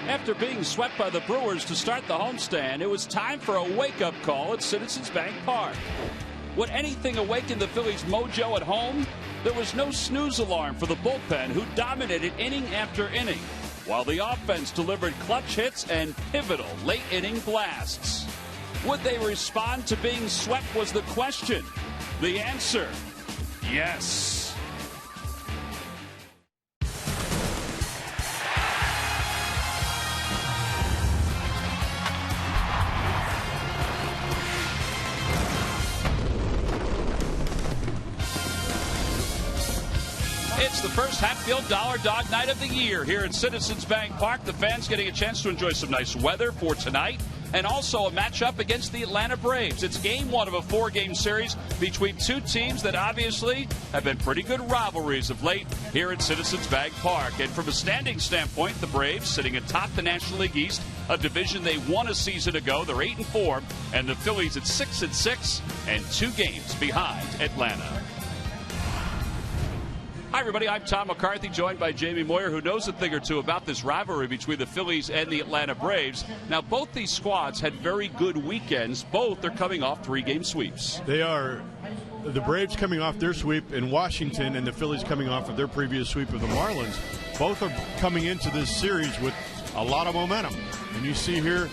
After being swept by the Brewers to start the homestand, it was time for a wake-up call at Citizens Bank Park. Would anything awaken the Phillies' mojo at home? There was no snooze alarm for the bullpen, who dominated inning after inning, while the offense delivered clutch hits and pivotal late-inning blasts. Would they respond to being swept was the question. The answer, yes. It's the first Hatfield Dollar Dog Night of the year here at Citizens Bank Park. The fans getting a chance to enjoy some nice weather for tonight, and also a matchup against the Atlanta Braves. It's game one of a four-game series between two teams that obviously have been pretty good rivalries of late here at Citizens Bank Park. And from a standing standpoint, the Braves sitting atop the National League East, a division they won a season ago. They're 8-4, and the Phillies at 6-6 and 2 games behind Atlanta. Hi, everybody. I'm Tom McCarthy, joined by Jamie Moyer, who knows a thing or two about this rivalry between the Phillies and the Atlanta Braves. Now, both these squads had very good weekends. Both are coming off 3-game sweeps. They are. The Braves coming off their sweep in Washington, and the Phillies coming off of their previous sweep of the Marlins. Both are coming into this series with a lot of momentum. And you see here,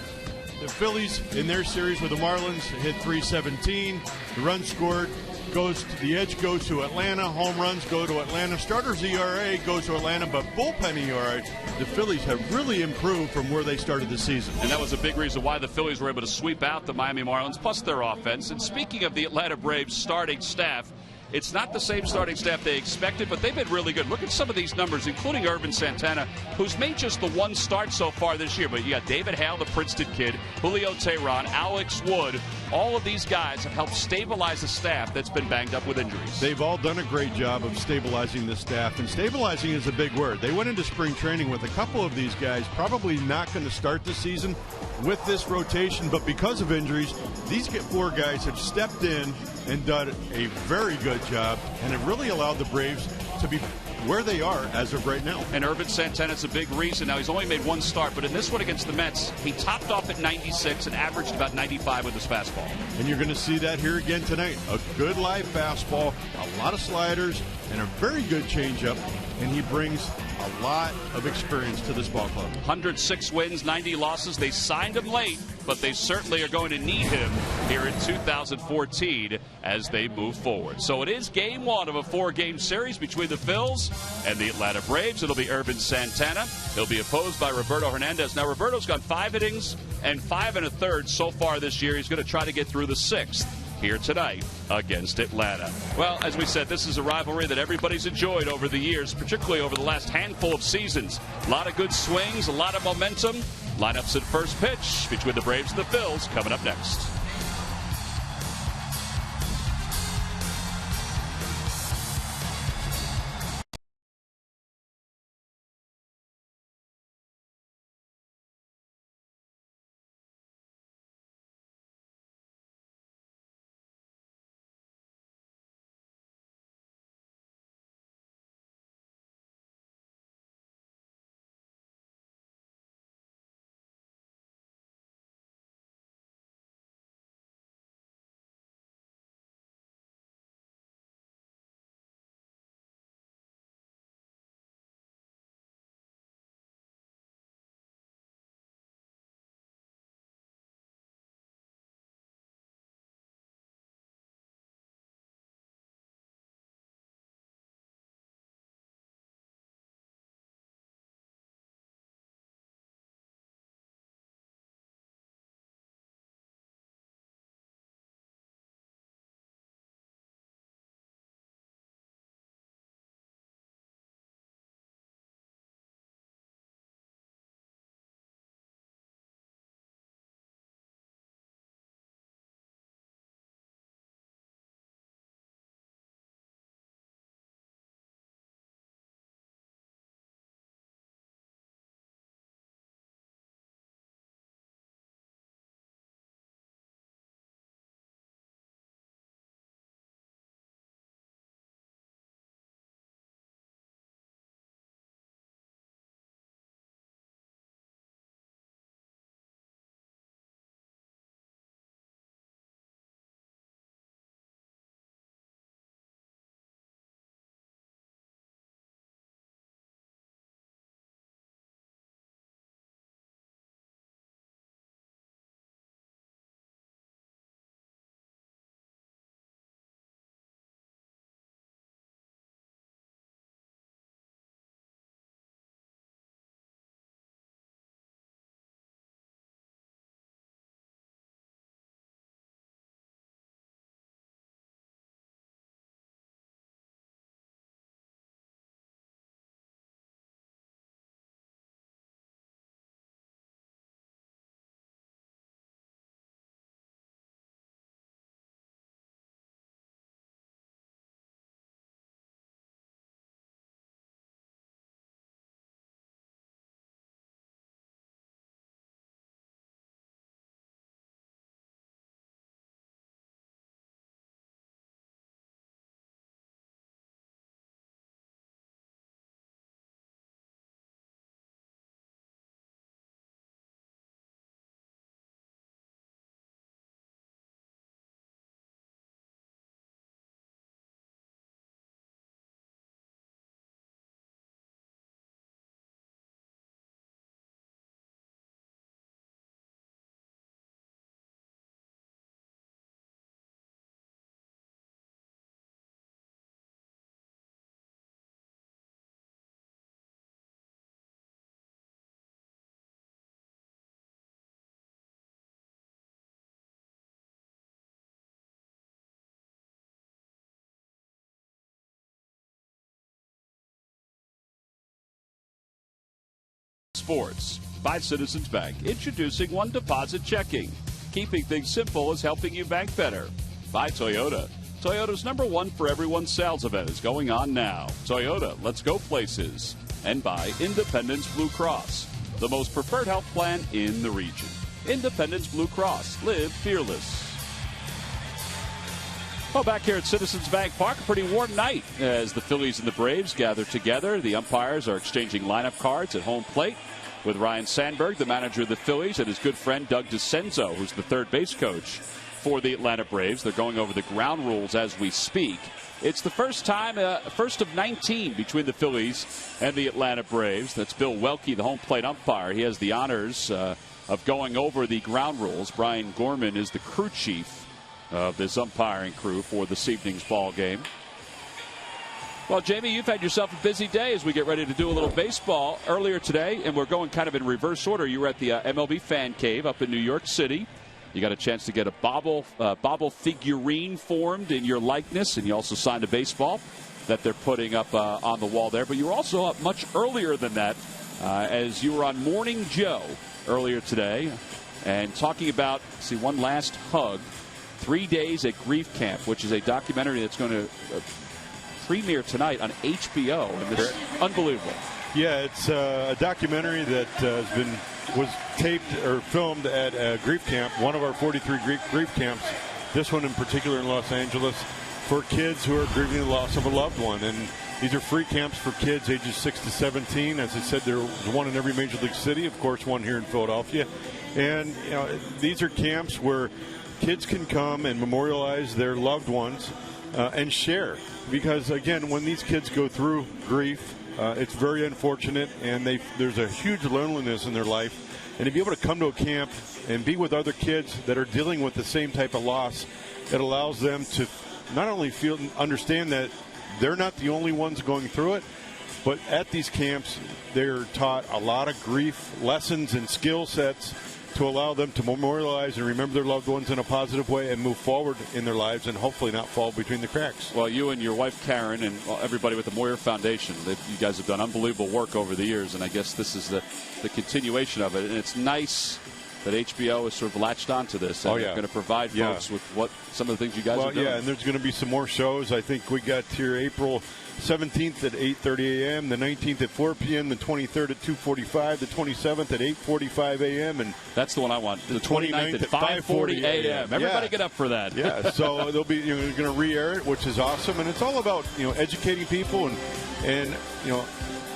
the Phillies in their series with the Marlins hit .317. The run scored goes to the edge, goes to Atlanta. Home runs go to Atlanta. Starters ERA goes to Atlanta, but bullpen ERA, the Phillies have really improved from where they started the season. And that was a big reason why the Phillies were able to sweep out the Miami Marlins, plus their offense. And speaking of the Atlanta Braves starting staff, it's not the same starting staff they expected, but they've been really good. Look at some of these numbers, including Ervin Santana, who's made just the one start so far this year. But you got David Hale, the Princeton kid, Julio Teheran, Alex Wood. All of these guys have helped stabilize a staff that's been banged up with injuries. They've all done a great job of stabilizing the staff, and stabilizing is a big word. They went into spring training with a couple of these guys probably not going to start the season with this rotation, but because of injuries, these 4 guys have stepped in and done a very good job, and it really allowed the Braves to be where they are as of right now. And Ervin Santana's a big reason. Now, he's only made one start, but in this one against the Mets, he topped off at 96 and averaged about 95 with his fastball. And you're going to see that here again tonight. A good live fastball, a lot of sliders, and a very good changeup, and he brings a lot of experience to this ball club. 106 wins, 90 losses. They signed him late, but they certainly are going to need him here in 2014 as they move forward. So it is game one of a 4-game series between the Phils and the Atlanta Braves. It'll be Ervin Santana. He'll be opposed by Roberto Hernandez. Now, Roberto's gone 5 innings and 5 1/3 so far this year. He's going to try to get through the 6th here tonight against Atlanta. Well, as we said, this is a rivalry that everybody's enjoyed over the years, particularly over the last handful of seasons. A lot of good swings, a lot of momentum. Lineups at first pitch between the Braves and the Phils coming up next. sports. By Citizens Bank, introducing One Deposit Checking. Keeping things simple is helping you bank better. By Toyota. Toyota's #1 for everyone sales event is going on now. Toyota, let's go places. And by Independence Blue Cross, the most preferred health plan in the region. Independence Blue Cross. Live fearless. Well, back here at Citizens Bank Park, a pretty warm night as the Phillies and the Braves gather together. The umpires are exchanging lineup cards at home plate with Ryan Sandberg, the manager of the Phillies, and his good friend Doug DeCenzo, who's the third base coach for the Atlanta Braves. They're going over the ground rules as we speak. It's the first time, first of 19 between the Phillies and the Atlanta Braves. That's Bill Welke, the home plate umpire. He has the honors of going over the ground rules. Brian Gorman is the crew chief of this umpiring crew for this evening's ball game. Well, Jamie, you've had yourself a busy day as we get ready to do a little baseball earlier today, and we're going kind of in reverse order. You were at the MLB Fan Cave up in New York City. You got a chance to get a bobble figurine formed in your likeness, and you also signed a baseball that they're putting up on the wall there. But you were also up much earlier than that as you were on Morning Joe earlier today and talking about, one last hug, 3 days at Grief Camp, which is a documentary that's going to premiere tonight on HBO. And it's unbelievable. Yeah, it's a documentary that was taped or filmed at Grief Camp, one of our 43 grief camps, this one in particular in Los Angeles, for kids who are grieving the loss of a loved one. And these are free camps for kids ages 6 to 17. As I said, there's one in every major league city, of course, one here in Philadelphia. And these are camps where kids can come and memorialize their loved ones and share. Because, again, when these kids go through grief, it's very unfortunate, and there's a huge loneliness in their life. And to be able to come to a camp and be with other kids that are dealing with the same type of loss, it allows them to not only understand that they're not the only ones going through it, but at these camps, they're taught a lot of grief lessons and skill sets to allow them to memorialize and remember their loved ones in a positive way and move forward in their lives and hopefully not fall between the cracks. Well, you and your wife, Karen, and everybody with the Moyer Foundation, you guys have done unbelievable work over the years, and I guess this is the continuation of it. And it's nice that HBO has sort of latched onto this and they're going to provide folks with some of the things you guys are doing. Yeah, and there's going to be some more shows. I think we got here April 17th at 8:30 a.m., the 19th at 4 p.m., the 23rd at 2:45, the 27th at 8:45 a.m., and that's the one I want. The 29th at 5:40 a.m. Everybody get up for that. Yeah, so they'll be going to re-air it, which is awesome, and it's all about educating people and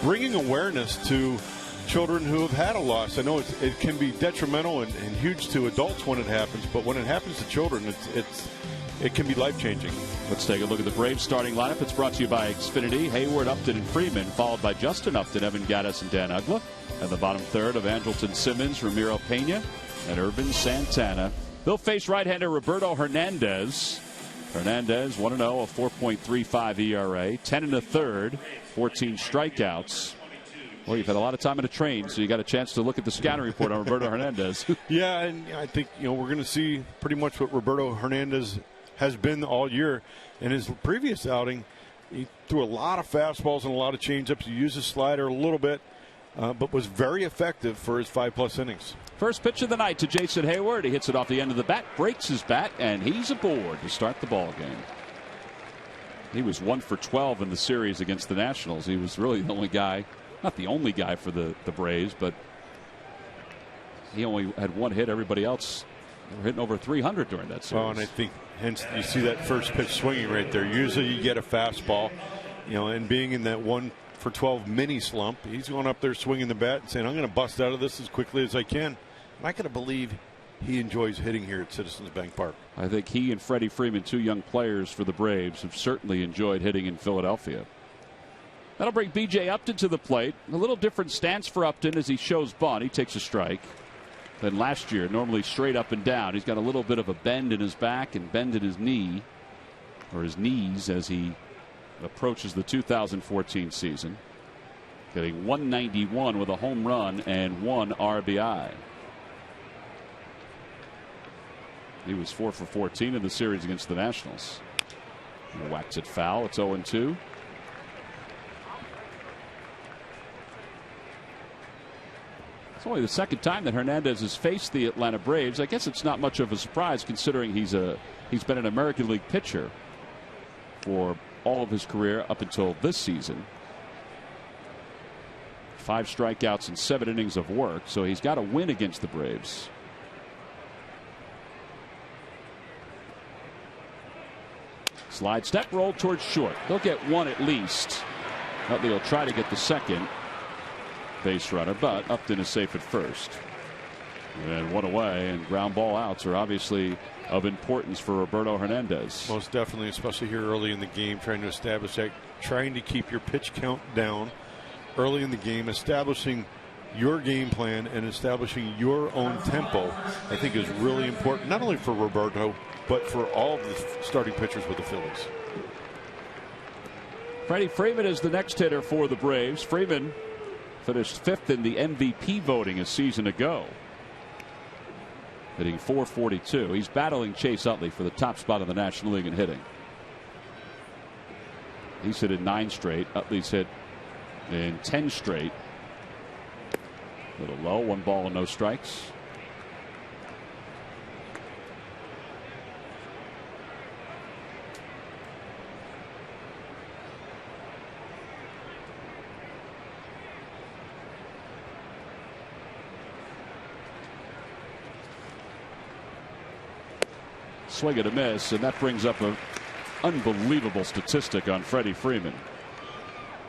bringing awareness to children who have had a loss. I know it can be detrimental and huge to adults when it happens, but when it happens to children, it can be life-changing. Let's take a look at the Braves starting lineup. It's brought to you by Xfinity, Hayward, Upton, and Freeman, followed by Justin Upton, Evan Gattis, and Dan Ugla. And the bottom third of Andrelton Simmons, Ramiro Pena, and Irvin Santana. They'll face right-hander Roberto Hernandez. Hernandez, 1-0, a 4.35 ERA, 10 1/3, 14 strikeouts. Well, you've had a lot of time in a train, so you got a chance to look at the scouting report on Roberto Hernandez. Yeah, and I think we're going to see pretty much what Roberto Hernandez has been all year. In his previous outing, he threw a lot of fastballs and a lot of changeups. He used his slider a little bit, but was very effective for his 5+ innings. First pitch of the night to Jason Hayward. He hits it off the end of the bat, breaks his bat, and he's aboard to start the ball game. He was 1 for 12 in the series against the Nationals. He was really the only guy. Not the only guy for the Braves, but he only had one hit. Everybody else were hitting over 300 during that series. Oh, and I think hence you see that first pitch swinging right there. Usually you get a fastball, and being in that 1 for 12 mini slump, he's going up there swinging the bat and saying, I'm going to bust out of this as quickly as I can. And I got to believe he enjoys hitting here at Citizens Bank Park. I think he and Freddie Freeman, two young players for the Braves, have certainly enjoyed hitting in Philadelphia. That'll bring B.J. Upton to the plate. A little different stance for Upton as he shows bunt. He takes a strike. Than last year, normally straight up and down. He's got a little bit of a bend in his back and bend in his knee, or his knees, as he approaches the 2014 season. Getting 191 with a home run and 1 RBI. He was 4 for 14 in the series against the Nationals. He whacks it foul. It's 0-2. It's only the second time that Hernandez has faced the Atlanta Braves. I guess it's not much of a surprise considering he's been an American League pitcher for all of his career up until this season. 5 strikeouts and 7 innings of work, so he's got a win against the Braves. Slide step roll towards short. He'll get one at least. Utley will try to get the second base runner, but Upton is safe at first. And one away, and ground ball outs are obviously of importance for Roberto Hernandez. Most definitely, especially here early in the game, trying to establish that, trying to keep your pitch count down early in the game, establishing your game plan and establishing your own tempo, I think is really important, not only for Roberto, but for all of the starting pitchers with the Phillies. Freddie Freeman is the next hitter for the Braves. Freeman finished 5th in the MVP voting a season ago, hitting .442. He's battling Chase Utley for the top spot in the National League in hitting. He's hit in 9 straight. Utley's hit in 10 straight. A little low, 1 ball and no strikes. Swing and a miss, and that brings up an unbelievable statistic on Freddie Freeman.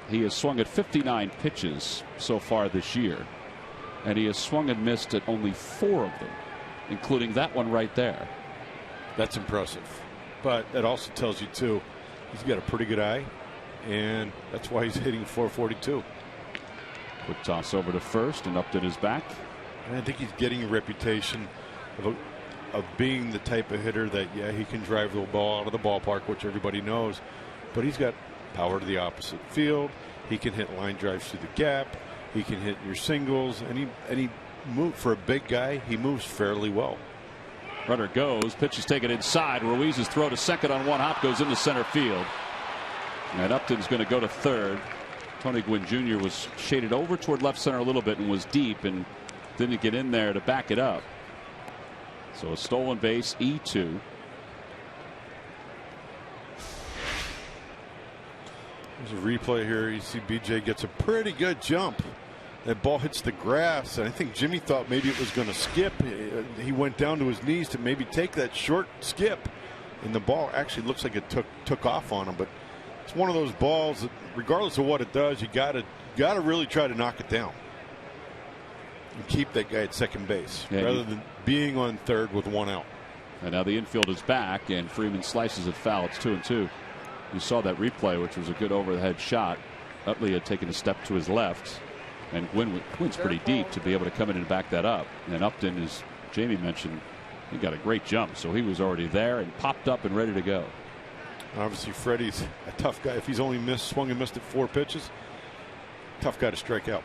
He has swung at 59 pitches so far this year, and he has swung and missed at only 4 of them, including that one right there. That's impressive, but that also tells you too, he's got a pretty good eye, and that's why he's hitting .442. Quick toss over to first, and Upton is back. And I think he's getting a reputation of being the type of hitter that, yeah, he can drive the ball out of the ballpark, which everybody knows, but he's got power to the opposite field. He can hit line drives through the gap. He can hit your singles, and he move for a big guy. He moves fairly well. Runner goes, pitch is taken inside. Ruiz's throw to second on 1 hop goes into center field, and Upton's going to go to third. Tony Gwynn Jr. was shaded over toward left center a little bit and was deep and didn't get in there to back it up. So a stolen base, E2. There's a replay here. You see BJ gets a pretty good jump. That ball hits the grass, and I think Jimmy thought maybe it was going to skip. He went down to his knees to maybe take that short skip, and the ball actually looks like it took off on him. But it's one of those balls that, regardless of what it does, you got to really try to knock it down and keep that guy at second base, rather than being on third with 1 out. And now the infield is back, and Freeman slices it foul. It's 2-2. You saw that replay, which was a good overhead shot. Utley had taken a step to his left, and Gwynn's pretty deep to be able to come in and back that up. And Upton, as Jamie mentioned, he got a great jump, so he was already there and popped up and ready to go. Obviously, Freddie's a tough guy. If he's only swung and missed at 4 pitches, tough guy to strike out.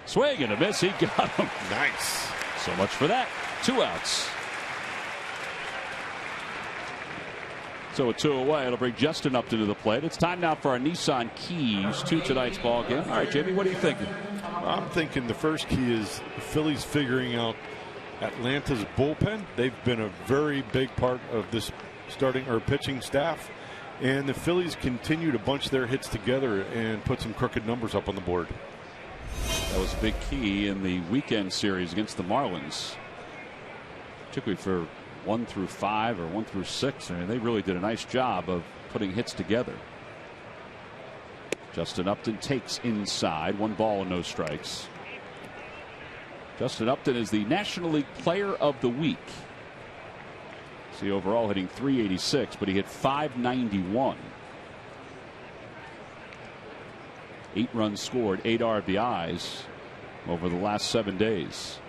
Swing and a miss. He got him. Nice. So much for that. 2 outs. So a 2 away. It'll bring Justin Upton to the plate. It's time now for our Nissan keys to tonight's ball game. All right, Jamie, what are you thinking? I'm thinking the first key is the Phillies figuring out Atlanta's bullpen. They've been a very big part of this starting or pitching staff, and the Phillies continue to bunch their hits together and put some crooked numbers up on the board. That was a big key in the weekend series against the Marlins, particularly for 1 through 5 or 1 through 6. I mean, they really did a nice job of putting hits together. Justin Upton takes inside, 1 ball and no strikes. Justin Upton is the National League Player of the Week. See, overall hitting .386, but he hit .591. 8 runs scored, 8 RBIs over the last 7 days.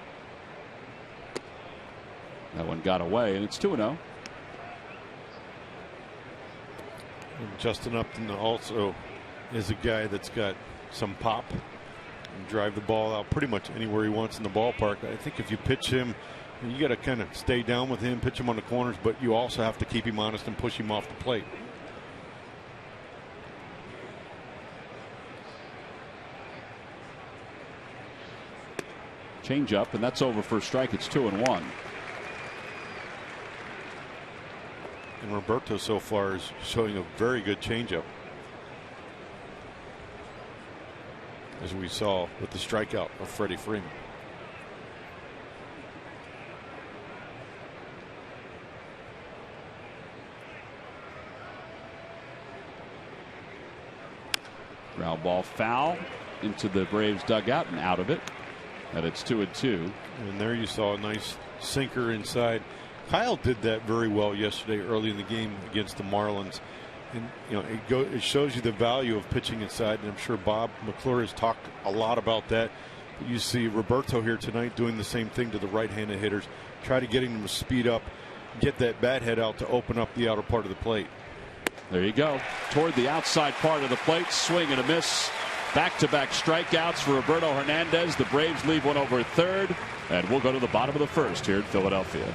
That one got away, and it's 2-0. Justin Upton also is a guy that's got some pop and drive the ball out pretty much anywhere he wants in the ballpark. I think if you pitch him, you got to kind of stay down with him, pitch him on the corners, but you also have to keep him honest and push him off the plate. Change up, and that's over for a strike. It's 2-1. And Roberto so far is showing a very good changeup, as we saw with the strikeout of Freddie Freeman. Ground ball foul into the Braves dugout and out of it. And it's 2-2. And there you saw a nice sinker inside. Kyle did that very well yesterday early in the game against the Marlins. And it shows you the value of pitching inside. And I'm sure Bob McClure has talked a lot about that. But you see Roberto here tonight doing the same thing to the right-handed hitters. Try to get him to speed up, get that bat head out to open up the outer part of the plate. There you go. Toward the outside part of the plate. Swing and a miss. Back-to-back strikeouts for Roberto Hernandez. The Braves leave one over at third. And we'll go to the bottom of the first here in Philadelphia.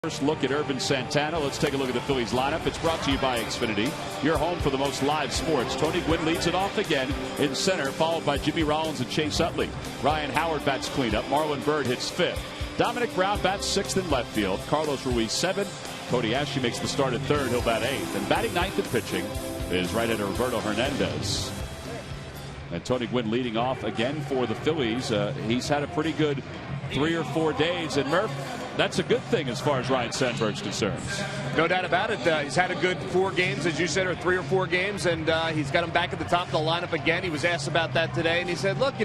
First look at Irvin Santana. Let's take a look at the Phillies lineup. It's brought to you by Xfinity, your home for the most live sports. Tony Gwynn leads it off again in center, followed by Jimmy Rollins and Chase Utley. Ryan Howard bats cleanup. Marlon Byrd hits fifth. Dominic Brown bats sixth in left field. Carlos Ruiz seventh. Cody Ashley makes the start at third. He'll bat eighth. And batting ninth in pitching is right-hander Roberto Hernandez. And Tony Gwynn leading off again for the Phillies. He's had a pretty good 3 or 4 days. And Murph, that's a good thing as far as Ryan Sandberg's concerned. No doubt about it. He's had a good 4 games, as you said, or 3 or 4 games, and he's got him back at the top of the lineup again. He was asked about that today, and he said, look,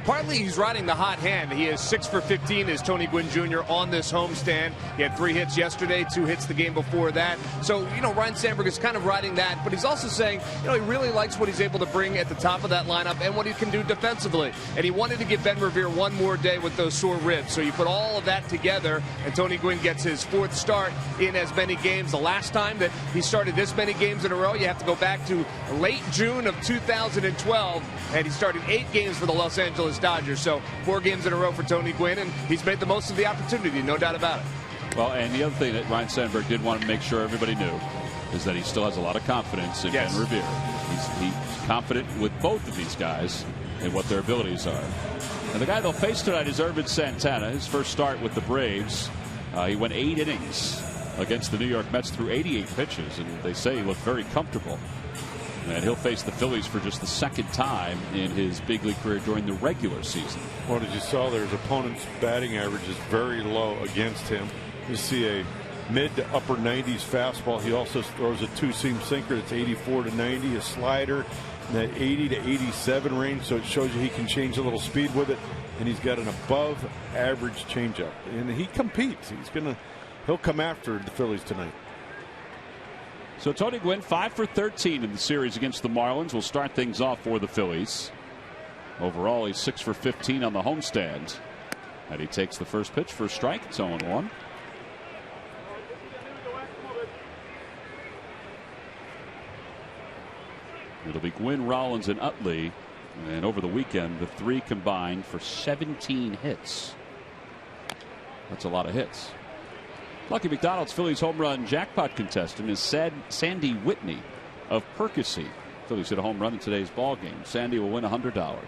partly he's riding the hot hand. He is 6 for 15 as Tony Gwynn Jr. on this homestand. He had 3 hits yesterday, 2 hits the game before that. So, Ryan Sandberg is kind of riding that, but he's also saying, he really likes what he's able to bring at the top of that lineup and what he can do defensively. And he wanted to give Ben Revere one more day with those sore ribs. So you put all of that together, and Tony Gwynn gets his 4th start in as many games. The last time that he started this many games in a row, you have to go back to late June of 2012, and he started 8 games for the Los Angeles Dodgers. So 4 games in a row for Tony Gwynn, and he's made the most of the opportunity, no doubt about it. Well, and the other thing that Ryan Sandberg did want to make sure everybody knew is that he still has a lot of confidence in Ben Revere. He's confident with both of these guys and what their abilities are. And the guy they'll face tonight is Irvin Santana. His first start with the Braves. He went 8 innings against the New York Mets through 88 pitches, and they say he looked very comfortable. And he'll face the Phillies for just the 2nd time in his big league career during the regular season. Well, as you saw there, his opponent's batting average is very low against him. You see a mid to upper 90s fastball. He also throws a 2-seam sinker that's 84 to 90, a slider in that 80 to 87 range, so it shows you he can change a little speed with it. And he's got an above average changeup, and he competes. He'll come after the Phillies tonight. So Tony Gwynn 5 for 13 in the series against the Marlins. Will start things off for the Phillies. Overall, he's 6 for 15 on the homestand, and he takes the first pitch for a strike. It's 0-1. It'll be Gwynn, Rollins, and Utley. And over the weekend, the 3 combined for 17 hits. That's a lot of hits. Lucky McDonald's Phillies home run jackpot contestant is Sandy Whitney of Percy. Phillies hit a home run in today's ball game. Sandy will win $100.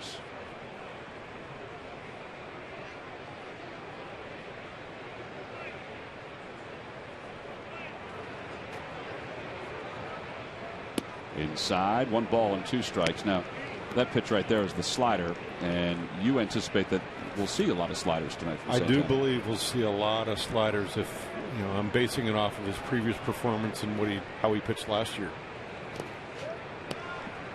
Inside, 1 ball and 2 strikes. Now, that pitch right there is the slider, and you anticipate that we'll see a lot of sliders tonight. I do believe we'll see a lot of sliders. If I'm basing it off of his previous performance and how he pitched last year.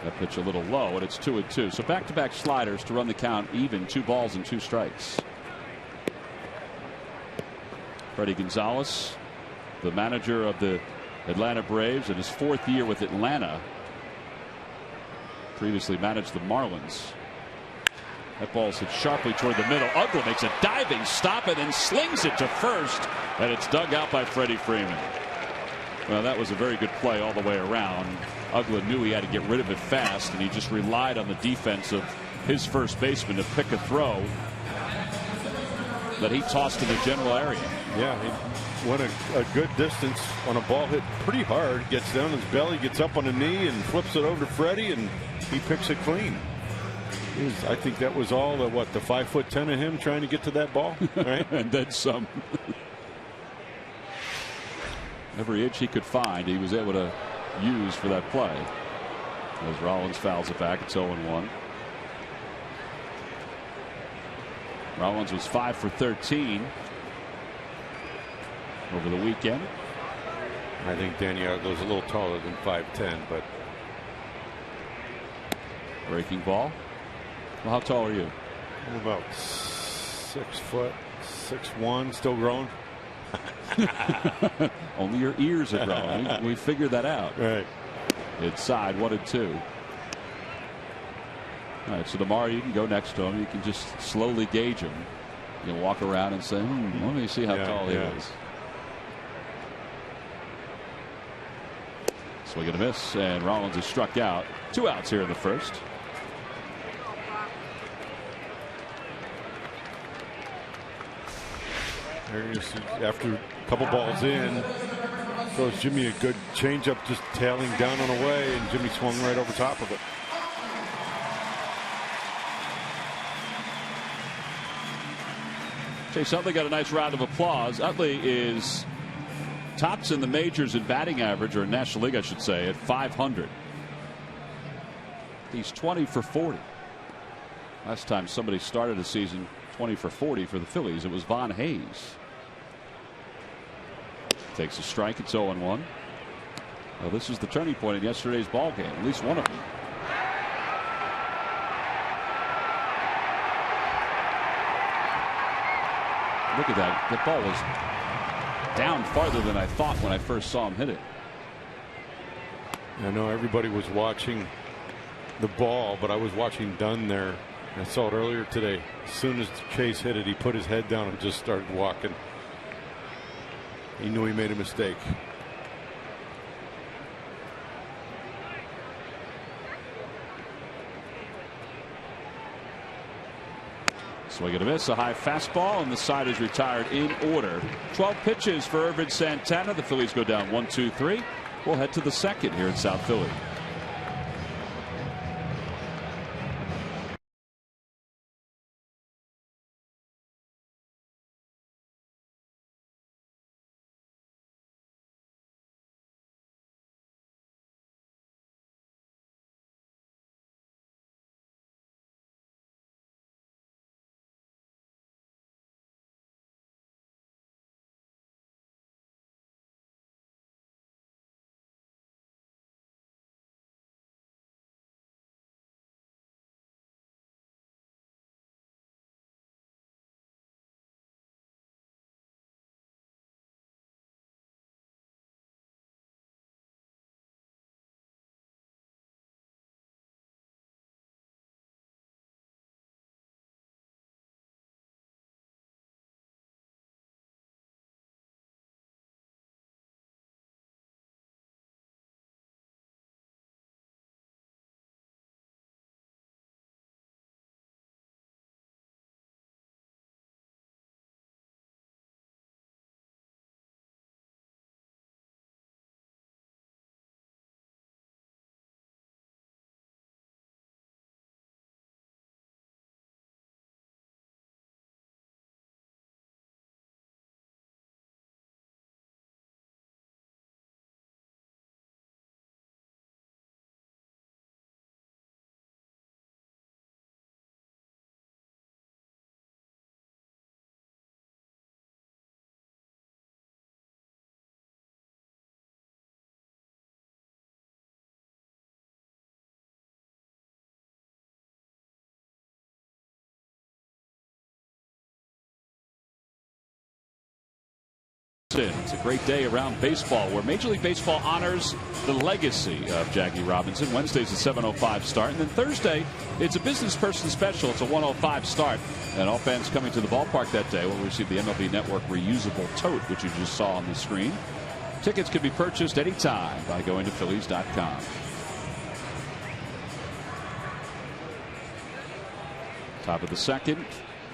That pitch a little low, and it's 2-2. So back-to-back sliders to run the count even. 2 balls and 2 strikes. Freddie Gonzalez, the manager of the Atlanta Braves in his 4th year with Atlanta. Previously managed the Marlins. That ball's hit sharply toward the middle. Uggla makes a diving stop and then slings it to first, and it's dug out by Freddie Freeman. Well, that was a very good play all the way around. Uggla knew he had to get rid of it fast, and he just relied on the defense of his first baseman to pick a throw that he tossed in the general area. Yeah, he went a good distance on a ball hit pretty hard. Gets down his belly, gets up on a knee, and flips it over to Freddie, and he picks it clean. I think that was all the 5'10" of him trying to get to that ball, right? And then some. Every inch he could find, he was able to use for that play. As Rollins fouls it back, it's 0-1. Rollins was 5 for 13 over the weekend. I think Danny Uggla's a little taller than 5'10", but breaking ball. Well, how tall are you? I'm about 6 foot, 6'1", still growing. Only your ears are growing. We figured that out. Right. Inside, 1-2. All right, so tomorrow you can go next to him. You can just slowly gauge him. You can walk around and say, let me see how tall he is. Swing and a miss, and Rollins is struck out. 2 outs here in the first. After a couple balls in, throws Jimmy a good changeup, just tailing down on away, and Jimmy swung right over top of it. Chase Utley got a nice round of applause. Utley is tops in the majors in batting average, or National League, I should say, at 500. He's 20 for 40. Last time somebody started a season 20 for 40 for the Phillies, it was Von Hayes. Takes a strike. It's 0-1. Well, this is the turning point in yesterday's ball game. At least one of them. Look at that. The ball was down farther than I thought when I first saw him hit it. I know everybody was watching the ball, but I was watching Dunn there. I saw it earlier today. As soon as Chase hit it, he put his head down and just started walking. He knew he made a mistake. Swing and a miss, a high fastball, and the side is retired in order. 12 pitches for Irvin Santana. The Phillies go down 1-2-3. We'll head to the second here in South Philly. It's a great day around baseball where Major League Baseball honors the legacy of Jackie Robinson. Wednesday's a 7:05 start, and then Thursday it's a business person special. It's a 1:05 start, and all fans coming to the ballpark that day will receive the MLB Network reusable tote, which you just saw on the screen. Tickets can be purchased anytime by going to Phillies.com. Top of the second,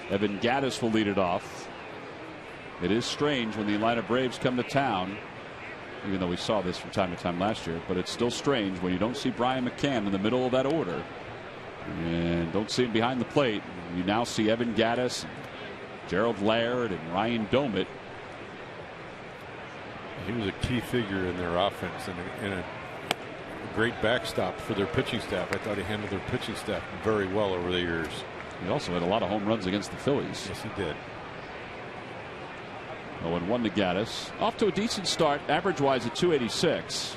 Evan Gattis will lead it off. It is strange when the Atlanta Braves come to town, even though we saw this from time to time last year, but it's still strange when you don't see Brian McCann in the middle of that order and don't see him behind the plate. You now see Evan Gattis, Gerald Laird, and Ryan Domit. He was a key figure in their offense and a great backstop for their pitching staff. I thought he handled their pitching staff very well over the years. He also had a lot of home runs against the Phillies. Yes, he did. 0-1 to Gattis. Off to a decent start, average-wise at 286.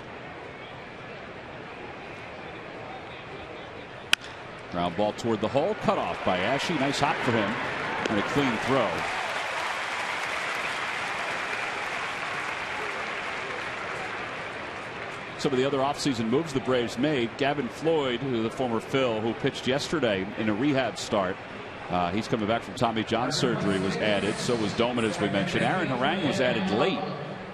Ground ball toward the hole, cut off by Ashe. Nice hop for him, and a clean throw. Some of the other offseason moves the Braves made. Gavin Floyd, the former Phil, who pitched yesterday in a rehab start. He's coming back from Tommy John surgery, was added. So was Doman, as we mentioned. Aaron Harang was added late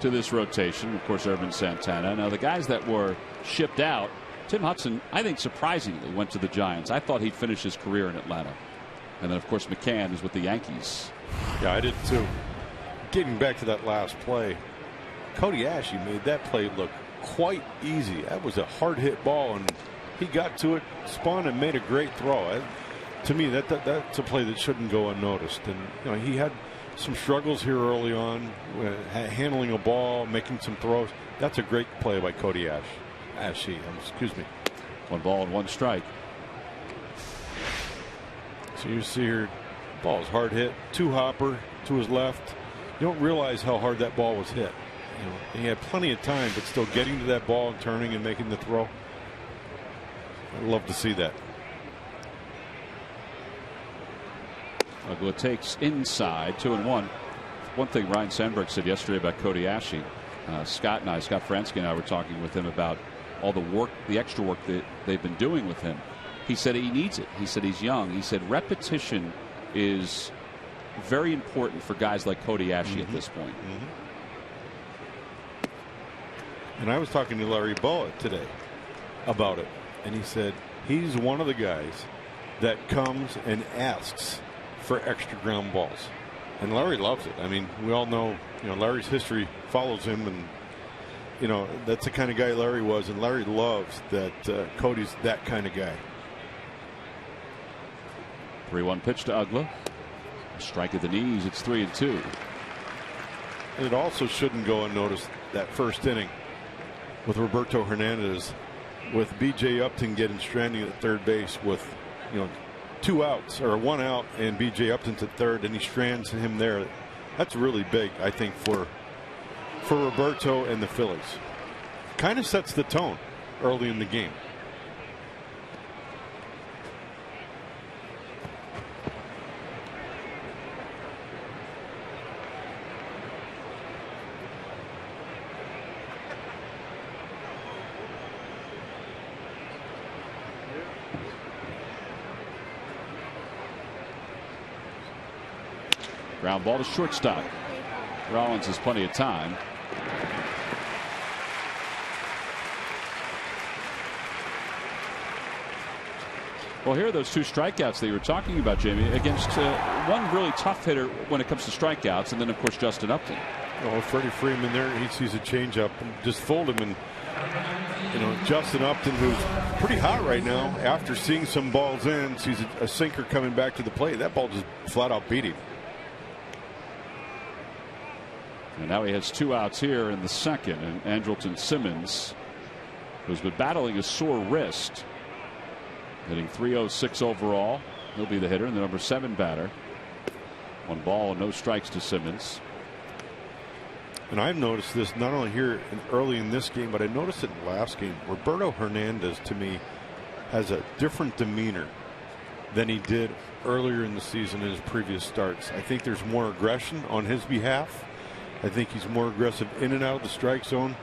to this rotation. Of course, Irvin Santana. Now, the guys that were shipped out, Tim Hudson, I think surprisingly, went to the Giants. I thought he'd finish his career in Atlanta. And then, of course, McCann is with the Yankees. Yeah, I did too. Getting back to that last play, Cody Ashe made that play look quite easy. That was a hard hit ball, and he got to it, spun, and made a great throw. To me, that's a play that shouldn't go unnoticed. And he had some struggles here early on, handling a ball, making some throws. That's a great play by Cody Ashe. Excuse me. 1 ball and 1 strike. So you see here, ball is hard hit, 2-hopper to his left. You don't realize how hard that ball was hit. And he had plenty of time, but still getting to that ball and turning and making the throw. I'd love to see that. Ugla takes inside, 2-1. One thing Ryan Sandberg said yesterday about Cody Ashe, Scott Fransky and I were talking with him about all the work, the extra work that they've been doing with him. He said he needs it. He said he's young. He said repetition is very important for guys like Cody Ashe at this point. And I was talking to Larry Boa today about it, and he said he's one of the guys that comes and asks for extra ground balls, and Larry loves it. I mean, we all know, Larry's history follows him, and that's the kind of guy Larry was, and Larry loves that. Cody's that kind of guy. 3-1 pitch to Ugla. Strike at the knees. It's 3-2. And it also shouldn't go unnoticed, that first inning with Roberto Hernandez, with B.J. Upton getting stranding at third base with 2 outs or 1 out, and B.J. Upton's at third, and he strands him there. That's really big, I think, for Roberto and the Phillies. Kind of sets the tone early in the game. Ground ball to shortstop. Rollins has plenty of time. Well, here are those 2 strikeouts that you were talking about, Jamie, against one really tough hitter when it comes to strikeouts, and then, of course, Justin Upton. Oh, Freddie Freeman there, he sees a changeup and just fold him. And, Justin Upton, who's pretty hot right now, after seeing some balls in, sees a sinker coming back to the plate. That ball just flat out beat him. And now he has 2 outs here in the second, and Andrelton Simmons, who's been battling a sore wrist, hitting .306 overall. He'll be the hitter and the number 7 batter. 1 ball and no strikes to Simmons. And I've noticed this not only here early in this game, but I noticed it in the last game. Roberto Hernandez, to me, has a different demeanor than he did earlier in the season in his previous starts. I think there's more aggression on his behalf. I think he's more aggressive in and out of the strike zone.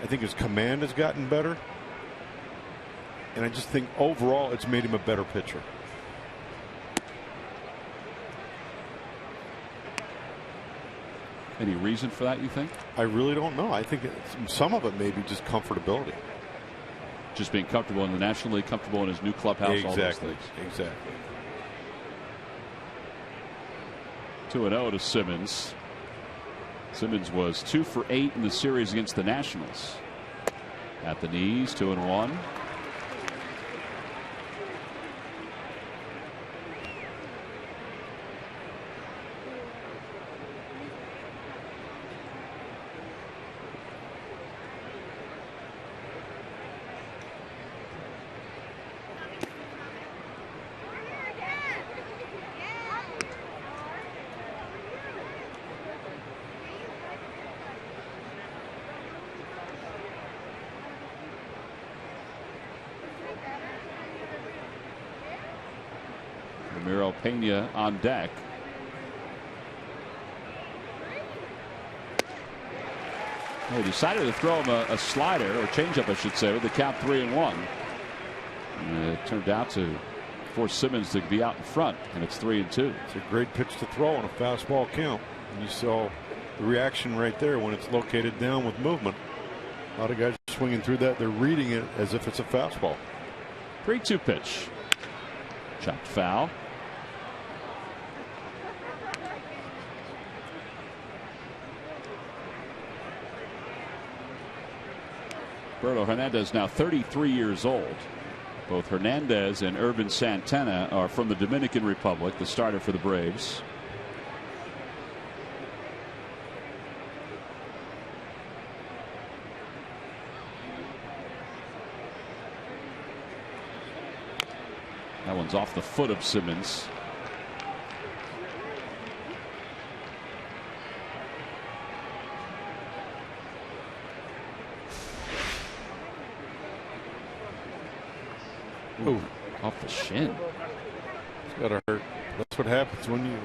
I think his command has gotten better. And I just think overall it's made him a better pitcher. Any reason for that, you think? I really don't know. I think some of it may be just comfortability. Just being comfortable in the National League, comfortable in his new clubhouse, exactly. all those things. Exactly. 2-0 to Simmons. Simmons was 2 for 8 in the series against the Nationals. At the knees, 2-1. Pena on deck. He decided to throw him a slider, or changeup I should say, with the count 3-1. And it turned out to force Simmons to be out in front, and it's 3-2. It's a great pitch to throw on a fastball count. And you saw the reaction right there when it's located down with movement. A lot of guys are swinging through that. They're reading it as if it's a fastball. 3-2 pitch. Chopped foul. Roberto Hernandez now 33 years old. Both Hernandez and Irvin Santana are from the Dominican Republic, the starter for the Braves. That one's off the foot of Simmons. Ooh, off the shin. It's got to hurt. That's what happens when the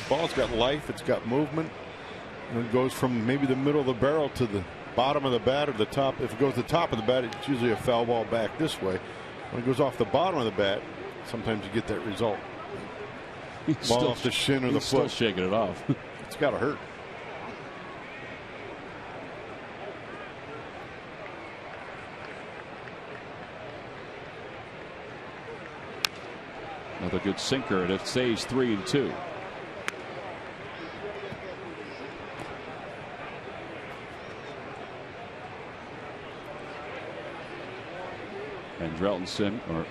ball's got life. It's got movement. And it goes from maybe the middle of the barrel to the bottom of the bat or the top. If it goes to the top of the bat, it's usually a foul ball back this way. When it goes off the bottom of the bat, sometimes you get that result. Ball off the shin or the foot. Still shaking it off. It's got to hurt. Another good sinker, and it stays 3-2.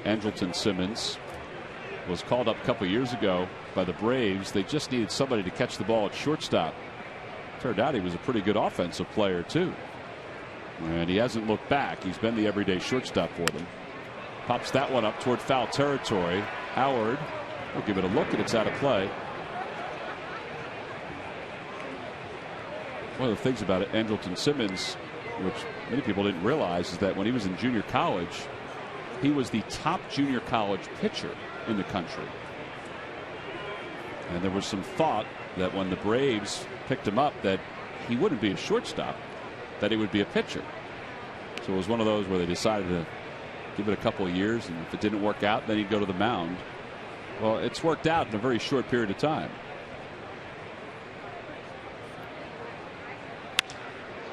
Andrelton Simmons was called up a couple years ago by the Braves. They just needed somebody to catch the ball at shortstop. Turned out he was a pretty good offensive player too, and he hasn't looked back. He's been the everyday shortstop for them. Pops that one up toward foul territory. Howard will give it a look, and it's out of play. One of the things about Andrelton Simmons, which many people didn't realize, is that when he was in junior college, he was the top junior college pitcher in the country. And there was some thought that when the Braves picked him up that he wouldn't be a shortstop, that he would be a pitcher. So it was one of those where they decided to give it a couple of years, and if it didn't work out, then he'd go to the mound. Well, it's worked out in a very short period of time.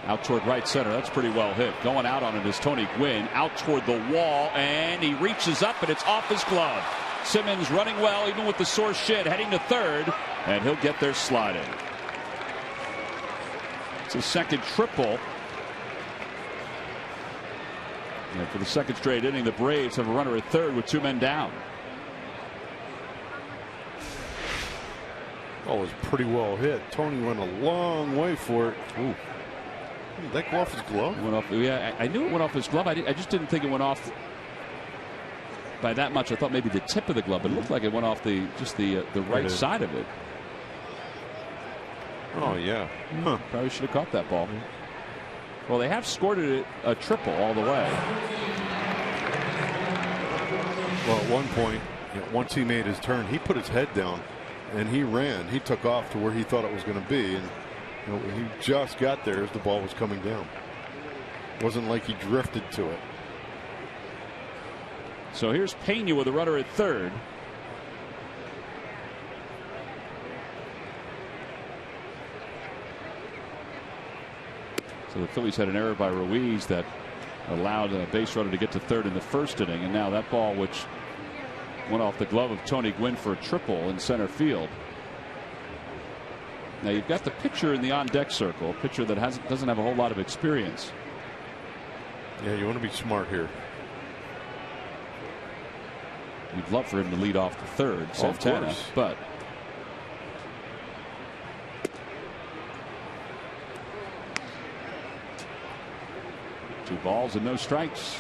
Out toward right center. That's pretty well hit. Going out on it is Tony Gwynn. Out toward the wall, and he reaches up, and it's off his glove. Simmons running well, even with the sore shin, heading to third, and he'll get there sliding. It's his second triple. And for the second straight inning, the Braves have a runner at third with 2 men down. Oh, it was pretty well hit. Tony went a long way for it. Ooh. Did that go off his glove? Went off. Yeah, I knew it went off his glove. I just didn't think it went off by that much. I thought maybe the tip of the glove, but it looked like it went off the right side of it. Oh yeah. Huh. Probably should have caught that ball. Well, they have scored it a triple all the way. Well, at one point, once he made his turn, he put his head down and he ran. He took off to where he thought it was going to be, and When he just got there as the ball was coming down. It wasn't like he drifted to it. So here's Pena with a runner at third. So the Phillies had an error by Ruiz that allowed a base runner to get to third in the first inning, and now that ball, which went off the glove of Tony Gwynn for a triple in center field. Now you've got the pitcher in the on-deck circle, a pitcher that doesn't have a whole lot of experience. Yeah, you want to be smart here. You'd love for him to lead off the third, Santana, but two balls and no strikes.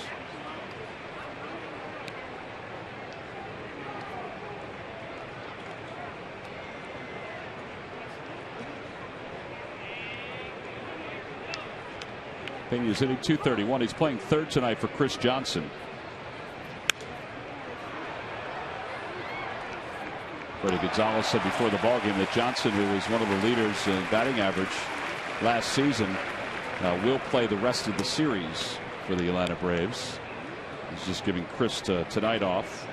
Pena's hitting .231. He's playing third tonight for Chris Johnson. Freddie Gonzalez said before the ballgame that Johnson, who was one of the leaders in batting average last season, will play the rest of the series for the Atlanta Braves. He's just giving Chris tonight off.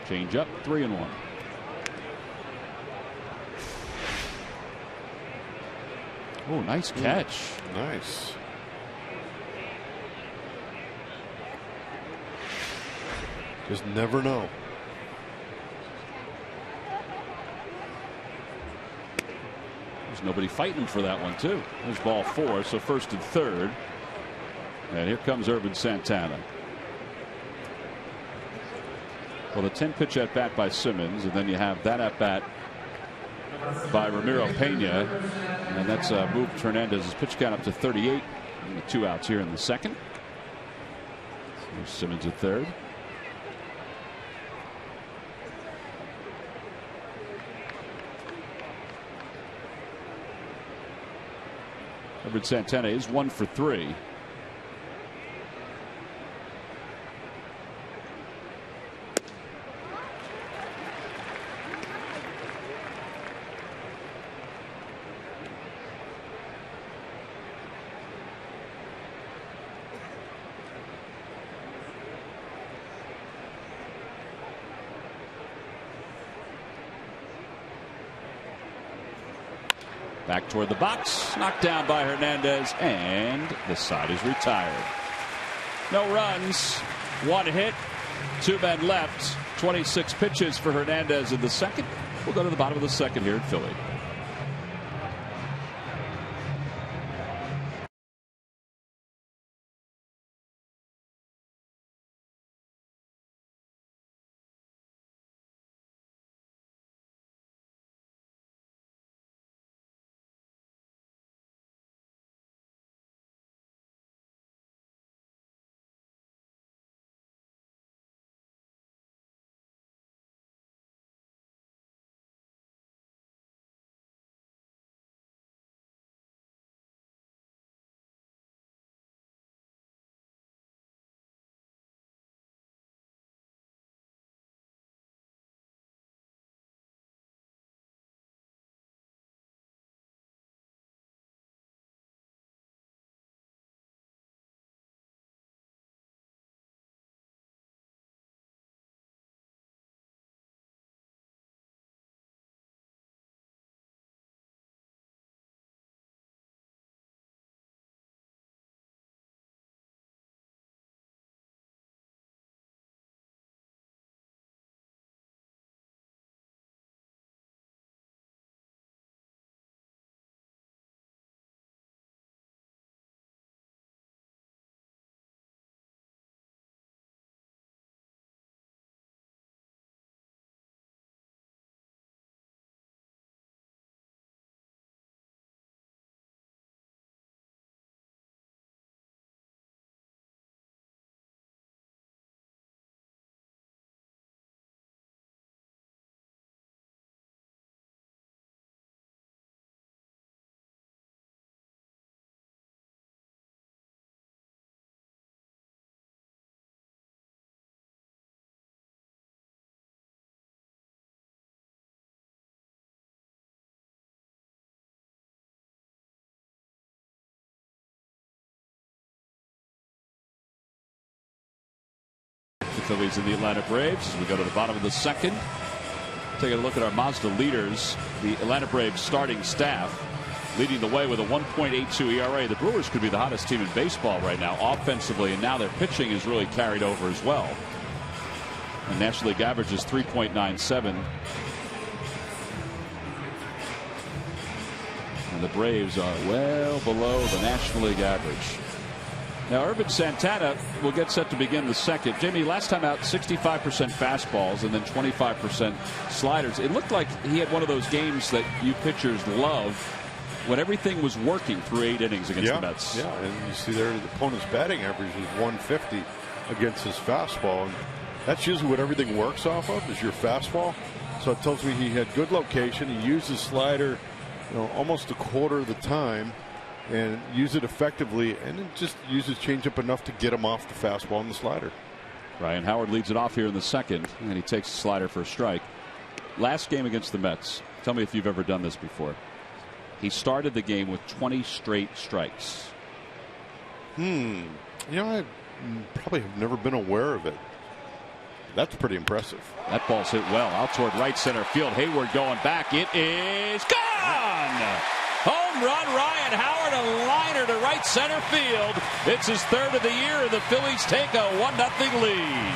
Change up, 3-1. Oh, nice catch. Nice. Just never know. There's nobody fighting him for that one, too. There's ball 4, so first and third. And here comes Urban Santana. Well, the 10-pitch at bat by Simmons, and then you have that at bat by Ramiro Pena, and that's moved Hernandez's pitch count up to 38. And the 2 outs here in the second. So Simmons at third. Urban Santana is 1 for 3. Back toward the box, knocked down by Hernandez, and the side is retired. No runs, 1 hit, 2 men left, 26 pitches for Hernandez in the second. We'll go to the bottom of the second here in Philly. Phillies and the Atlanta Braves as we go to the bottom of the second. Taking a look at our Mazda leaders. The Atlanta Braves starting staff leading the way with a 1.82 ERA. The Brewers could be the hottest team in baseball right now offensively, and now their pitching is really carried over as well. The National League average is 3.97. And the Braves are well below the National League average. Now, Ervin Santana will get set to begin the second. Jamie, last time out, 65% fastballs and then 25% sliders. It looked like he had one of those games that you pitchers love when everything was working through 8 innings against the Mets. Yeah, and you see there the opponent's batting average is 150 against his fastball. And that's usually what everything works off of, is your fastball. So it tells me he had good location. He used his slider, almost a quarter of the time, and use it effectively, and then just use his changeup enough to get him off the fastball and the slider. Ryan Howard leads it off here in the second, and he takes the slider for a strike. Last game against the Mets, tell me if you've ever done this before. He started the game with 20 straight strikes. I probably have never been aware of it. That's pretty impressive. That ball's hit well out toward right center field. Hayward going back. It is gone! Home run, Ryan Howard, a liner to right center field. It's his third of the year, and the Phillies take a 1-0 lead.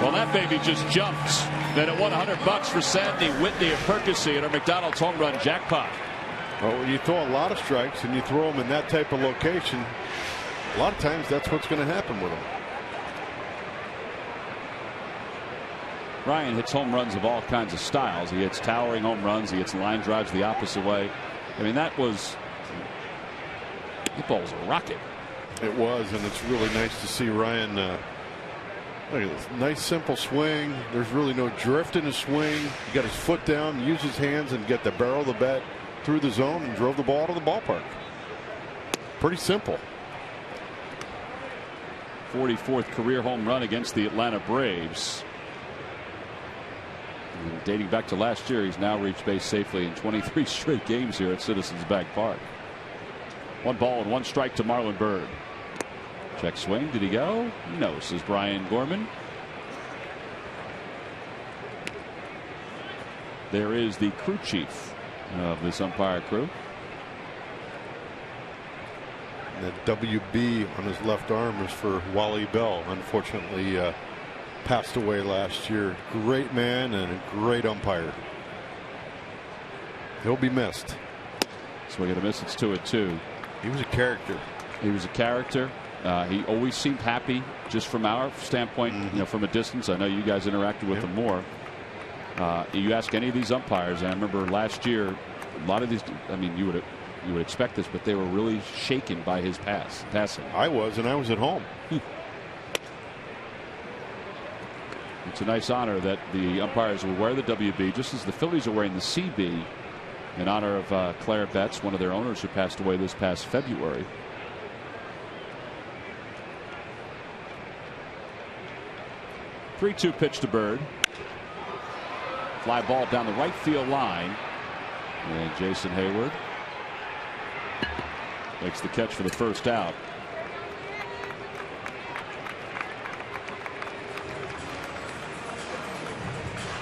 Well, that baby just jumped. Then it won $100 for Sandy Whitney of Percy at our McDonald's home run jackpot. Well, when you throw a lot of strikes and you throw them in that type of location, a lot of times that's what's going to happen with them. Ryan hits home runs of all kinds of styles. He hits towering home runs. He hits line drives the opposite way. I mean, that ball was a rocket. It was, and it's really nice to see Ryan. Look at this nice simple swing. There's really no drift in his swing. He got his foot down, used his hands, and get the barrel of the bat through the zone and drove the ball to the ballpark. Pretty simple. 44th career home run against the Atlanta Braves. And dating back to last year, he's now reached base safely in 23 straight games here at Citizens Bank Park. 1 ball and 1 strike to Marlon Byrd. Check swing. Did he go? No, says Brian Gorman. There is the crew chief of this umpire crew. And the WB on his left arm is for Wally Bell. Unfortunately, passed away last year. Great man and a great umpire. He'll be missed. So we got to miss. It's 2-2. He was a character. He was a character. He always seemed happy, just from our standpoint, from a distance. I know you guys interacted with him more. You ask any of these umpires, and I remember last year, a lot of these. I mean, you would expect this, but they were really shaken by his passing. I was, and I was at home. It's a nice honor that the umpires will wear the WB, just as the Phillies are wearing the CB in honor of Claire Betts, one of their owners who passed away this past February. 3-2 pitch to Bird. Fly ball down the right field line. And Jason Hayward makes the catch for the first out.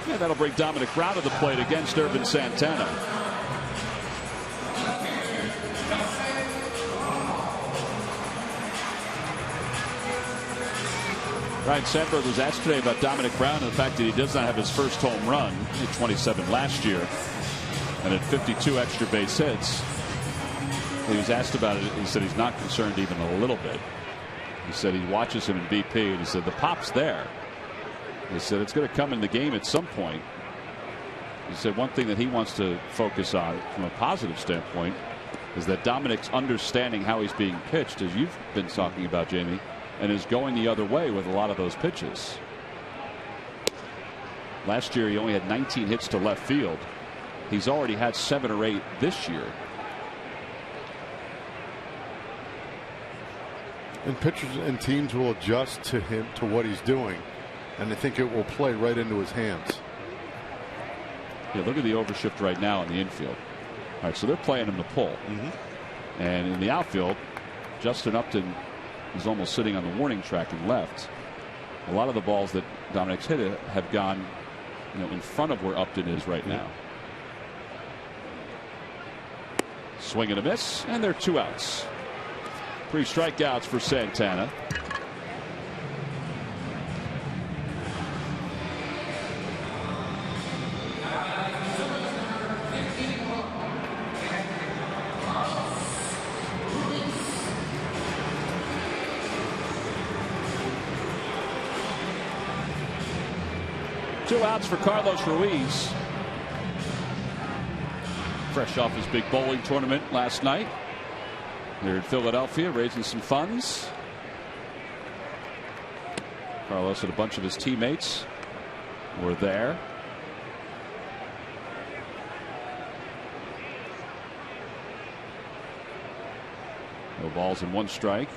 Yeah, that'll bring Dominic Brown to the plate against Ervin Santana. Ryan Sandberg was asked today about Dominic Brown and the fact that he does not have his first home run. He had 27 last year and had 52 extra base hits. He was asked about it. He said he's not concerned even a little bit. He said he watches him in BP, and he said the pop's there. He said it's going to come in the game at some point. He said one thing that he wants to focus on from a positive standpoint is that Dominic's understanding how he's being pitched, as you've been talking about, Jamie, and is going the other way with a lot of those pitches. Last year he only had 19 hits to left field. He's already had 7 or 8 this year. And pitchers and teams will adjust to him, to what he's doing, and I think it will play right into his hands. Yeah, look at the overshift right now in the infield. All right, so they're playing him to pull. And in the outfield, Justin Upton is almost sitting on the warning track and left. A lot of the balls that Dominic's hit have gone, in front of where Upton is right now. Swing and a miss, and they're 2 outs. 3 strikeouts for Santana. Two outs for Carlos Ruiz. Fresh off his big bowling tournament last night. They're in Philadelphia raising some funds. Carlos and a bunch of his teammates were there. No balls and 1 strike.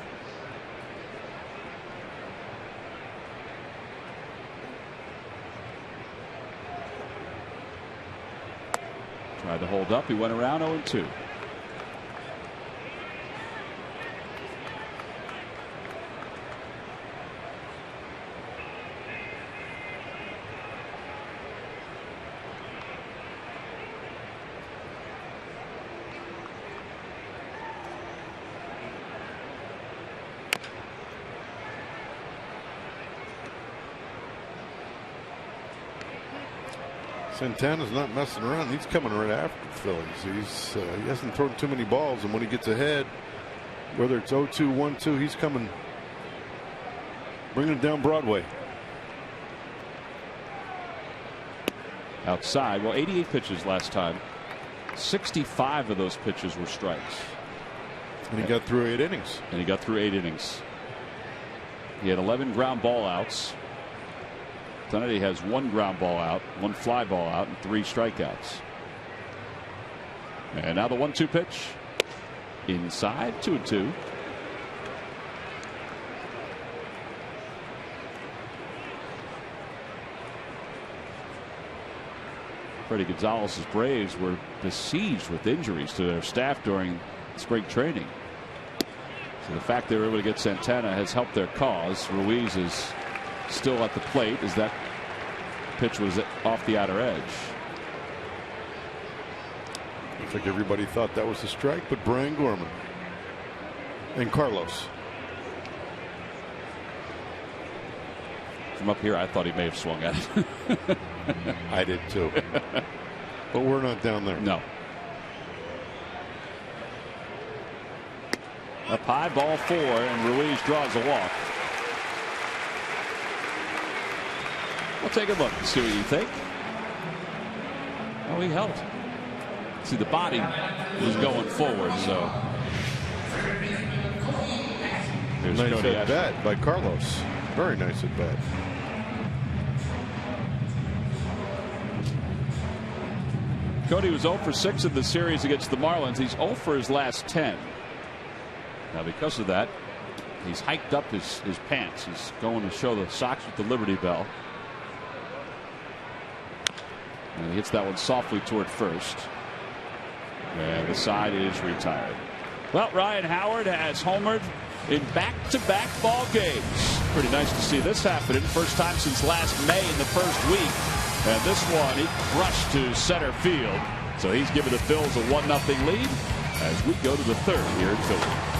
Tried to hold up. He went around 0-2. Santana's not messing around. He's coming right after the Phillies. He hasn't thrown too many balls, and when he gets ahead, whether it's 0-2, 1-2, he's coming, bringing it down Broadway. Outside, well, 88 pitches last time. 65 of those pitches were strikes. And he got through 8 innings. He had 11 ground ball outs. Tonight he has 1 ground ball out, 1 fly ball out, and 3 strikeouts. And now the 1-2 pitch. Inside, 2-2. Freddie Gonzalez's Braves were besieged with injuries to their staff during spring training. So the fact they were able to get Santana has helped their cause. Ruiz is still at the plate as that pitch was off the outer edge. Looks like everybody thought that was a strike, but Brian Gorman and Carlos. From up here, I thought he may have swung at it. I did too. But we're not down there. No. Up high, ball 4, and Ruiz draws a walk. We'll take a look and see what you think. Oh, he held. See, the body was going forward, so. Here's Nice Cody at bat by Carlos. Very nice at bat. Cody was 0 for 6 in the series against the Marlins. He's 0 for his last 10. Now, because of that, he's hiked up his pants. He's going to show the socks with the Liberty Bell. And he hits that one softly toward first. And the side is retired. Well, Ryan Howard has homered in back-to-back ball games. Pretty nice to see this happening. First time since last May in the first week. And this one, he crushed to center field. So he's giving the Phils a 1-0 lead as we go to the 3rd here in Philly.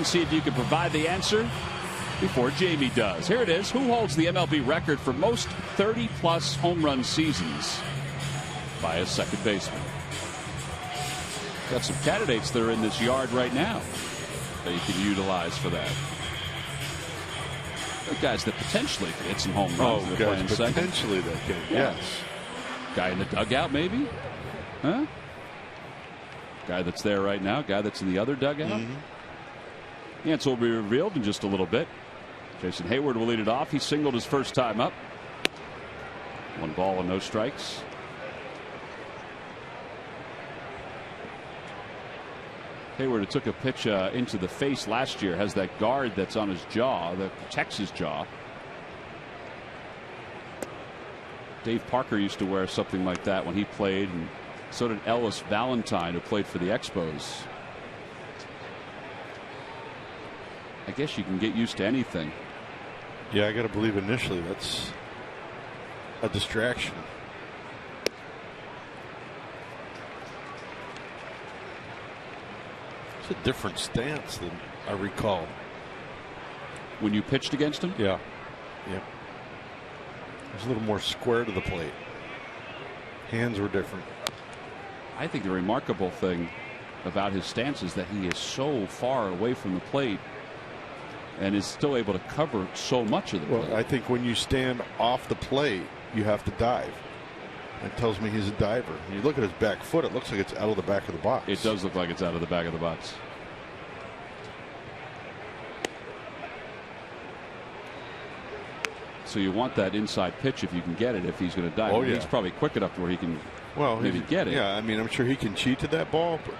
See if you can provide the answer before Jamie does. Here it is. Who holds the MLB record for most 30-plus home run seasons by a second baseman? Got some candidates that are in this yard right now that you can utilize for that. The guys that potentially could hit some home runs. Oh, guys, potentially that can. Yeah. Yes. Guy in the dugout, maybe? Huh? Guy that's there right now. Guy that's in the other dugout. Mm-hmm. The answer will be revealed in just a little bit. Jason Hayward will lead it off. He singled his first time up. 1 ball and no strikes. Hayward, who took a pitch into the face last year, has that guard that's on his jaw that protects his jaw. Dave Parker used to wear something like that when he played, and so did Ellis Valentine, who played for the Expos. I guess you can get used to anything. Yeah, I got to believe initially that's a distraction. It's a different stance than I recall. When you pitched against him? Yeah. Yep. It was a little more square to the plate. Hands were different. I think the remarkable thing about his stance is that he is so far away from the plate and is still able to cover so much of the plate. Well, I think when you stand off the plate, you have to dive. That tells me he's a diver. When you look at his back foot, it looks like it's out of the back of the box. It does look like it's out of the back of the box. So you want that inside pitch if you can get it, if he's going to dive. Oh, yeah. He's probably quick enough to where he can maybe get it. Yeah, I mean, I'm sure he can cheat to that ball, but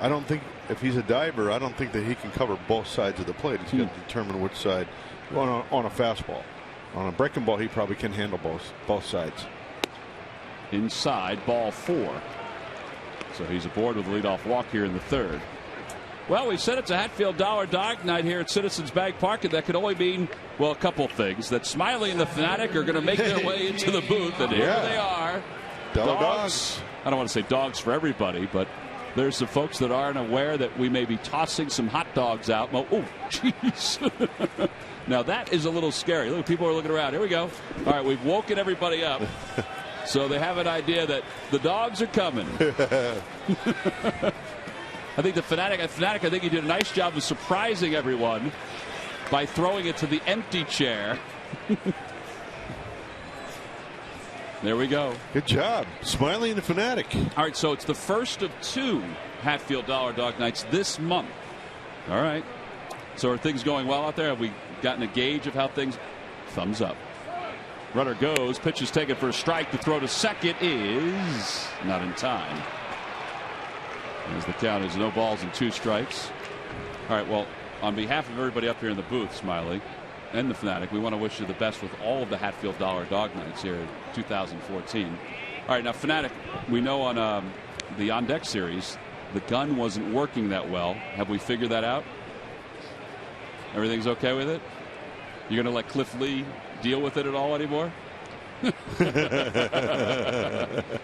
I don't think if he's a diver, I don't think that he can cover both sides of the plate. He's got to determine which side on a fastball. On a breaking ball, he probably can handle both sides. Inside, ball 4. So he's aboard with a leadoff walk here in the 3rd. Well, we said it's a Hatfield Dollar Dog Night here at Citizens Bank Park, and that could only mean, well, a couple things. That Smiley and the Fanatic are going to make their way into the booth, and here they are. Dogs. I don't want to say dogs for everybody, but there's some folks that aren't aware that we may be tossing some hot dogs out. Oh, jeez. Now, that is a little scary. Look, people are looking around. Here we go. All right, we've woken everybody up. So they have an idea that the dogs are coming. I think the Fanatic, I think he did a nice job of surprising everyone by throwing it to the empty chair. There we go. Good job. Smiley and the Fanatic. All right, so it's the first of 2 Hatfield Dollar Dog Nights this month. All right. So are things going well out there? Have we gotten a gauge of how things? Thumbs up. Runner goes. Pitch is taken for a strike. The throw to second is not in time. As the count is no balls and 2 strikes. All right, well, on behalf of everybody up here in the booth, Smiley, and the Fanatic, we want to wish you the best with all of the Hatfield Dollar Dog Nights here in 2014. All right, now, Fanatic, we know on the On Deck series, the gun wasn't working that well. Have we figured that out? Everything's okay with it? You're going to let Cliff Lee deal with it at all anymore?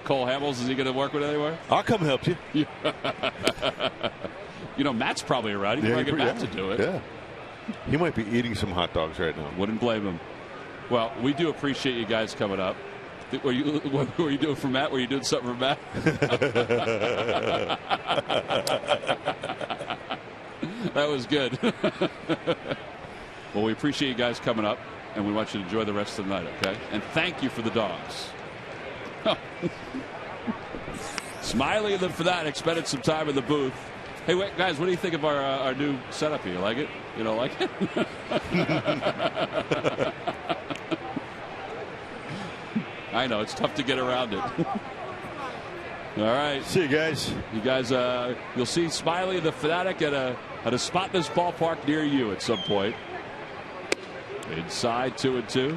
Cole Hamels, is he going to work with it anymore? I'll come help you. You know, Matt's probably around. He can probably get Matt to do it. Yeah. He might be eating some hot dogs right now. Wouldn't blame him. Well, we do appreciate you guys coming up. What were you doing for Matt? Were you doing something for Matt? That was good. Well, we appreciate you guys coming up, and we want you to enjoy the rest of the night, okay? And thank you for the dogs. Smiley and the Fanatic spending some time in the booth. Hey, wait, guys, what do you think of our new setup here? You like it? You don't like it? I know, it's tough to get around it. All right. See you guys. You guys, you'll see Smiley and the Fanatic at a spot in this ballpark near you at some point. Inside, 2-2.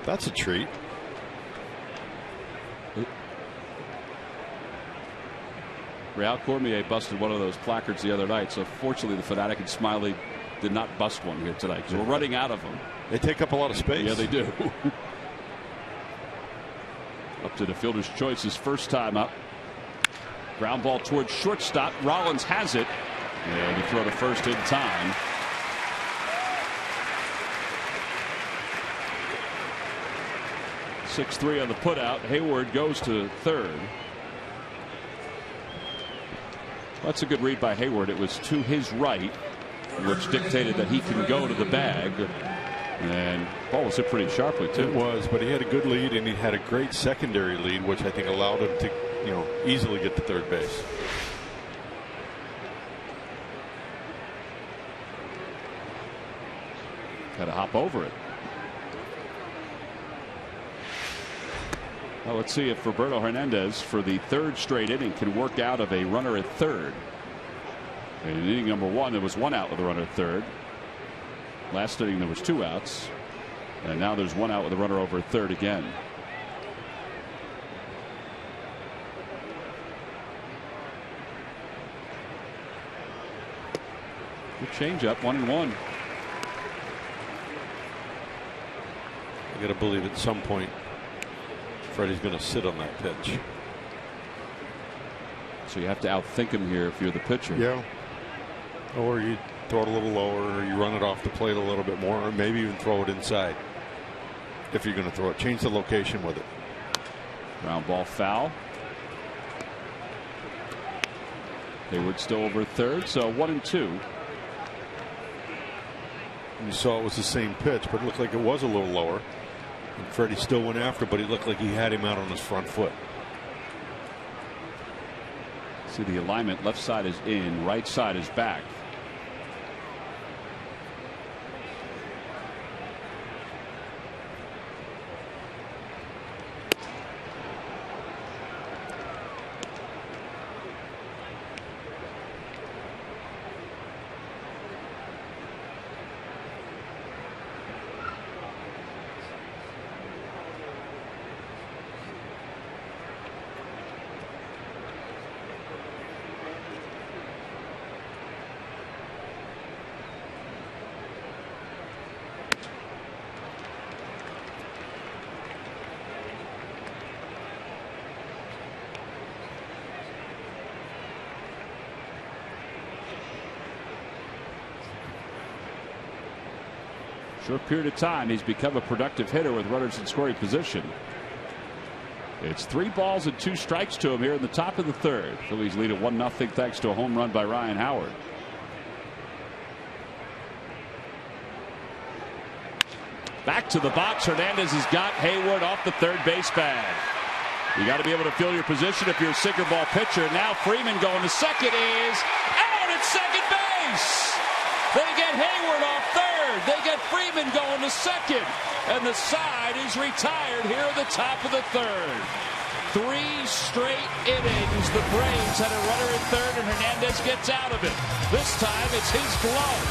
That's a treat. Real Cormier busted one of those placards the other night, so fortunately the Fanatic and Smiley did not bust one here tonight because we're running out of them. They take up a lot of space. Yeah, they do. Up to the fielder's choice, his first time up. Ground ball towards shortstop. Rollins has it. And he throw to first in time. Six-3 on the putout. Hayward goes to third. That's a good read by Hayward. It was to his right, which dictated that he can go to the bag. And ball was hit pretty sharply too. It was, but he had a good lead, and he had a great secondary lead, which I think allowed him to, easily get to third base. Got to hop over it. Well, let's see if Roberto Hernandez, for the third straight inning, can work out of a runner at third. In inning number one, there was one out with a runner at third. Last inning, there was two outs. And now there's one out with a runner over at third again. Good changeup, 1-1. I got to believe at some point Freddie's going to sit on that pitch. So you have to outthink him here if you're the pitcher. Yeah. Or you throw it a little lower, or you run it off the plate a little bit more, or maybe even throw it inside. If you're going to throw it, change the location with it. Ground ball foul. Hayward still over third, so 1-2. You saw it was the same pitch, but it looked like it was a little lower. And Freddie still went after, but he looked like he had him out on his front foot. See the alignment. Left side is in, right side is back. Short period of time, he's become a productive hitter with runners in scoring position. It's 3 balls and 2 strikes to him here in the top of the third. Phillies lead at 1-0 thanks to a home run by Ryan Howard. Back to the box. Hernandez has got Hayward off the third base bag. You got to be able to fill your position if you're a sinker ball pitcher. Now Freeman going to second is out at second base. They get Hayward off third. They get Freeman going to second. And the side is retired here at the top of the third. 3 straight innings. The Braves had a runner at third, and Hernandez gets out of it. This time it's his glove.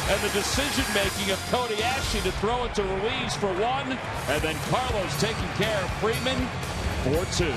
And the decision-making of Cody Ashley to throw it to Ruiz for 1. And then Carlos taking care of Freeman for 2.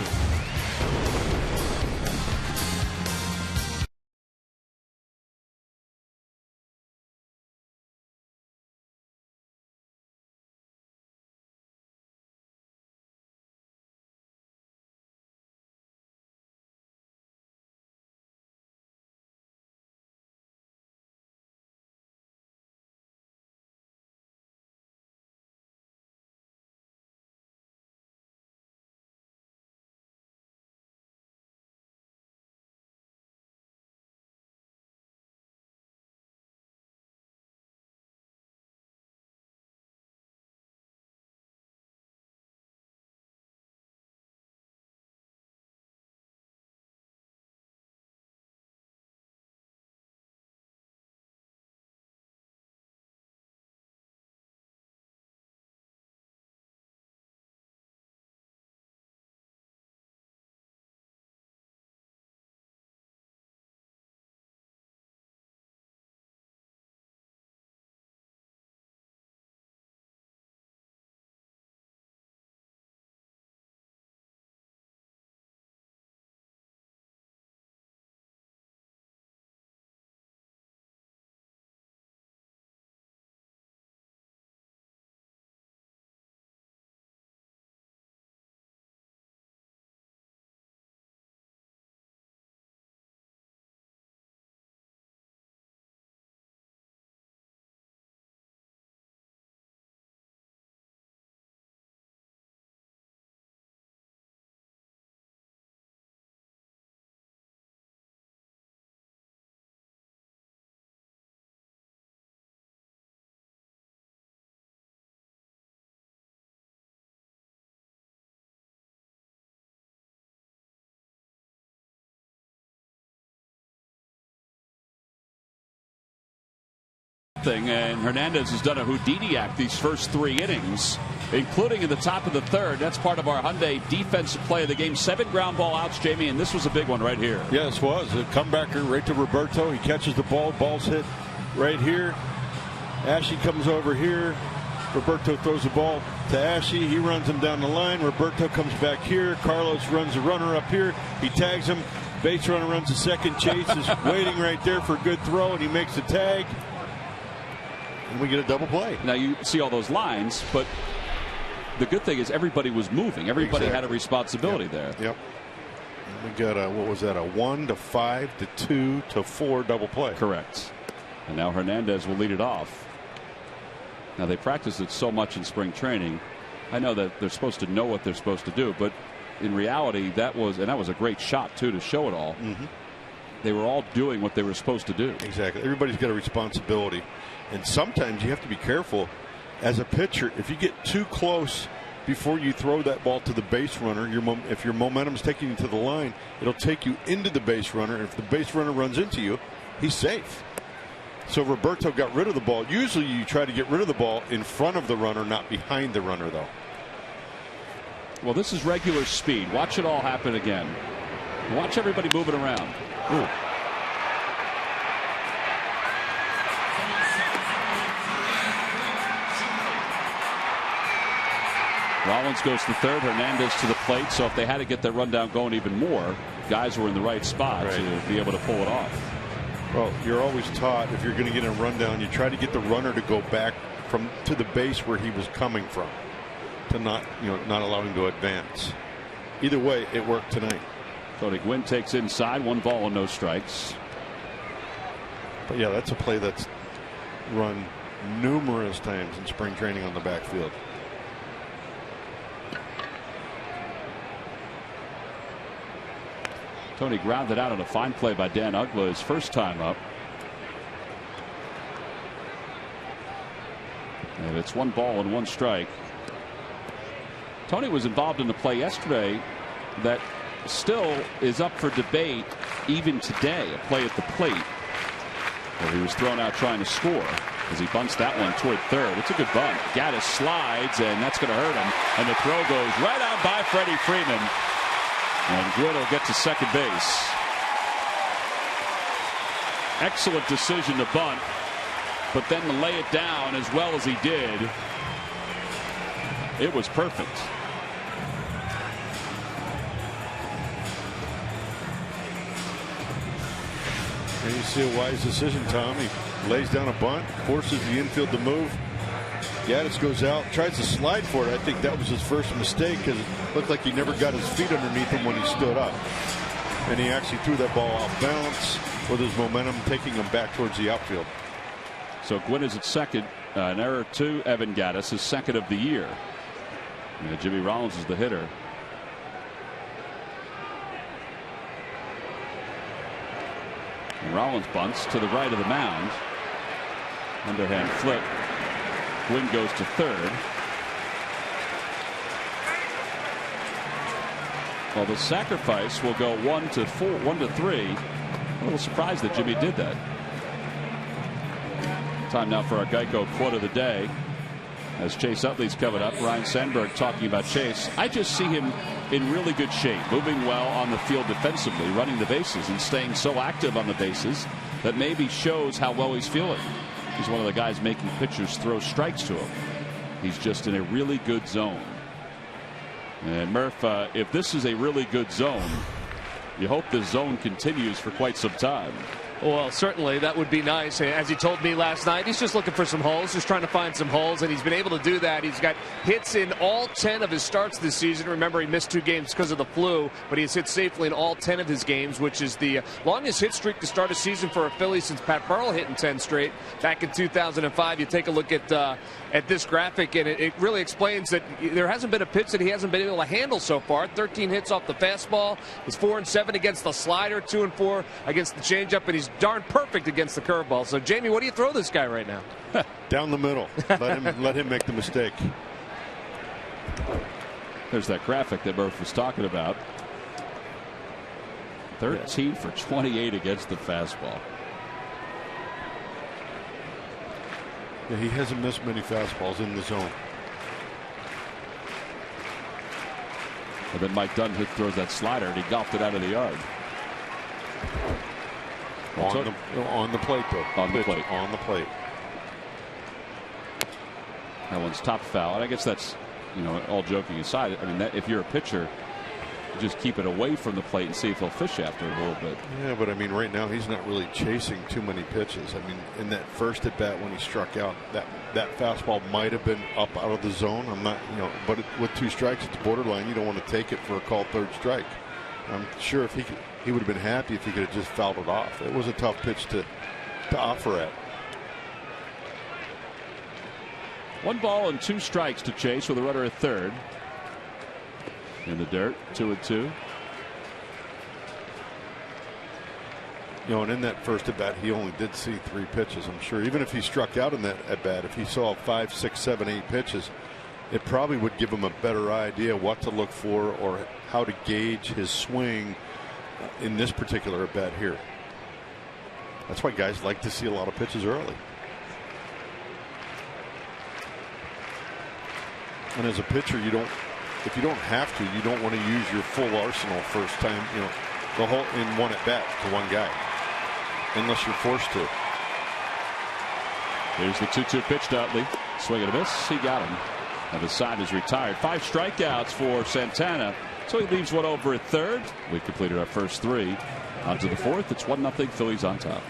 0-0, and Hernandez has done a Houdini act these first 3 innings, including in the top of the 3rd. That's part of our Hyundai defensive play of the game. 7 ground ball outs, Jamie, and this was a big one right here. Yes, was a comebacker right to Roberto. He catches the ball. Ball's hit right here. Ashe comes over here. Roberto throws the ball to Ashe. He runs him down the line. Roberto comes back here. Carlos runs the runner up here. He tags him. Base runner runs the second. Chase is waiting right there for a good throw, and he makes the tag. And we get a double play. Now you see all those lines, but the good thing is everybody was moving. Everybody had a responsibility there. Yep. We got a, what was that, a 1 to 5 to 2 to 4 double play. Correct. And now Hernandez will lead it off. Now they practice it so much in spring training. I know that they're supposed to know what they're supposed to do, but in reality that was a great shot too to show it all. They were all doing what they were supposed to do. Exactly. Everybody's got a responsibility, and sometimes you have to be careful as a pitcher. If you get too close before you throw that ball to the base runner, if your momentum's taking you to the line, it'll take you into the base runner, and if the base runner runs into you, he's safe. So Roberto got rid of the ball. Usually you try to get rid of the ball in front of the runner, not behind the runner, though. Well, this is regular speed. Watch it all happen again. Watch everybody moving around. Ooh. Rollins goes to third, Hernandez to the plate. So if they had to get that rundown going even more, guys were in the right spot to be able to pull it off. Well, you're always taught if you're going to get a rundown, you try to get the runner to go back to the base where he was coming from, to not allow him to advance. Either way, it worked tonight. Tony Gwynn takes inside, 1 ball and no strikes. But yeah, that's a play that's run numerous times in spring training on the backfield. Tony grounded out on a fine play by Dan Uggla his first time up. And it's 1 ball and 1 strike. Tony was involved in the play yesterday that still is up for debate even today. A play at the plate where he was thrown out trying to score as he bunts that one toward third. It's a good bunt. Gaddis slides, and that's going to hurt him. And the throw goes right out by Freddie Freeman. And Gwynn will get to second base. Excellent decision to bunt, but then to lay it down as well as he did, it was perfect. And you see a wise decision, Tom. He lays down a bunt, forces the infield to move. Gaddis goes out, tries to slide for it. I think that was his first mistake because it looked like he never got his feet underneath him when he stood up. And he actually threw that ball off balance with his momentum taking him back towards the outfield. So Gwynn is at second. An error to Evan Gaddis, his second of the year. And Jimmy Rollins is the hitter. And Rollins bunts to the right of the mound. Underhand flip. Gwynn goes to third. Well, the sacrifice will go 1 to 3. A little surprised that Jimmy did that. Time now for our Geico quote of the day. As Chase Utley's coming up, Ryan Sandberg talking about Chase. I just see him in really good shape, moving well on the field defensively, running the bases and staying so active on the bases that maybe shows how well he's feeling. He's one of the guys making pitchers throw strikes to him. He's just in a really good zone. And Murph, if this is a really good zone, you hope this zone continues for quite some time. Well, certainly that would be nice. As he told me last night, he's just looking for some holes, just trying to find some holes, and he's been able to do that. He's got hits in all 10 of his starts this season. Remember, he missed 2 games because of the flu, but he's hit safely in all 10 of his games, which is the longest hit streak to start a season for a Philly since Pat Burrell hit in 10 straight back in 2005. You take a look at this graphic, and it really explains that there hasn't been a pitch that he hasn't been able to handle so far. 13 hits off the fastball. He's 4-7 against the slider, 2-4 against the changeup, and he's darn perfect against the curveball. So, Jamie, what do you throw this guy right now? Down the middle. Let him make the mistake. There's that graphic that Murph was talking about. 13 for 28 against the fastball. Yeah, he hasn't missed many fastballs in the zone. And then Mike Dunn throws that slider, and he golfed it out of the yard. On the plate, though. On the plate. On the plate. That one's top foul. And I guess that's, all joking aside, I mean, if you're a pitcher, you just keep it away from the plate and see if he'll fish after it a little bit. Yeah, but I mean, right now he's not really chasing too many pitches. I mean, in that first at bat when he struck out, that fastball might have been up out of the zone. I'm not, but with 2 strikes, it's borderline. You don't want to take it for a called 3rd strike. I'm sure if he would have been happy if he could have just fouled it off. It was a tough pitch to offer at. 1 ball and 2 strikes to Chase with a runner at third. In the dirt, 2-2. And in that first at bat, he only did see 3 pitches. I'm sure even if he struck out in that at bat, if he saw 5, 6, 7, 8 pitches, it probably would give him a better idea what to look for or how to gauge his swing in this particular at bat here. That's why guys like to see a lot of pitches early. And as a pitcher, if you don't have to, you don't want to use your full arsenal first time, the whole in one at bat to one guy, unless you're forced to. Here's the 2-2 pitch to Utley. Swing and a miss. He got him. And the side is retired. 5 strikeouts for Santana. So he leaves one over at third. We've completed our first 3. On to the 4th. It's 1-0 Phillies on top.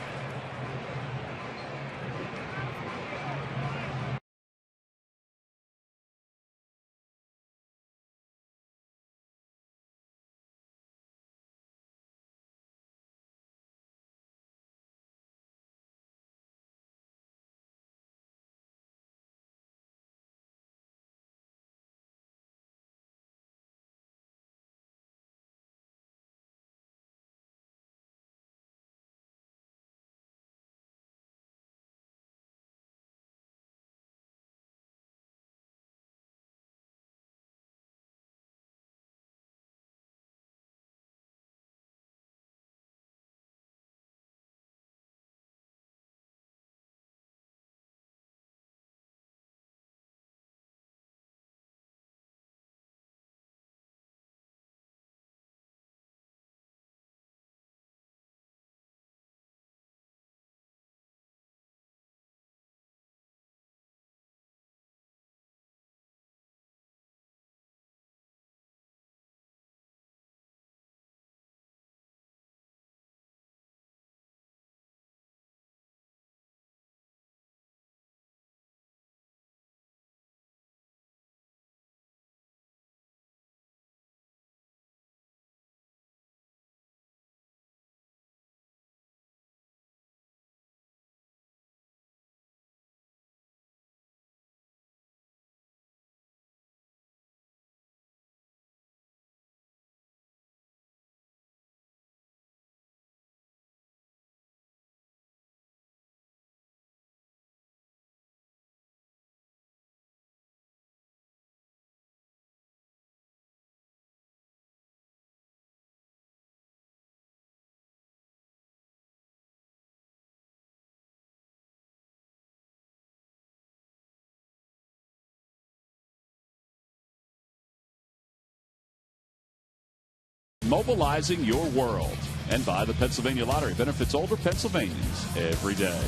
Mobilizing your world. And by the Pennsylvania Lottery. Benefits older Pennsylvanians every day.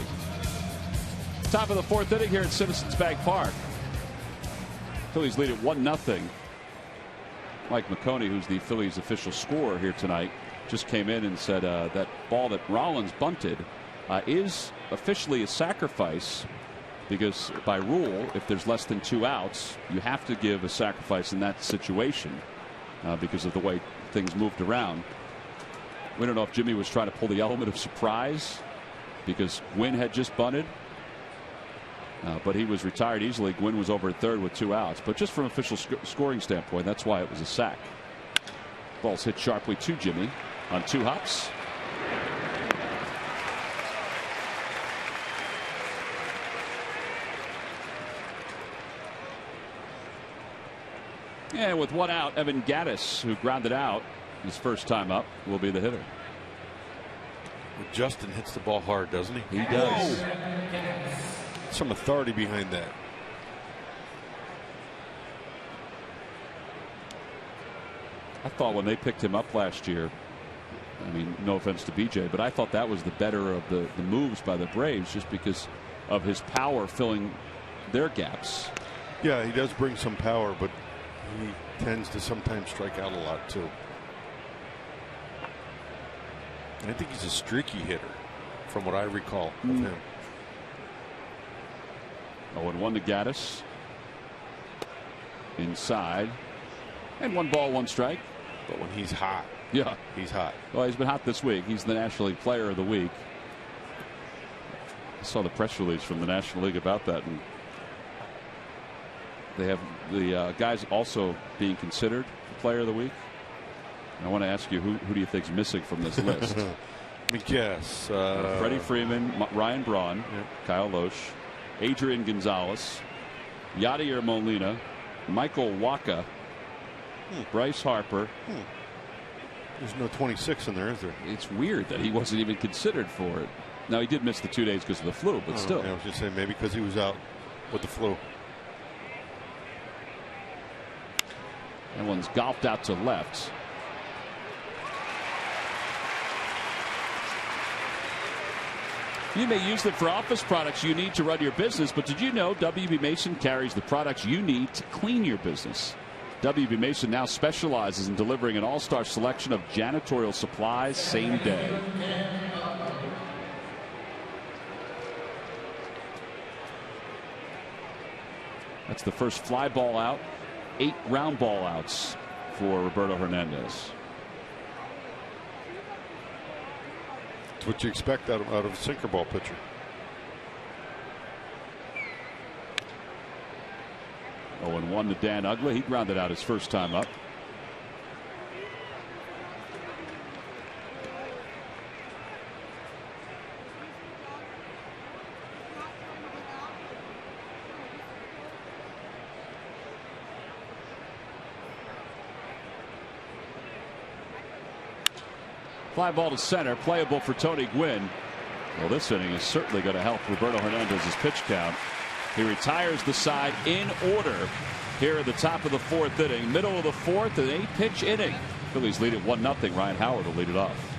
Top of the 4th inning here at Citizens Bank Park. Phillies lead at 1-0. Mike McConey, who's the Phillies official scorer here tonight, just came in and said that ball that Rollins bunted is officially a sacrifice, because by rule, if there's less than 2 outs, you have to give a sacrifice in that situation because of the way things moved around. We don't know if Jimmy was trying to pull the element of surprise because Gwynn had just bunted, but he was retired easily. Gwynn was over at third with 2 outs, but just from official scoring standpoint, that's why it was a sack. Ball's hit sharply to Jimmy on 2 hops. And with 1 out, Evan Gattis, who grounded out his first time up, will be the hitter. Justin hits the ball hard, doesn't he? He does. some authority behind that. I thought when they picked him up last year, I mean, no offense to BJ, but I thought that was the better of the moves by the Braves, just because of his power filling their gaps. Yeah, he does bring some power, but he tends to sometimes strike out a lot too. And I think he's a streaky hitter, from what I recall of him. 0-1 to Gaddis. Inside. And 1 ball, 1 strike. But when he's hot. Yeah. He's hot. Well, he's been hot this week. He's the National League Player of the Week. I saw the press release from the National League about that. And they have the guys also being considered the Player of the Week. And I want to ask you, who do you think's missing from this list? Let me guess. Freddie Freeman, Ryan Braun, Kyle Loesch, Adrian Gonzalez, Yadier Molina, Michael Wacha, Bryce Harper. There's no 26 in there, is there? It's weird that he wasn't even considered for it. Now, he did miss the 2 days because of the flu, but still. I was just saying maybe because he was out with the flu. That one's golfed out to left. You may use them for office products you need to run your business, but did you know WB Mason carries the products you need to clean your business? WB Mason now specializes in delivering an all-star selection of janitorial supplies same day. That's the first fly ball out, 8 ground ball outs for Roberto Hernandez. It's what you expect out of a sinker ball pitcher. Oh, and 1 to Dan Uggla. He grounded out his first time up. Fly ball to center, playable for Tony Gwynn. Well, this inning is certainly going to help Roberto Hernandez's pitch count. He retires the side in order here at the top of the 4th inning. Middle of the 4th, an 8-pitch inning. Phillies lead at 1-0. Ryan Howard will lead it off.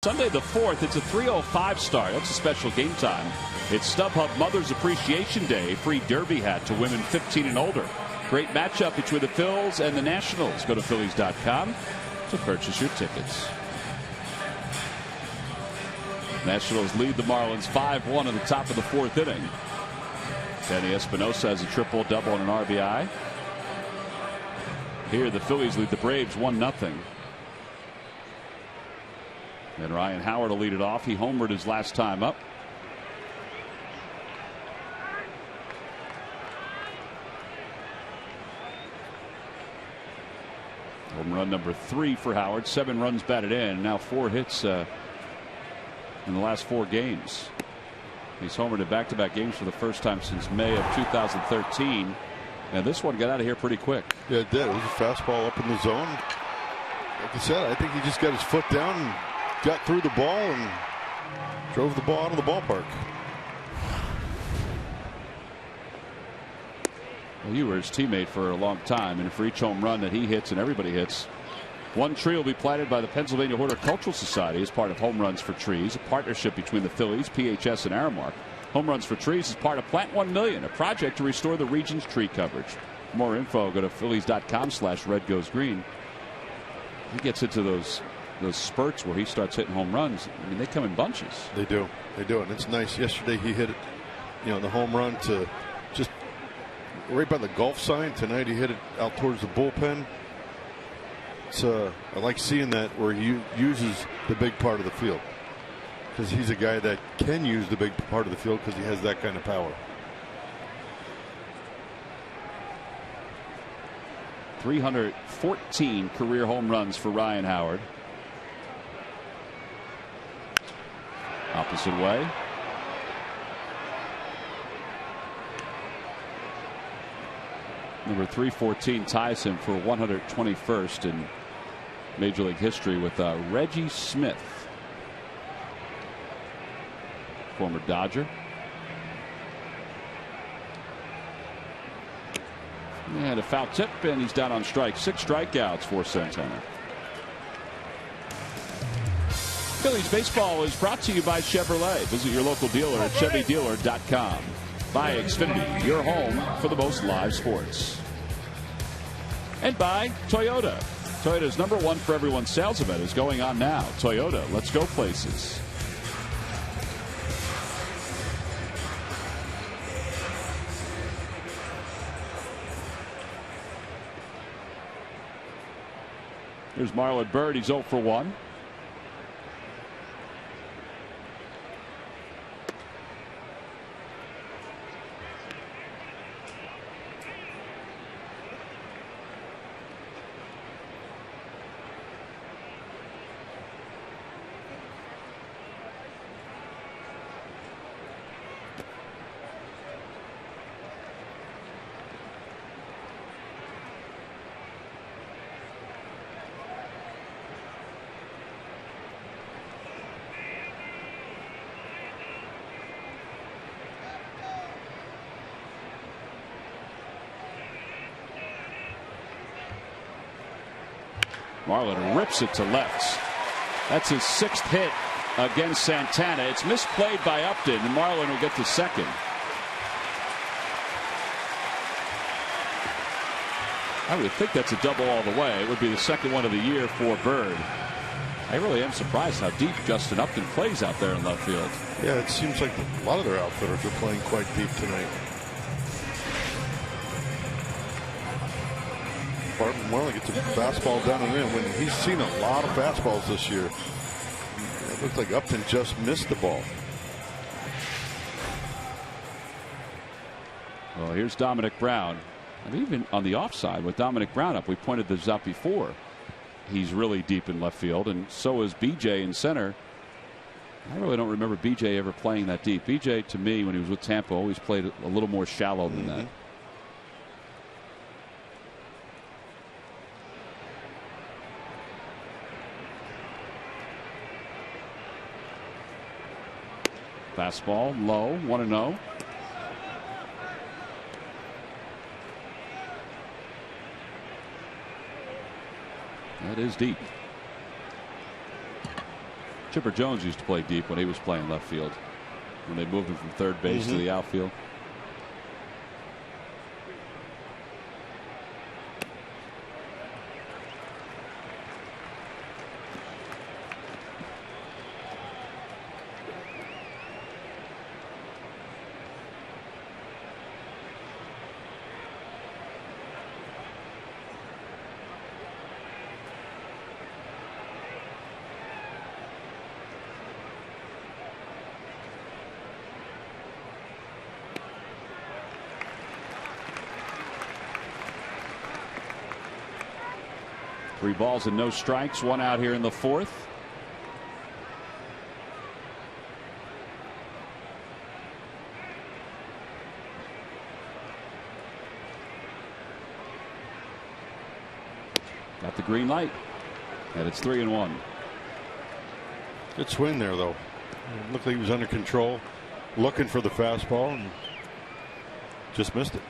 Sunday the 4th, it's a 3:05 start. That's a special game time. It's StubHub Mother's Appreciation Day. Free derby hat to women 15 and older. Great matchup between the Phils and the Nationals. Go to Phillies.com to purchase your tickets. Nationals lead the Marlins 5-1 in the top of the 4th inning. Danny Espinosa has a triple-double and an RBI. Here the Phillies lead the Braves 1-0. And Ryan Howard will lead it off. He homered his last time up. Home run number 3 for Howard. 7 runs batted in. Now 4 hits in the last 4 games. He's homered in back-to-back games for the first time since May of 2013. And this one got out of here pretty quick. Yeah, it did. It was a fastball up in the zone. Like I said, I think he just got his foot down and got through the ball and drove the ball out of the ballpark. Well, you were his teammate for a long time, and for each home run that he hits and everybody hits, one tree will be planted by the Pennsylvania Horticultural Society as part of Home Runs for Trees, a partnership between the Phillies, PHS, and Aramark. Home Runs for Trees is part of Plant 1 Million, a project to restore the region's tree coverage. For more info, go to Phillies.com/redgoesgreen. He gets into those spurts where he starts hitting home runs. I mean, they come in bunches. They do. They do. And it's nice. Yesterday he hit it, the home run to just right by the golf sign. Tonight he hit it out towards the bullpen. It's I like seeing that where he uses the big part of the field, because he's a guy that can use the big part of the field because he has that kind of power. 314 career home runs for Ryan Howard. Opposite way. Number 314 ties him for 121st in Major League history with Reggie Smith, former Dodger. And a foul tip, and he's down on strike. 6 strikeouts for Santana. Phillies baseball is brought to you by Chevrolet. Visit your local dealer at ChevyDealer.com. By Xfinity, your home for the most live sports. And by Toyota. Toyota's #1 for everyone sales event is going on now. Toyota, let's go places. Here's Marlon Byrd. He's 0 for 1. Marlon rips it to left. That's his 6th hit against Santana. It's misplayed by Upton, and Marlon will get to second. I would think that's a double all the way. It would be the 2nd one of the year for Byrd. I really am surprised how deep Justin Upton plays out there in left field. Yeah, it seems like a lot of their outfielders are playing quite deep tonight. Marlon gets a fastball down and in when he's seen a lot of fastballs this year. It looks like Upton just missed the ball. Well, here's Dominic Brown. And even on the offside with Dominic Brown up, we pointed this out before. He's really deep in left field, and so is BJ in center. I really don't remember BJ ever playing that deep. BJ, to me, when he was with Tampa, always played a little more shallow than that. Fastball low, 1-0. That is deep. Chipper Jones used to play deep when he was playing left field, when they moved him from third base to the outfield. 3 balls and no strikes. 1 out here in the 4th. Got the green light. And it's 3-1. Good swing there, though. It looked like he was under control, looking for the fastball, and just missed it.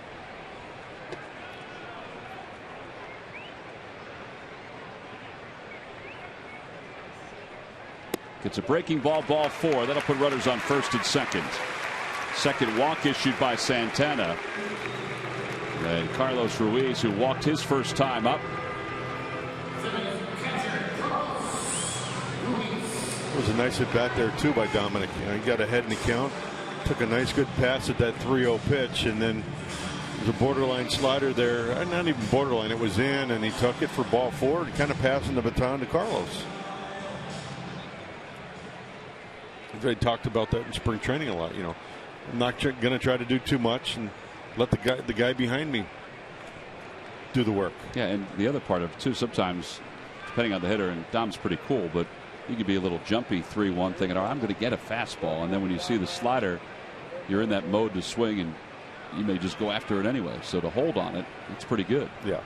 It's a breaking ball, ball 4. That'll put runners on first and second. Second walk issued by Santana. And Carlos Ruiz, who walked his first time up. It was a nice at bat there too by Dominic. He got ahead in the count, took a nice good pass at that 3-0 pitch, and then there's a borderline slider there. Not even borderline, it was in, and he took it for ball 4, kind of passing the baton to Carlos. They talked about that in spring training a lot. I'm not going to try to do too much and let the guy behind me do the work. Yeah, and the other part of it too, sometimes depending on the hitter, and Dom's pretty cool, but you could be a little jumpy 3-1 thinking, oh, I'm going to get a fastball, and then when you see the slider, you're in that mode to swing, and you may just go after it anyway. So to hold on it, it's pretty good. Yeah.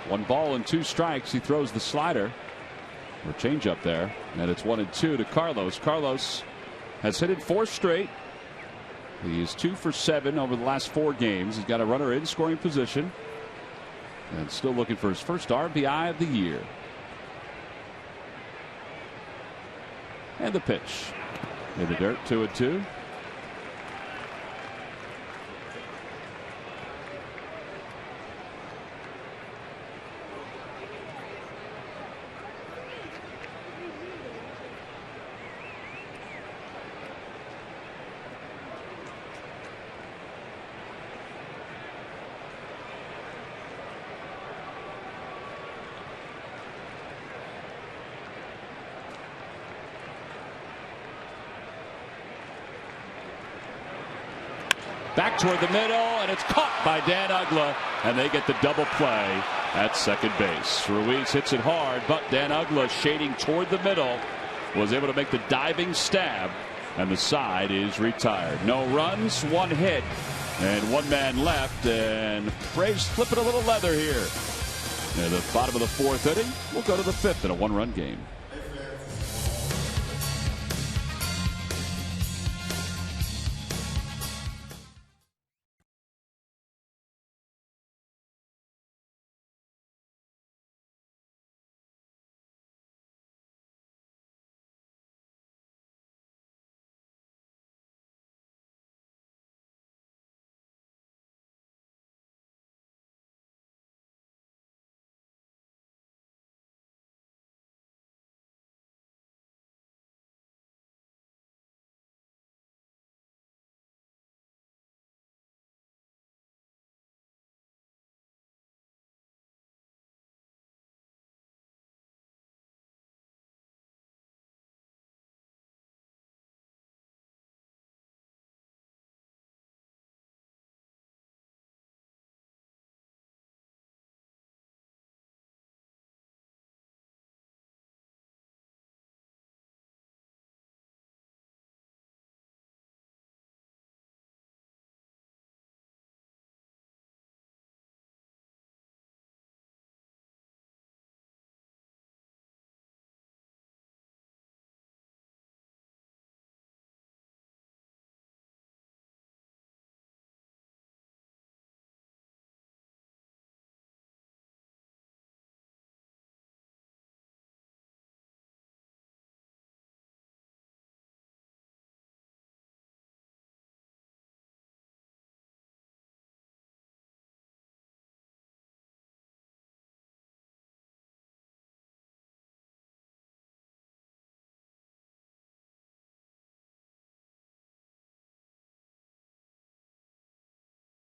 One ball and 2 strikes. He throws the slider or changeup there, and it's 1-2 to Carlos. Carlos has hit it 4 straight. He is 2 for 7 over the last 4 games. He's got a runner in scoring position and still looking for his first RBI of the year. And the pitch in the dirt, 2-2. Back toward the middle, and it's caught by Dan Uggla, and they get the double play at second base. Ruiz hits it hard, but Dan Uggla, shading toward the middle, was able to make the diving stab, and the side is retired. No runs, 1 hit, and 1 man left, and Braves flipping a little leather here. At the bottom of the 4th inning, we'll go to the 5th in a 1-run game.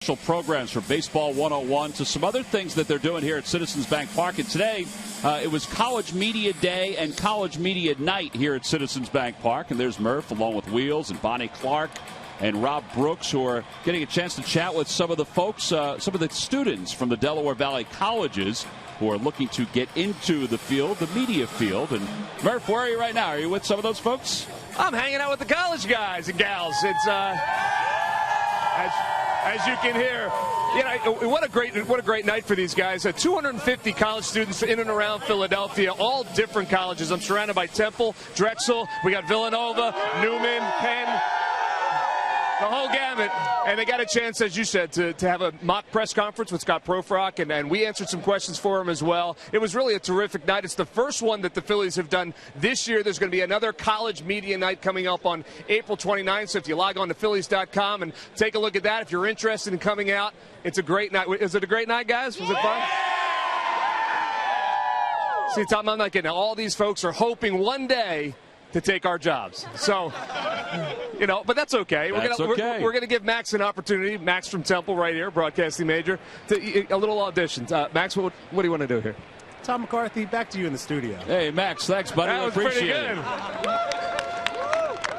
special programs from Baseball 101 to some other things that they're doing here at Citizens Bank Park. And today, it was College Media Day and College Media Night here at Citizens Bank Park. And there's Murph along with Wheels and Bonnie Clark and Rob Brooks, who are getting a chance to chat with some of the folks, some of the students from the Delaware Valley colleges who are looking to get into the field, the media field. And Murph, where are you right now? Are you with some of those folks? I'm hanging out with the college guys and gals. It's as you can hear, what a great night for these guys. 250 college students in and around Philadelphia, all different colleges. I'm surrounded by Temple, Drexel. We got Villanova, Newman, Penn. The whole gamut. And they got a chance, as you said, to have a mock press conference with Scott Profrock, and we answered some questions for him as well. It was really a terrific night. It's the first one that the Phillies have done this year. There's going to be another college media night coming up on April 29th. So if you log on to Phillies.com and take a look at that, if you're interested in coming out, it's a great night. Is it a great night, guys? Was it fun? See, Tom, I'm not kidding. All these folks are hoping one day to take our jobs. So, but that's okay. We're gonna give Max an opportunity. Max from Temple right here, broadcasting major, to a little audition. Max, what do you want to do here? Tom McCarthy, back to you in the studio. Hey, Max, thanks, buddy. That was appreciate pretty good.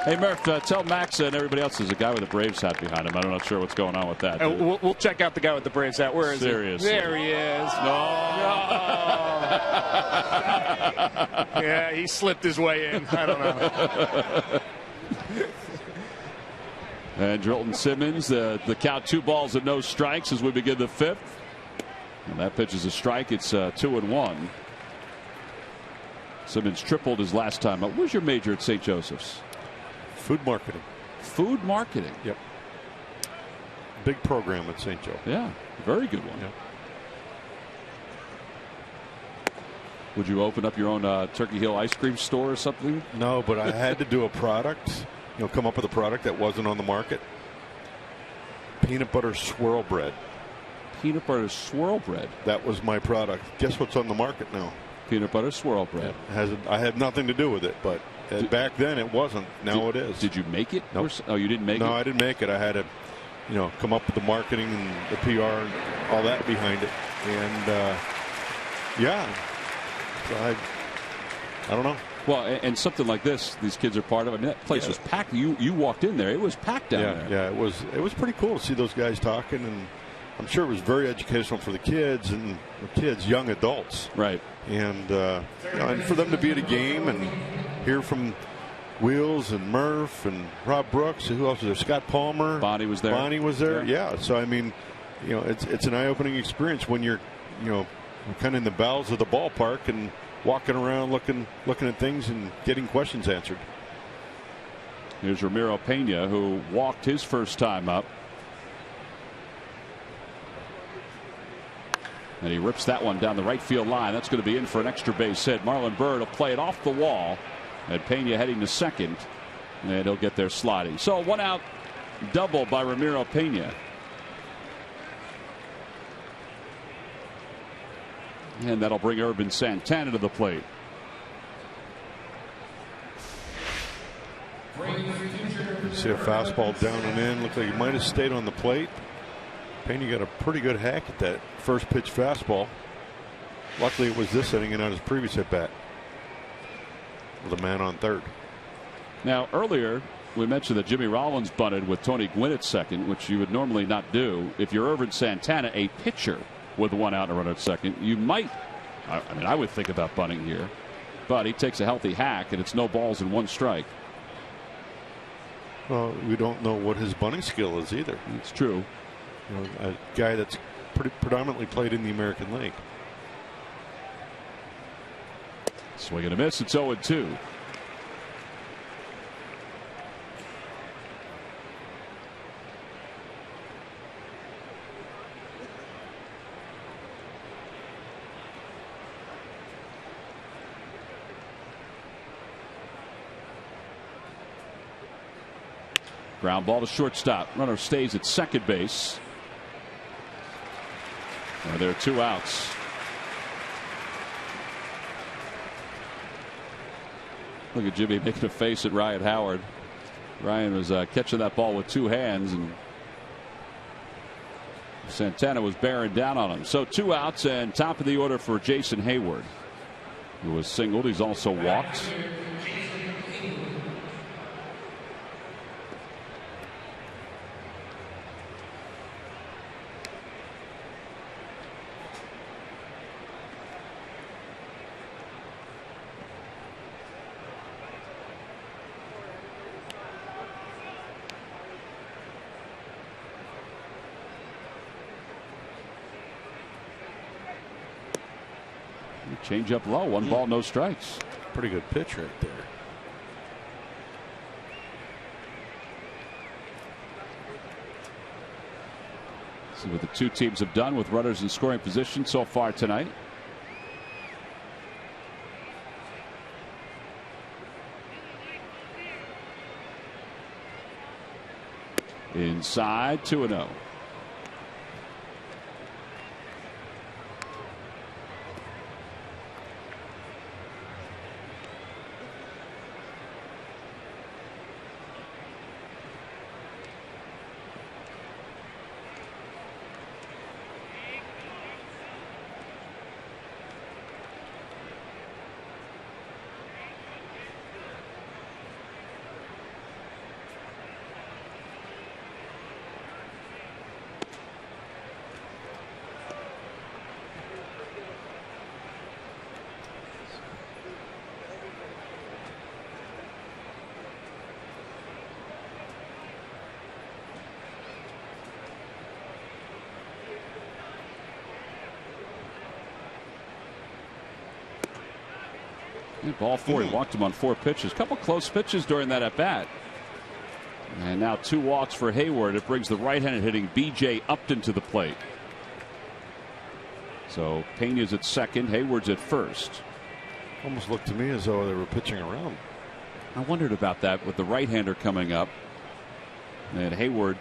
Hey, Murph, tell Max and everybody else there's a guy with a Braves hat behind him. I'm not sure what's going on with that. We'll check out the guy with the Braves hat. Where is Seriously. he? There he is. No. Yeah, he slipped his way in. I don't know. And Drillton Simmons, the count 2 balls and no strikes as we begin the 5th. And that pitch is a strike. It's 2-1. Simmons tripled his last time up. Where's your major at St. Joseph's? Food marketing. Food marketing. Yep. Big program at St. Joe. Yeah, very good one. Yep. Would you open up your own Turkey Hill ice cream store or something? No, but I had to do a product, come up with a product that wasn't on the market. Peanut butter swirl bread. Peanut butter swirl bread. That was my product. Guess what's on the market now? Peanut butter swirl bread. I had nothing to do with it, but back then it wasn't. Now it is. Did you make it? Nope. Oh, you didn't make it? No, I didn't make it. I had to, come up with the marketing and the PR and all that behind it. And, yeah. So I don't know. Well, and something like this, these kids are part of. I mean, that place was packed. You walked in there; it was packed down there. Yeah, it was pretty cool to see those guys talking, and I'm sure it was very educational for the kids and young adults. Right. And and for them to be at a game and hear from Wheels and Murph and Rob Brooks, who else was there? Scott Palmer. Bonnie was there. Yeah. So I mean, it's an eye-opening experience when you're kind of in the bowels of the ballpark and walking around looking at things and getting questions answered. Here's Ramiro Pena, who walked his first time up. And he rips that one down the right field line. That's going to be in for an extra base hit. Marlon Byrd will play it off the wall. And Pena heading to second. And he'll get there sliding. So 1 out double by Ramiro Pena. And that'll bring Urban Santana to the plate. See a fastball down and in. Looked like he might have stayed on the plate. Pena got a pretty good hack at that first pitch fastball. Luckily, it was this inning and not his previous at bat with a man on third. Now, earlier, we mentioned that Jimmy Rollins bunted with Tony Gwynn at second, which you would normally not do. If you're Urban Santana, a pitcher with 1 out and a runner at second, you might, I would think about bunting here. But he takes a healthy hack, and it's no balls and 1 strike. Well, we don't know what his bunting skill is either. It's true. A guy that's predominantly played in the American League. Swing and a miss. It's 0-2. Ground ball to shortstop. Runner stays at second base. And there are 2 outs. Look at Jimmy making a face at Ryan Howard. Ryan was catching that ball with 2 hands, and Santana was bearing down on him. So 2 outs and top of the order for Jason Hayward, who was singled. He's also walked. Change up low, 1 ball, no strikes. Pretty good pitch right there. See what the 2 teams have done with runners in scoring position so far tonight. Inside, 2-0. Ball 4. He walked him on 4 pitches. Couple close pitches during that at bat. And now 2 walks for Hayward. It brings the right-handed hitting B.J. Upton to the plate. So Pena's at second. Hayward's at first. Almost looked to me as though they were pitching around. I wondered about that with the right-hander coming up. And Hayward,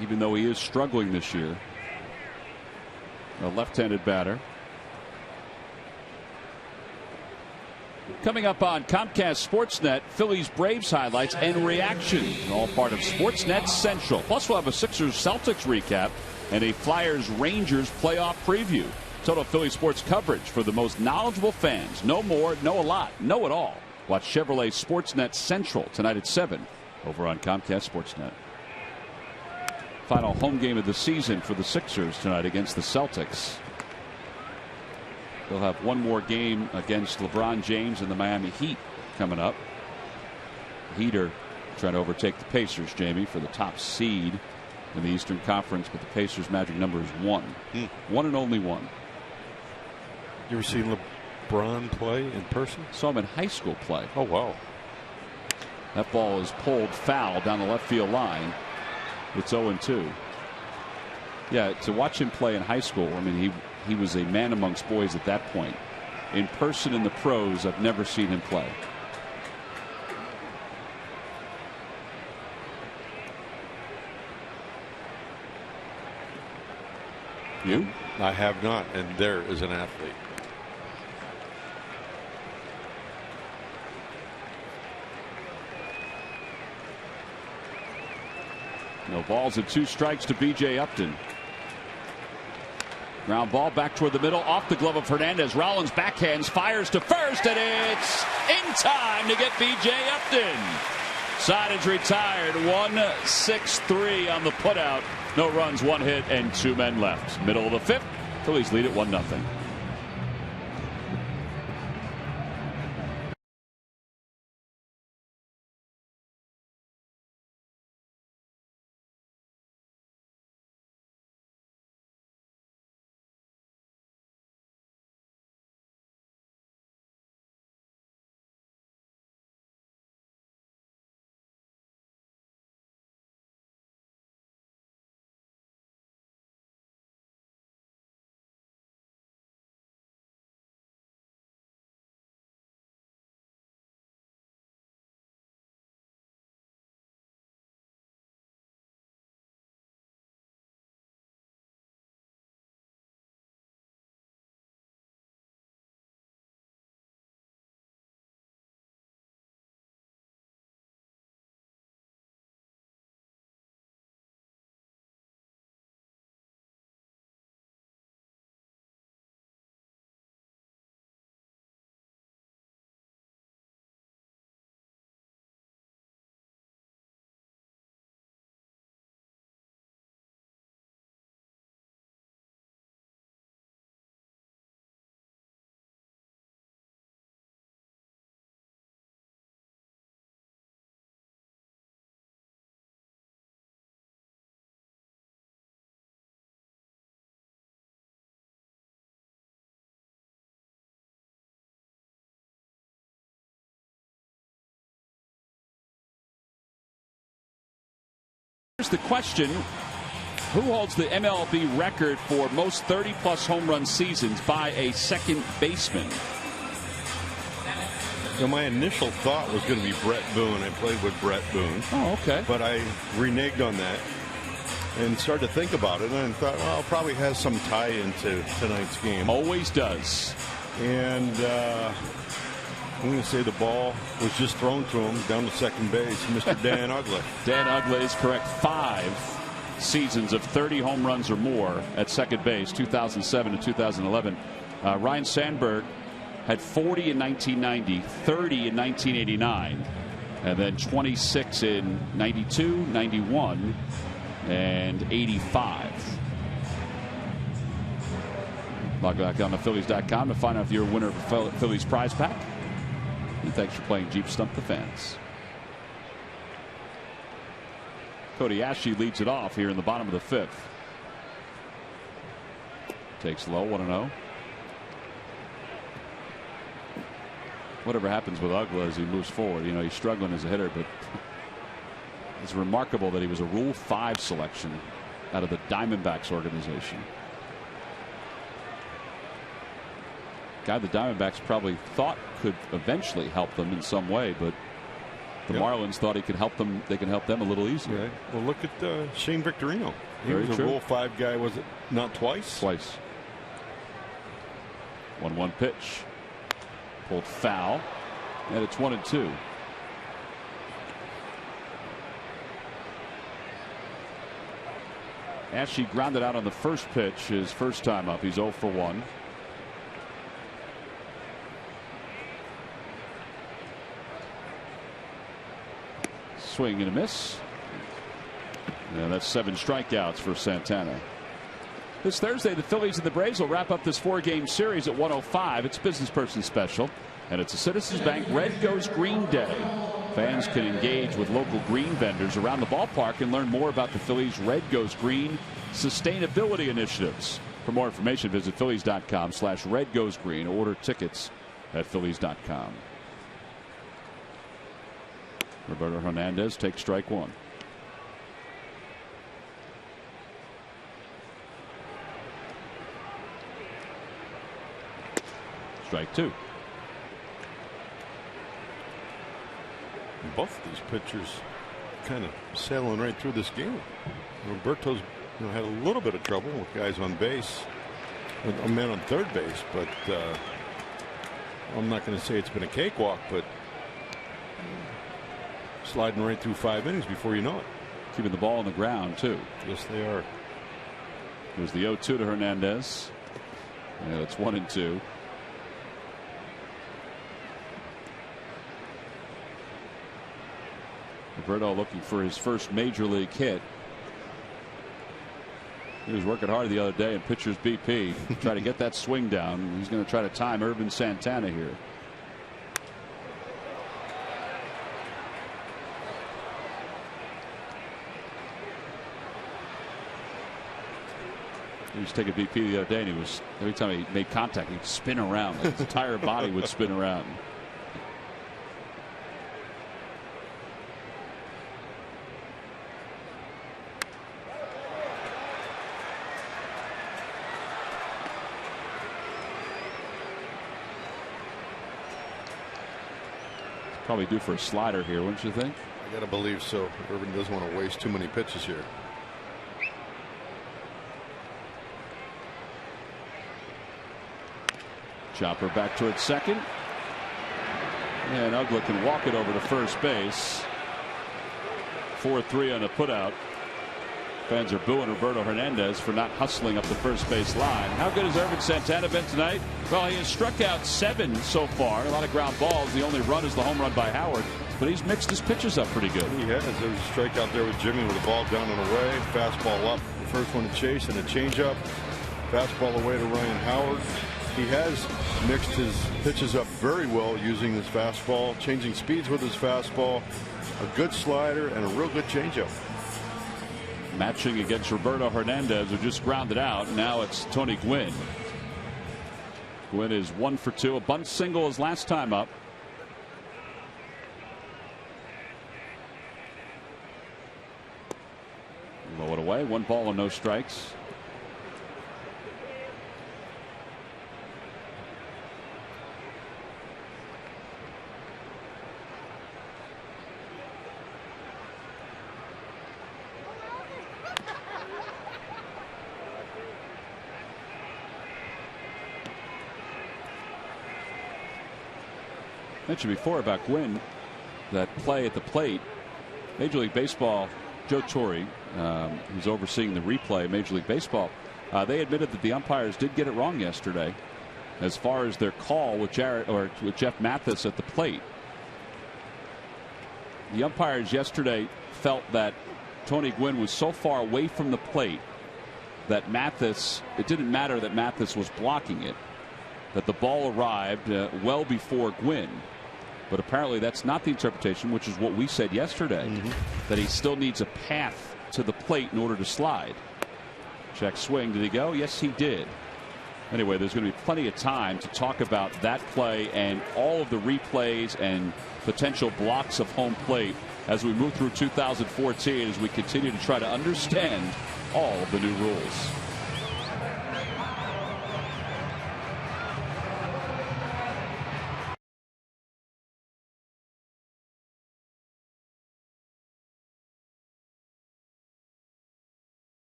even though he is struggling this year, a left-handed batter. Coming up on Comcast Sportsnet, Phillies Braves highlights and reaction. All part of Sportsnet Central. Plus, we'll have a Sixers Celtics recap and a Flyers Rangers playoff preview. Total Philly sports coverage for the most knowledgeable fans. Know more, know a lot, know it all. Watch Chevrolet Sportsnet Central tonight at 7 over on Comcast Sportsnet. Final home game of the season for the Sixers tonight against the Celtics. They'll have one more game against LeBron James and the Miami Heat coming up. Heat are trying to overtake the Pacers, Jamie, for the top seed in the Eastern Conference, but the Pacers' magic number is 1. 1 and only 1. You ever seen LeBron play in person? Saw him in high school play. Oh, wow. That ball is pulled foul down the left field line. It's 0-2. Yeah, to watch him play in high school, I mean, he was a man amongst boys at that point. In person in the pros, I've never seen him play. You? I have not, and there is an athlete. No balls and 2 strikes to B.J. Upton. Ground ball back toward the middle, off the glove of Hernandez. Rollins backhands, fires to first, and it's in time to get B.J. Upton. Signage retired, 1-6-3 on the putout. No runs, 1 hit, and 2 men left. Middle of the 5th, Phillies lead at 1-0. Here's the question. Who holds the MLB record for most 30-plus home run seasons by a second baseman? You know, my initial thought was going to be Brett Boone. I played with Brett Boone. Oh, okay. But I reneged on that and started to think about it, and thought, well, it probably has some tie into tonight's game. Always does. And I'm going to say the ball was just thrown to him down to second base, Mr. Dan Uggla. Dan Uggla is correct. 5 seasons of 30 home runs or more at second base, 2007 to 2011. Ryan Sandberg had 40 in 1990, 30 in 1989, and then 26 in 92, 91, and 85. Log back on to Phillies.com to find out if you're a winner of a Phillies prize pack. And thanks for playing Jeep Stump the Fans. Cody Ashley leads it off here in the bottom of the 5th. Takes low, 1-0. Whatever happens with Uggla as he moves forward, you know, he's struggling as a hitter, but it's remarkable that he was a Rule 5 selection out of the Diamondbacks organization. Guy the Diamondbacks probably thought could eventually help them in some way, but the Marlins thought he could help them. They can help them a little easier. Right. Well, look at Shane Victorino. He Very was true. a Rule 5 guy. Was it not twice? Twice. 1-1 pitch. Pulled foul, and it's 1-2. Ashley grounded out on the first pitch, his first time up. He's 0 for 1. Swing and a miss. And that's 7 strikeouts for Santana. This Thursday, the Phillies and the Braves will wrap up this 4-game series at 1:05. It's Business Person Special, and it's a Citizens Bank Red Goes Green Day. Fans can engage with local green vendors around the ballpark and learn more about the Phillies Red Goes Green sustainability initiatives. For more information, visit Phillies.com/Red Goes Green. Order tickets at Phillies.com. Roberto Hernandez takes strike 1. Strike 2. Both of these pitchers kind of sailing right through this game. Roberto's had a little bit of trouble with guys on base, a man on third base, but I'm not going to say it's been a cakewalk, but sliding right through 5 innings before you know it. Keeping the ball on the ground, too. Yes, they are. Here's the 0-2 to Hernandez. And it's 1-2. Roberto looking for his first major league hit. He was working hard the other day in pitcher's BP. Try to get that swing down. He's going to try to time Urban Santana here. He was taking BP the other day, and he was, every time he made contact, he'd spin around. Like his entire body would spin around. Probably due for a slider here, wouldn't you think? I got to believe so. Urban doesn't want to waste too many pitches here. Chopper back towards second. And Uggla can walk it over to first base. 4-3 on the putout. Fans are booing Roberto Hernandez for not hustling up the first base line. How good has Urban Santana been tonight? Well, he has struck out 7 so far. A lot of ground balls. The only run is the home run by Howard. But he's mixed his pitches up pretty good. He has. There was a strikeout there with Jimmy with the ball down and away. Fastball up. The first one to Chase and a changeup. Fastball away to Ryan Howard. He has mixed his pitches up very well using his fastball, changing speeds with his fastball, a good slider, and a real good changeup. Matching against Roberto Hernandez, who just grounded out. Now it's Tony Gwynn. Gwynn is 1 for 2. A bunt single his last time up. away. 1 ball and no strikes. Mentioned before about Gwynn, that play at the plate. Major League Baseball, Joe Torre, who's overseeing the replay of Major League Baseball, they admitted that the umpires did get it wrong yesterday as far as their call with Jeff Mathis at the plate. The umpires yesterday felt that Tony Gwynn was so far away from the plate that Mathis, it didn't matter that Mathis was blocking it, that the ball arrived well before Gwynn. But apparently that's not the interpretation, which is what we said yesterday, that he still needs a path to the plate in order to slide. Check swing. Did he go? Yes, he did. Anyway, there's going to be plenty of time to talk about that play and all of the replays and potential blocks of home plate as we move through 2014, as we continue to try to understand all of the new rules.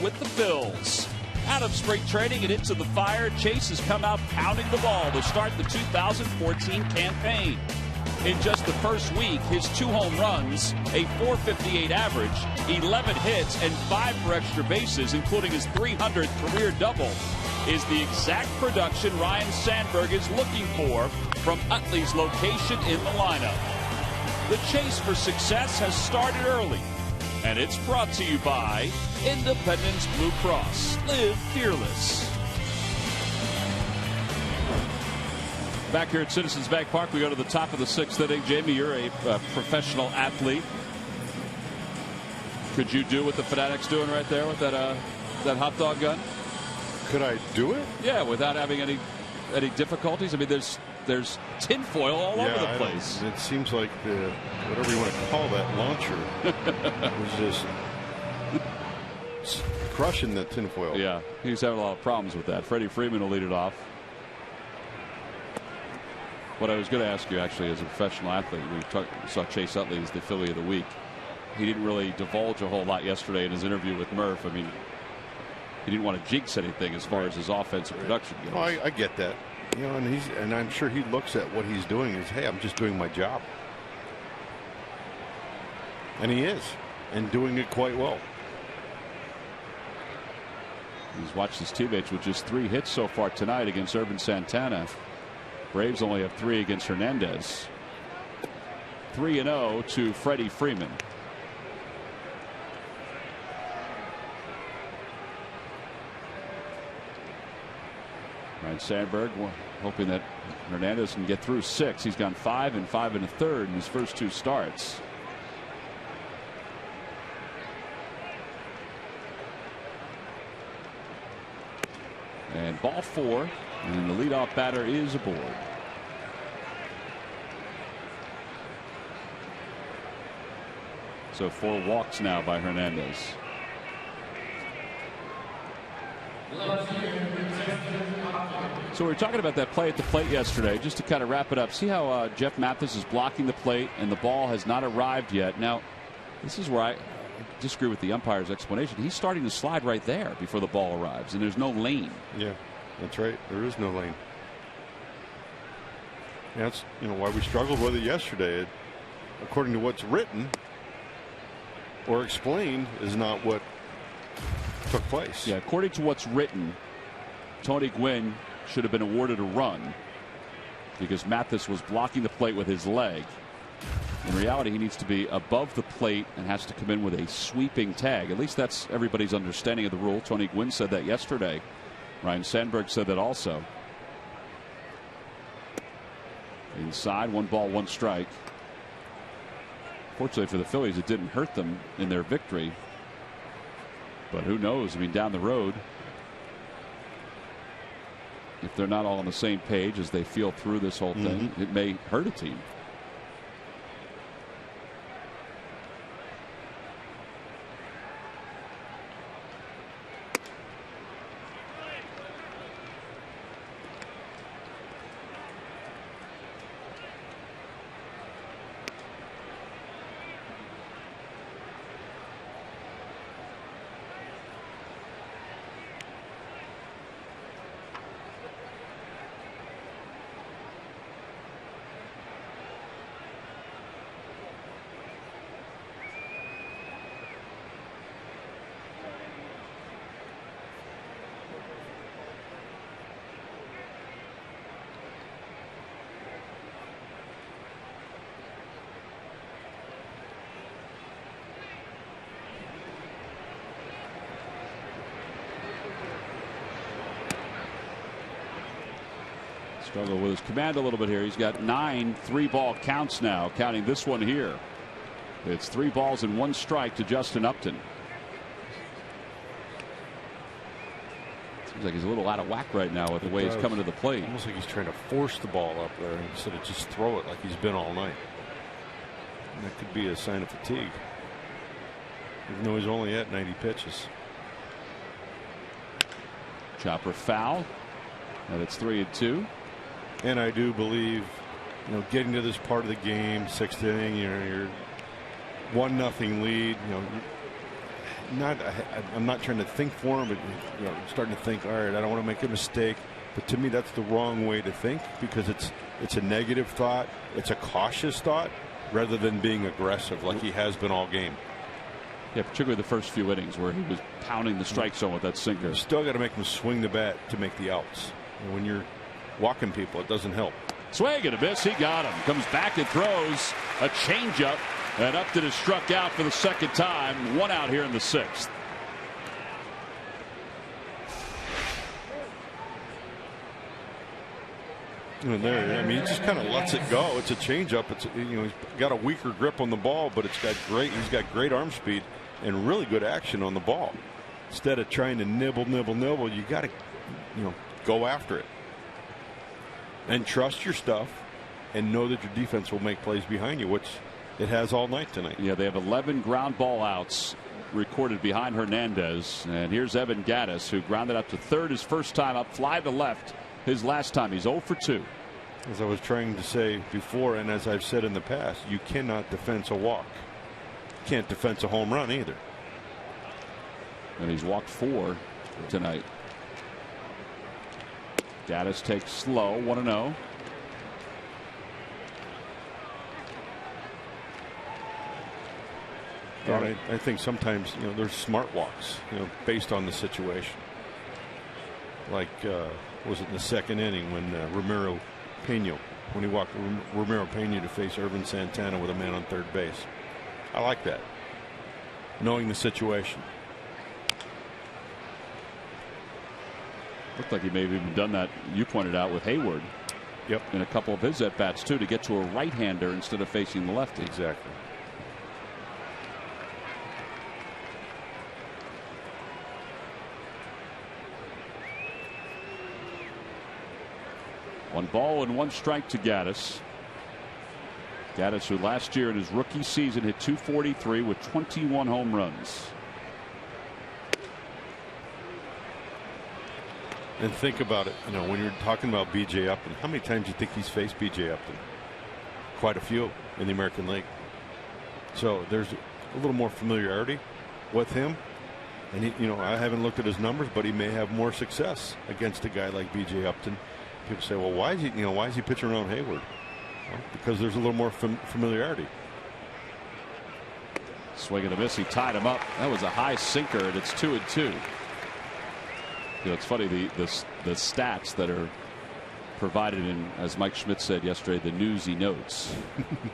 With the Phillies. Out of spring training and into the fire, Chase has come out pounding the ball to start the 2014 campaign. In just the first week, his 2 home runs, a .458 average, 11 hits, and 5 for extra bases, including his 300th career double, is the exact production Ryne Sandberg is looking for from Utley's location in the lineup. The chase for success has started early, and it's brought to you by Independence Blue Cross. Live fearless. Back here at Citizens Bank Park, we go to the top of the 6th inning. Jamie, you're a professional athlete. Could you do what the Fanatic's doing right there with that hot dog gun? Could I do it? Yeah, without having any difficulties. I mean, there's tinfoil all over the place. It seems like whatever you want to call that launcher was just crushing the tinfoil. Yeah, he's having a lot of problems with that. Freddie Freeman will lead it off. What I was going to ask you, actually, as a professional athlete, we saw Chase Utley as the Philly of the week. He didn't really divulge a whole lot yesterday in his interview with Murph. I mean, he didn't want to jinx anything as far as his offensive production goes. Well, I get that. You know, and I'm sure he looks at what he's doing as, hey, I'm just doing my job. And he is, and doing it quite well. He's watched his teammates with just 3 hits so far tonight against Urban Santana. Braves only have 3 against Hernandez. 3-0 to Freddie Freeman. Ryne Sandberg hoping that Hernandez can get through 6. He's gone 5 and 5 1/3 in his first 2 starts. And ball 4, and the leadoff batter is aboard. So 4 walks now by Hernandez. So we were talking about that play at the plate yesterday. Just to kind of wrap it up, see how Jeff Mathis is blocking the plate and the ball has not arrived yet. Now, this is where I disagree with the umpire's explanation. He's starting to slide right there before the ball arrives, and there's no lane. Yeah, that's right. There is no lane. That's why we struggled with it yesterday. According to what's written or explained, is not what took place. Yeah, according to what's written, Tony Gwynn should have been awarded a run because Mathis was blocking the plate with his leg. In reality, he needs to be above the plate and has to come in with a sweeping tag. At least that's everybody's understanding of the rule. Tony Gwynn said that yesterday. Ryan Sandberg said that also. Inside, 1 ball, 1 strike. Fortunately for the Phillies, it didn't hurt them in their victory. But who knows? I mean, down the road, if they're not all on the same page as they feel through this whole thing, it may hurt a team. Struggle with his command a little bit here. He's got 9 3-ball counts now, counting this one here. It's 3 balls and 1 strike to Justin Upton. Seems like he's a little out of whack right now with the way he's coming to the plate. Almost like he's trying to force the ball up there instead of just throw it like he's been all night. And that could be a sign of fatigue, even though he's only at 90 pitches. Chopper foul, and it's 3-2. And I do believe, getting to this part of the game, 6th inning, you're 1-0 lead. I'm not trying to think for him, but starting to think, all right, I don't want to make a mistake. But to me, that's the wrong way to think, because it's a negative thought, it's a cautious thought, rather than being aggressive like he has been all game. Yeah, particularly the first few innings where he was pounding the strike zone with that sinker. You still got to make him swing the bat to make the outs. And when you're walking people, it doesn't help. Swing and a miss. He got him. Comes back and throws a changeup, and Upton is struck out for the 2nd time. 1 out here in the 6th. And there, I mean, he just kind of lets it go. It's a changeup. It's he's got a weaker grip on the ball, but he's got great arm speed and really good action on the ball. Instead of trying to nibble, you got to go after it. And trust your stuff and know that your defense will make plays behind you, which it has all night tonight. Yeah, they have 11 ground ball outs recorded behind Hernandez. And here's Evan Gattis, who grounded out to 3rd his first time up, fly to left his last time. He's 0 for 2. As I was trying to say before, and as I've said in the past, you cannot defense a walk. You can't defense a home run either. And he's walked 4 tonight. Gattis takes slow, 1-0. And I think sometimes there's smart walks based on the situation. Like was it in the 2nd inning when Ramiro Pena, when he walked Ramiro Pena to face Irvin Santana with a man on 3rd base. I like that, knowing the situation. Looked like he may have even done that, you pointed out, with Hayward. Yep. In a couple of his at-bats, too, to get to a right-hander instead of facing the lefty. Exactly. One ball and 1 strike to Gattis. Gattis, who last year in his rookie season hit .243 with 21 home runs. And think about it, when you're talking about B.J. Upton, how many times do you think he's faced B.J. Upton? Quite a few in the American League. So there's a little more familiarity with him. And I haven't looked at his numbers, but he may have more success against a guy like B.J. Upton. People say, well, why is he pitching around Hayward? Well, because there's a little more familiarity. Swing and a miss. He tied him up. That was a high sinker, and it's 2-2. It's funny, the stats that are provided in, as Mike Schmidt said yesterday, the newsy notes,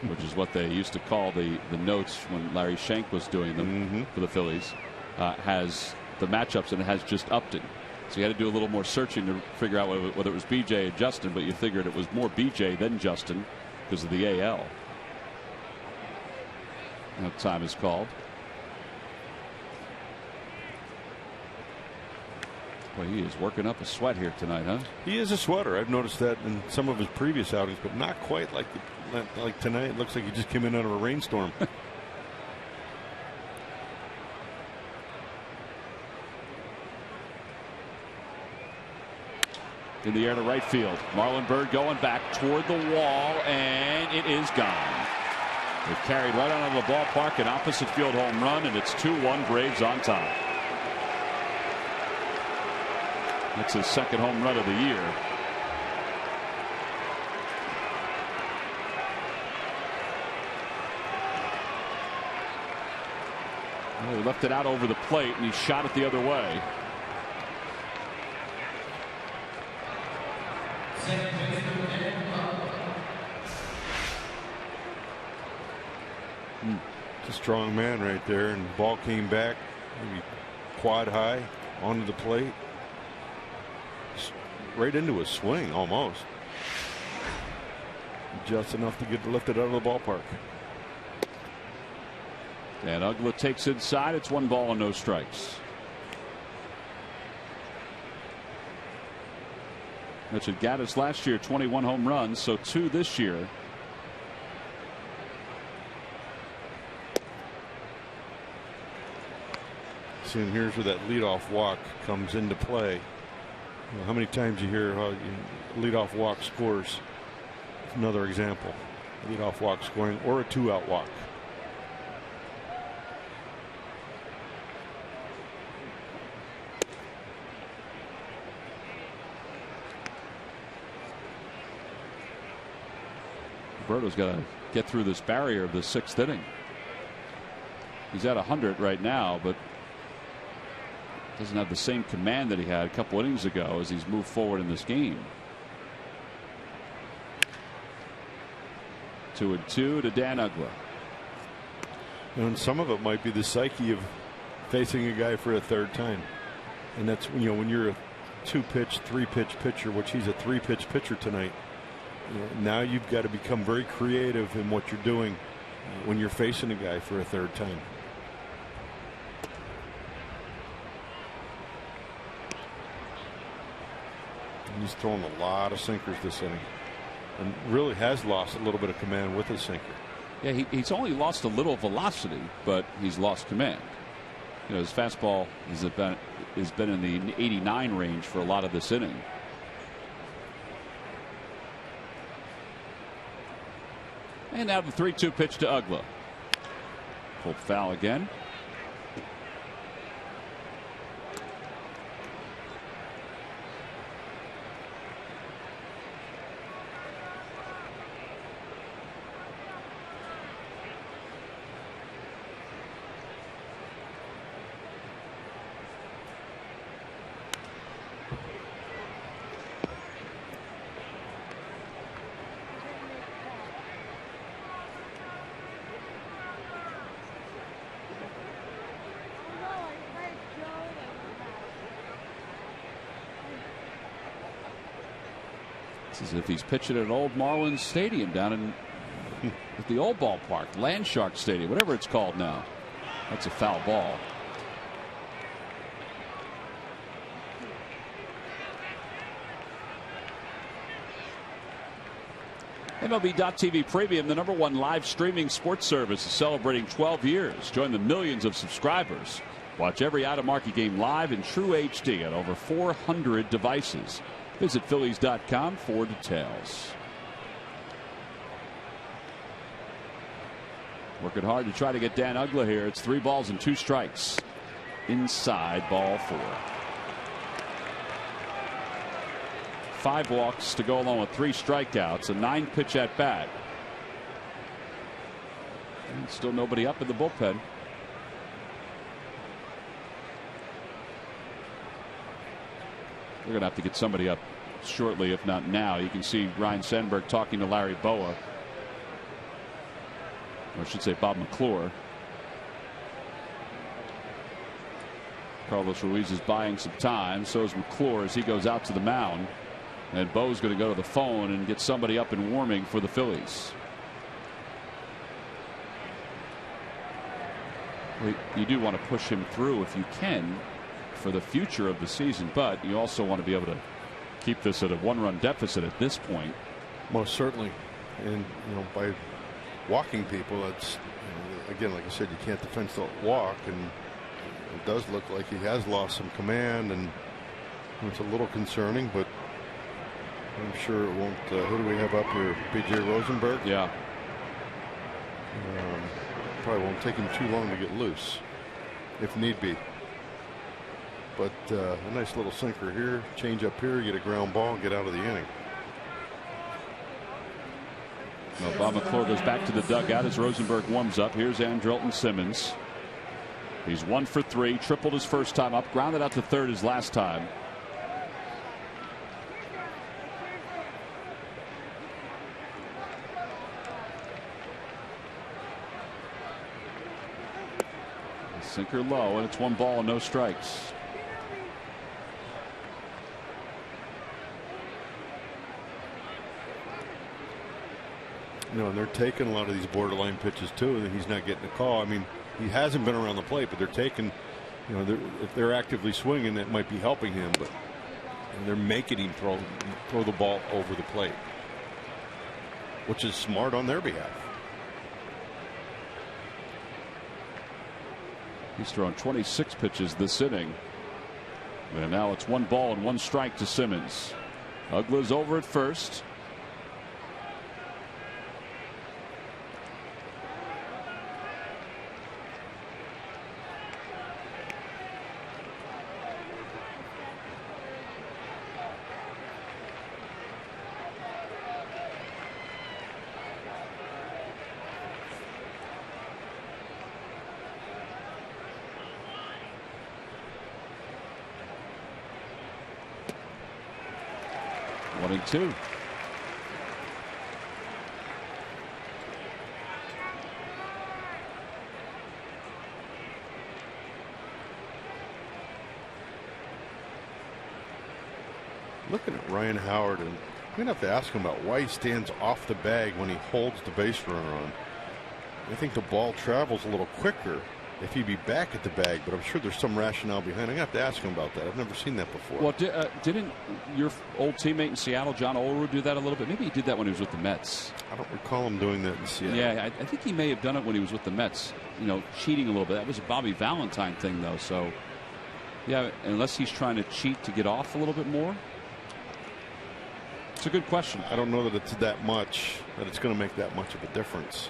which is what they used to call the notes when Larry Shank was doing them for the Phillies, has the matchups, and it has just Upton. So you had to do a little more searching to figure out whether it was BJ or Justin, but you figured it was more BJ than Justin because of the AL. Now time is called. Well, he is working up a sweat here tonight, huh? He is a sweater. I've noticed that in some of his previous outings, but not quite like tonight. It looks like he just came in out of a rainstorm. In the air to right field. Marlon Byrd going back toward the wall, and it is gone. It carried right out of the ballpark, an opposite field home run, and it's 2-1 Braves on top. That's his second home run of the year. Well, he left it out over the plate, and he shot it the other way. It's a strong man right there, and the ball came back, maybe quad high onto the plate, right into a swing almost, just enough to get lifted out of the ballpark. And Uggla takes inside. It's 1 ball and no strikes. Mentioned Gaddis last year, 21 home runs, so 2 this year. See, and here's where that leadoff walk comes into play. How many times you hear leadoff walk scores? Another example. Leadoff walk scoring or a 2-out walk. Roberto's got to get through this barrier of the 6th inning. He's at 100 right now, but doesn't have the same command that he had a couple innings ago as he's moved forward in this game. 2-2 to Dan Uggla. And some of it might be the psyche of facing a guy for a 3rd time, and that's when you're a 2-pitch, 3-pitch pitcher, which he's a 3-pitch pitcher tonight. Now you've got to become very creative in what you're doing when you're facing a guy for a 3rd time. And he's thrown a lot of sinkers this inning, and really has lost a little bit of command with his sinker. Yeah, he's only lost a little velocity, but he's lost command. His fastball has been in the 89 range for a lot of this inning. And now the 3-2 pitch to Uggla. Pulled foul again. As if he's pitching at an old Marlins stadium down in at the old ballpark, Landshark Stadium, whatever it's called now. That's a foul ball. MLB.TV Premium, the #1 live streaming sports service, is celebrating 12 years. Join the millions of subscribers Watch every out-of-market game live in true HD on over 400 devices. Visit Phillies.com for details. Working hard to try to get Dan Uggla here. It's 3 balls and 2 strikes. Inside ball 4. 5 walks to go along with 3 strikeouts. A 9-pitch at bat. And still nobody up in the bullpen. We're going to have to get somebody up shortly, if not now. You can see Ryan Sandberg talking to Larry Boa. Or I should say Bob McClure. Carlos Ruiz is buying some time. So is McClure as he goes out to the mound. And Bo's going to go to the phone and get somebody up and warming for the Phillies. Well, you do want to push him through if you can for the future of the season, but you also want to be able to keep this at a 1-run deficit at this point. Most certainly. And, by walking people, that's, again, like I said, you can't defend the walk, and it does look like he has lost some command, and it's a little concerning, but I'm sure it won't. Who do we have up here? B.J. Rosenberg? Yeah. Probably won't take him too long to get loose, if need be. But a nice little sinker here, change up here, get a ground ball, and get out of the inning. Well, Bob McClure goes back to the dugout as Rosenberg warms up. Here's Andrelton Simmons. He's 1 for 3, tripled his first time up, grounded out to third his last time. Sinker low, and it's 1 ball and no strikes. And they're taking a lot of these borderline pitches too, and he's not getting a call. I mean, he hasn't been around the plate, but they're taking, if they're actively swinging, that might be helping him, but they're making him throw the ball over the plate, which is smart on their behalf. He's thrown 26 pitches this inning. And now it's 1 ball and 1 strike to Simmons. Uggla's over at first. One and 2. Looking at Ryan Howard, and I'm going to have to ask him about why he stands off the bag when he holds the base runner on. I think the ball travels a little quicker if he'd be back at the bag, but I'm sure there's some rationale behind it. I'm going to have to ask him about that. I've never seen that before. Well, didn't your old teammate in Seattle, John Olerud, do that a little bit? Maybe he did that when he was with the Mets. I don't recall him doing that in Seattle. Yeah, I think he may have done it when he was with the Mets, cheating a little bit. That was a Bobby Valentine thing, though. So, yeah, unless he's trying to cheat to get off a little bit more. It's a good question. I don't know that it's that much, that it's going to make that much of a difference.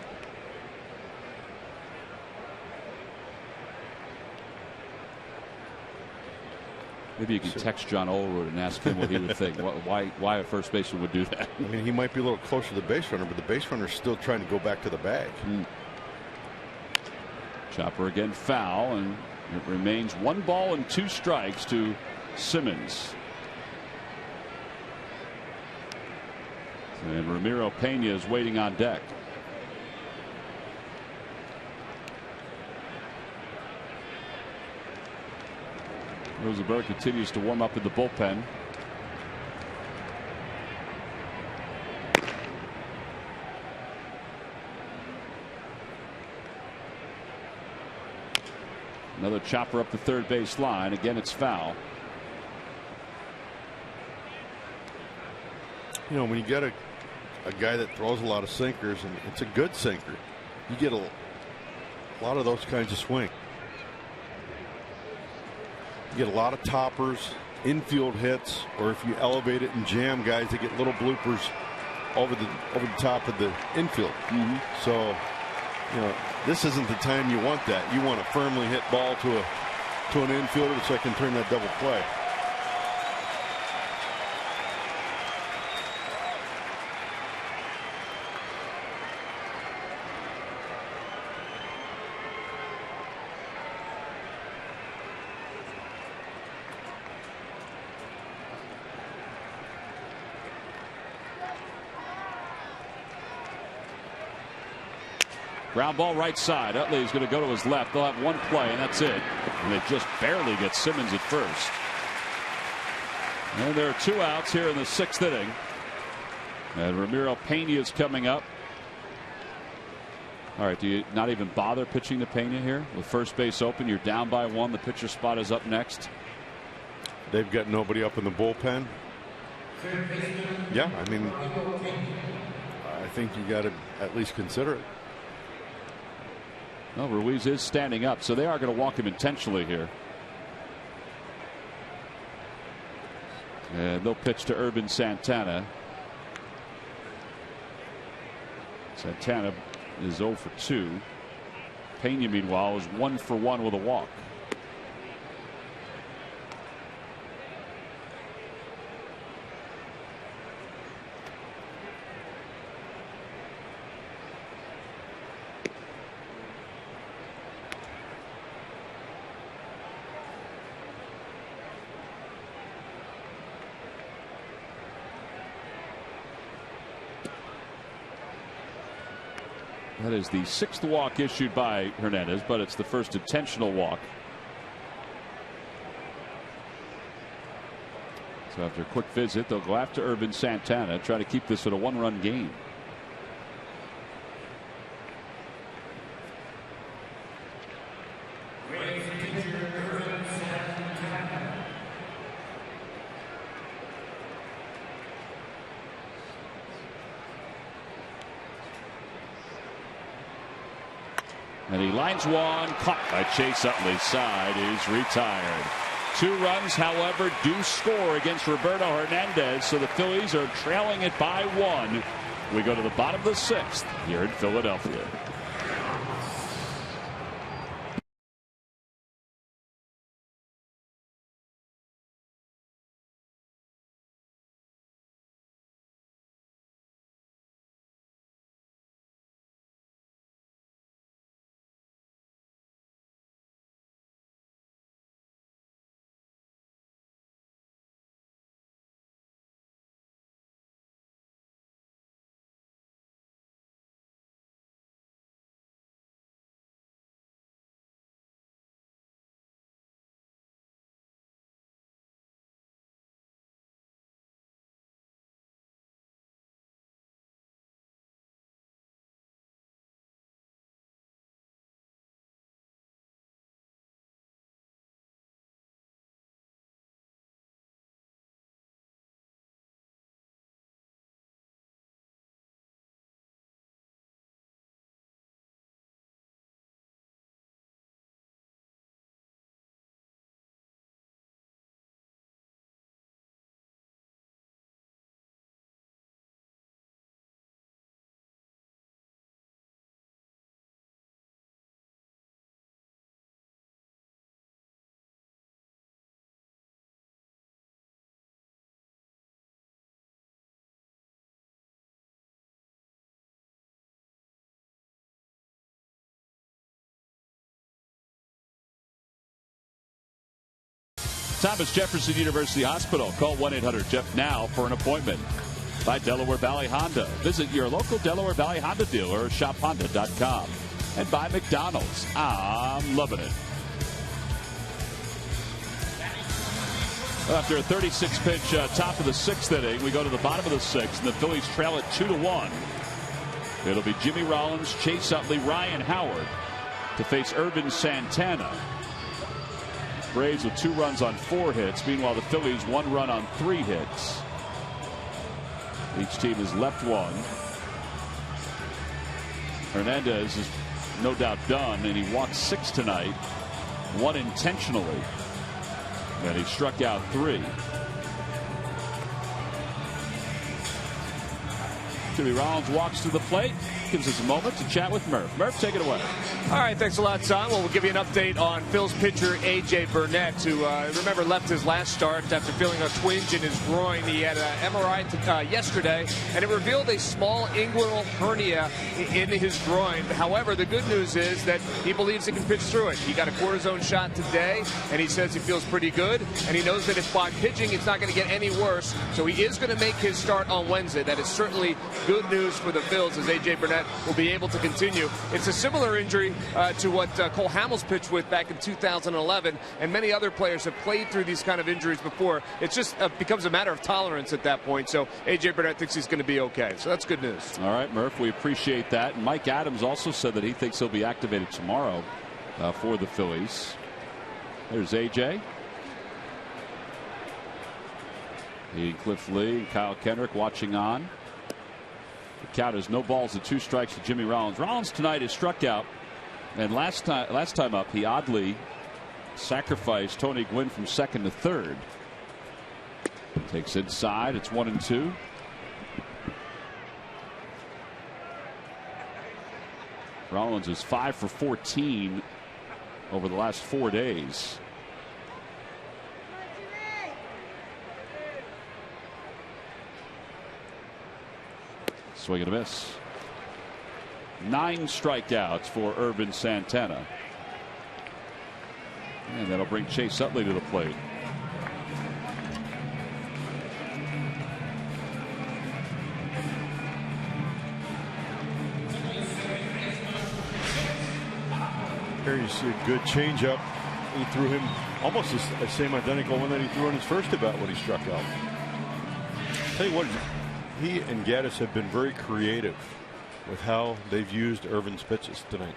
Maybe you can text John Olerud and ask him what he would think. Why a first baseman would do that. I mean, he might be a little closer to the base runner, but the base runner's still trying to go back to the bag. Chopper again foul, and it remains 1 ball and 2 strikes to Simmons. And Ramiro Pena is waiting on deck. Rosenberg continues to warm up in the bullpen. Another chopper up the third base line. Again, it's foul. When you get a guy that throws a lot of sinkers, and it's a good sinker, you get a lot of those kinds of swing. You get a lot of toppers, infield hits, or if you elevate it and jam guys, they get little bloopers over the top of the infield. So, you know, this isn't the time you want that. You want a firmly hit ball to an infielder so I can turn that double play. Ground ball right side. Utley is going to go to his left. They'll have one play, and that's it. And they just barely get Simmons at first. And there are 2 outs here in the 6th inning. And Ramiro Pena is coming up. All right, do you not even bother pitching to Pena here? With first base open, you're down by 1. The pitcher spot is up next. They've got nobody up in the bullpen. Yeah, I mean, I think you got to at least consider it. Well, Ruiz is standing up, so they are going to walk him intentionally here. And they'll pitch to Urban Santana. Santana is 0 for 2. Pena, meanwhile, is 1 for 1 with a walk. That is the 6th walk issued by Hernandez, but it's the first intentional walk. So after a quick visit, they'll go after Urban Santana, try to keep this at a 1-run game. And he lines one, caught by Chase Utley's side, is retired. 2 runs, however, do score against Roberto Hernandez, so the Phillies are trailing it by 1. We go to the bottom of the 6th here in Philadelphia. Thomas Jefferson University Hospital. Call 1-800-JEFF now for an appointment. By Delaware Valley Honda. Visit your local Delaware Valley Honda dealer or shophonda.com. And by McDonald's. I'm loving it. After a 36-pitch top of the 6th inning, we go to the bottom of the 6th, and the Phillies trail it 2-1. It'll be Jimmy Rollins, Chase Utley, Ryan Howard to face Urban Santana. Braves with 2 runs on 4 hits. Meanwhile, the Phillies 1 run on 3 hits. Each team has left 1. Hernandez is no doubt done, and he walked 6 tonight, 1 intentionally. And he struck out 3. Jimmy Rollins walks to the plate, gives us a moment to chat with Murph. Murph, take it away. All right, thanks a lot, Tom. Well, we'll give you an update on Phil's pitcher, A.J. Burnett, who, remember, left his last start after feeling a twinge in his groin. He had an MRI yesterday, and it revealed a small inguinal hernia in his groin. However, the good news is that he believes he can pitch through it. He got a cortisone shot today, and he says he feels pretty good, and he knows that if by pitching, it's not going to get any worse. So he is going to make his start on Wednesday. That is certainly good news for the Phils, as A.J. Burnett will be able to continue. It's a similar injury to what Cole Hamels pitched with back in 2011, and many other players have played through these kind of injuries before. It just becomes a matter of tolerance at that point. So A.J. Burnett thinks he's going to be okay. So that's good news. All right, Murph, we appreciate that. And Mike Adams also said that he thinks he'll be activated tomorrow for the Phillies. There's A.J. Cliff Lee and Kyle Kendrick watching on. The count is no balls and 2 strikes to Jimmy Rollins. Rollins tonight is struck out, and last time up he oddly sacrificed Tony Gwynn from second to third. Takes inside. It's 1-2. Rollins is 5 for 14 over the last 4 days. Swing and a miss. 9 strikeouts for Urban Santana. And that'll bring Chase Utley to the plate. Here you see a good changeup. He threw him almost the same identical one that he threw on his first at bat when he struck out. Tell you what, he and Gaddis have been very creative with how they've used Irvin's pitches tonight.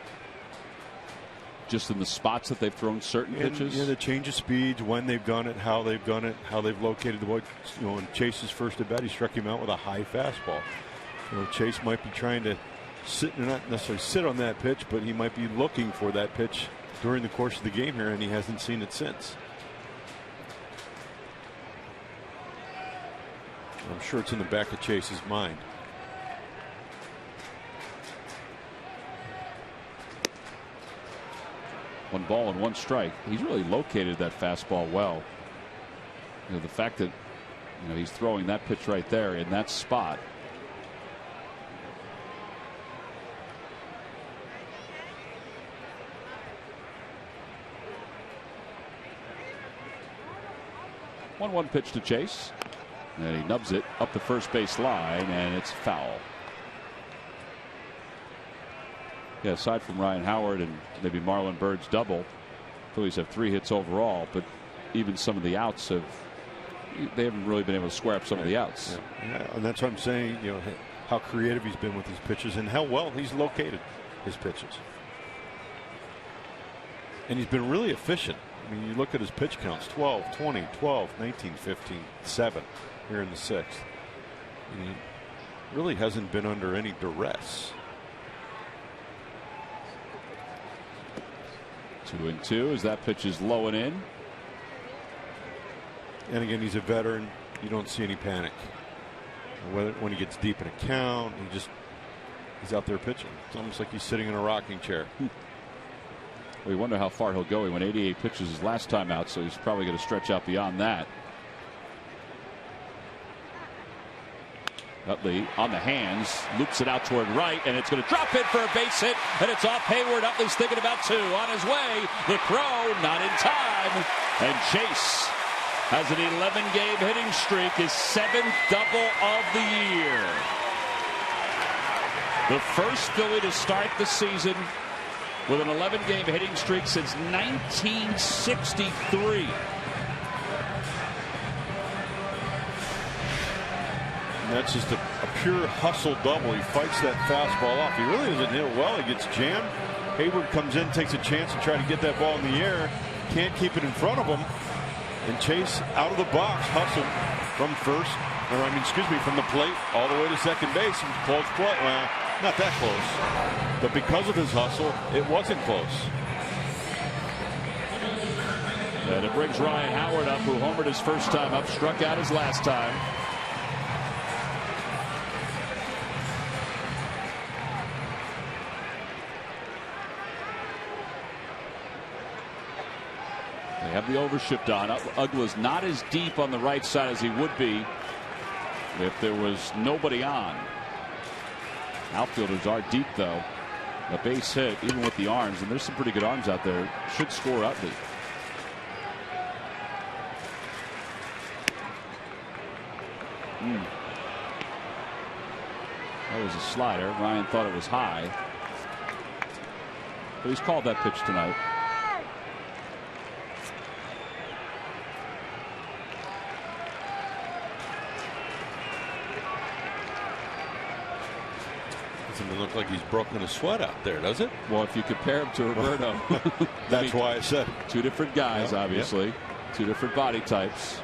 Just in the spots that they've thrown certain pitches? Yeah, the change of speeds, when they've done it, how they've located the ball. You know, in Chase's first at bat, he struck him out with a high fastball. You know, Chase might be trying to not necessarily sit on that pitch, but he might be looking for that pitch during the course of the game here, and he hasn't seen it since. I'm sure it's in the back of Chase's mind. One ball and 1 strike. He's really located that fastball well. You know, the fact that he's throwing that pitch right there in that spot. One pitch to Chase. And he nubs it up the first base line, and it's foul. Yeah, aside from Ryan Howard and maybe Marlon Byrd's double, Phillies have 3 hits overall, but even some of the outs they haven't really been able to square up some of the outs. Yeah, and that's what I'm saying, how creative he's been with his pitches and how well he's located his pitches. And he's been really efficient. I mean, you look at his pitch counts: 12, 20, 12, 19, 15, 7 here in the 6th. And he really hasn't been under any duress. 2-2 as that pitch is low and in. And again, he's a veteran. You don't see any panic. When he gets deep in a count, he's out there pitching. It's almost like he's sitting in a rocking chair. We wonder how far he'll go. He went 88 pitches his last time out, so he's probably going to stretch out beyond that. Utley on the hands, loops it out toward right, and it's going to drop in for a base hit, and it's off Hayward. Utley's thinking about 2 on his way. The throw, not in time, and Chase has an 11-game hitting streak, his 7th double of the year. The first Philly to start the season with an 11-game hitting streak since 1963. And that's just a pure hustle double. He fights that fastball off. He really doesn't hit it well. He gets jammed. Hayward comes in, takes a chance to try to get that ball in the air. Can't keep it in front of him. And Chase out of the box, hustle from from the plate all the way to second base. Close play. Well, not that close. But because of his hustle, it wasn't close. And it brings Ryan Howard up, who homered his first time up, struck out his last time. They have the overshift on. Uggla's not as deep on the right side as he would be if there was nobody on. Outfielders are deep, though. A base hit, even with the arms, and there's some pretty good arms out there, should score Utley. That was a slider. Ryan thought it was high, but he's called that pitch tonight. Doesn't look like he's broken a sweat out there, does it? Well, if you compare him to Roberto, that's why I said two different guys, obviously, two different body types.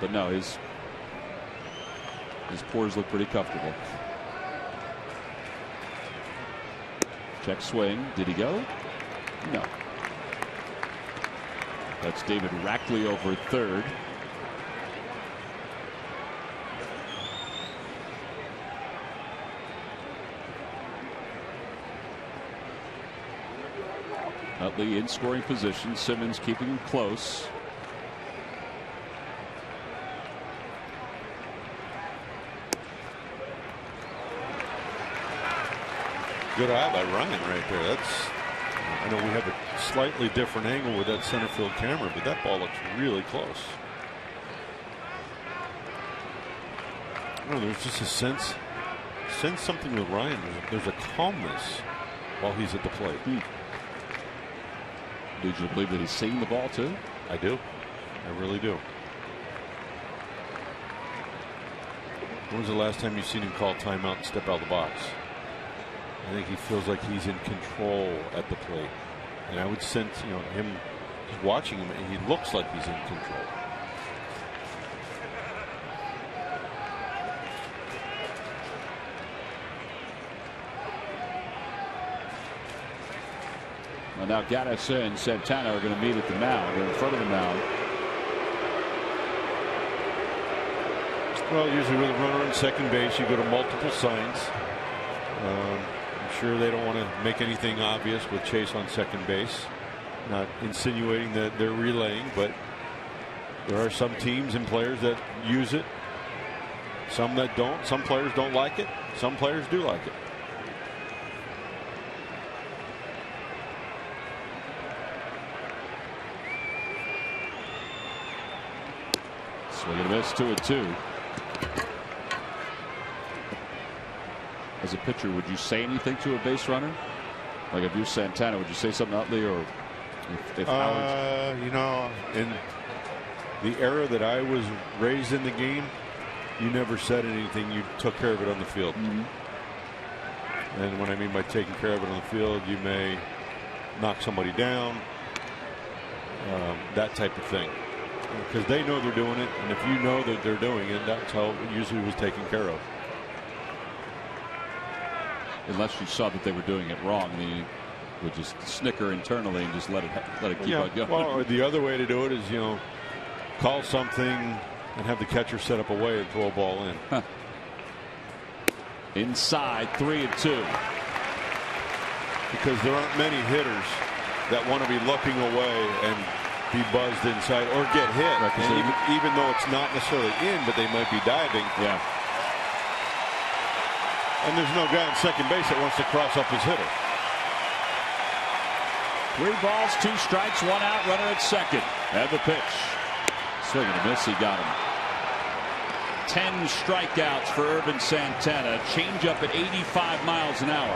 But no, his pores look pretty comfortable. Check swing. Did he go? No. That's David Rackley over third. Utley in scoring position. Simmons keeping him close. Good eye by Ryan right there. I know we have a slightly different angle with that center field camera, but that ball looks really close. I don't know, there's just a sense something with Ryan. There's a calmness while he's at the plate. Did you believe that he's seeing the ball too? I do. I really do. When was the last time you've seen him call timeout and step out of the box? I think he feels like he's in control at the plate, and I would sense, him just watching him, he looks like he's in control. Well, now Gaddis and Santana are going to meet at the mound. They're in front of the mound. Well, usually with a runner on second base, you go to multiple signs. I'm sure they don't want to make anything obvious with Chase on second base. Not insinuating that they're relaying, but there are some teams and players that use it. Some that don't. Some players don't like it. Some players do like it. Swing and a miss, 2-2. As a pitcher, would you say anything to a base runner? Like if you're Santana, would you say something to Utley, or if Howard's... in the era that I was raised in the game, you never said anything. You took care of it on the field. And what I mean by taking care of it on the field, you may knock somebody down, that type of thing. Because they know they're doing it, and if you know that they're doing it, that's how it usually was taken care of. Unless you saw that they were doing it wrong, then you would just snicker internally and just let it keep on going. Well, or the other way to do it is, call something and have the catcher set up away and throw a ball in. Inside, 3-2. Because there aren't many hitters that want to be looking away and be buzzed inside or get hit. Right, and even though it's not necessarily in, but they might be diving. Yeah. And there's no guy on second base that wants to cross up his hitter. 3 balls, 2 strikes, 1 out, runner at second. And the pitch. Swing and a miss, he got him. 10 strikeouts for Urban Santana. Change up at 85 miles an hour.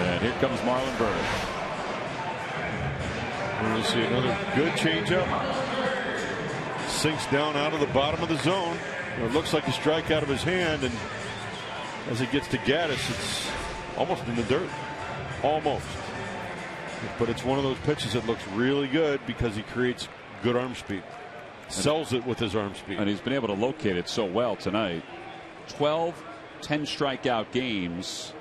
And here comes Marlon Byrd. We're going to see another good changeup. Sinks down out of the bottom of the zone. It looks like a strike out of his hand, and as it gets to Gaddis, it's almost in the dirt. Almost. But it's one of those pitches that looks really good because he creates good arm speed. Sells it with his arm speed. And he's been able to locate it so well tonight. 12 10 strikeout games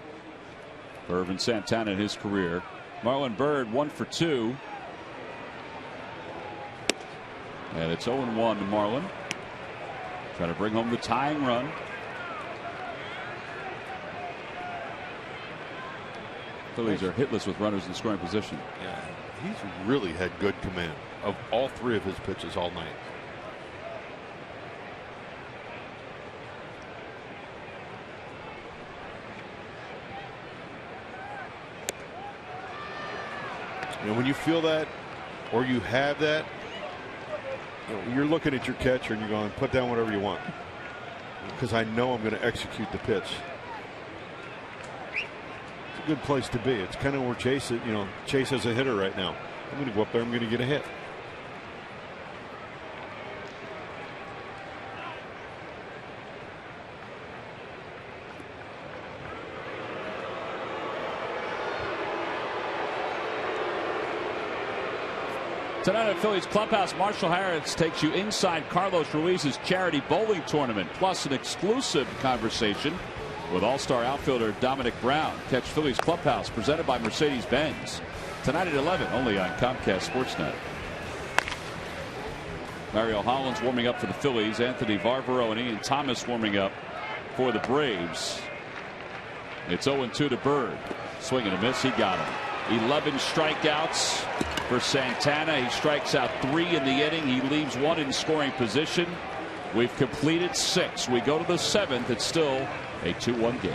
for Urban Santana in his career. Marlon Byrd 1 for 2. And it's 0-1 to Marlin. Trying to bring home the tying run. Phillies are hitless with runners in scoring position. Yeah, he's really had good command of all three of his pitches all night. You know, when you feel that or you have that, you know, you're looking at your catcher and you're going, put down whatever you want, because I know I'm going to execute the pitch. It's a good place to be. It's kind of where Chase is, you know, Chase as a hitter right now. I'm going to go up there, I'm going to get a hit. Tonight at Phillies Clubhouse, Marshall Harris takes you inside Carlos Ruiz's charity bowling tournament, plus an exclusive conversation with all-star outfielder Dominic Brown. Catch Phillies Clubhouse, presented by Mercedes-Benz. Tonight at 11, only on Comcast Sportsnet. Mario Hollins warming up for the Phillies. Anthony Varvaro and Ian Thomas warming up for the Braves. It's 0-2 to Bird. Swing and a miss. He got him. 11 strikeouts for Santana. He strikes out 3 in the inning. He leaves 1 in scoring position. We've completed 6. We go to the 7th. It's still a 2-1 game.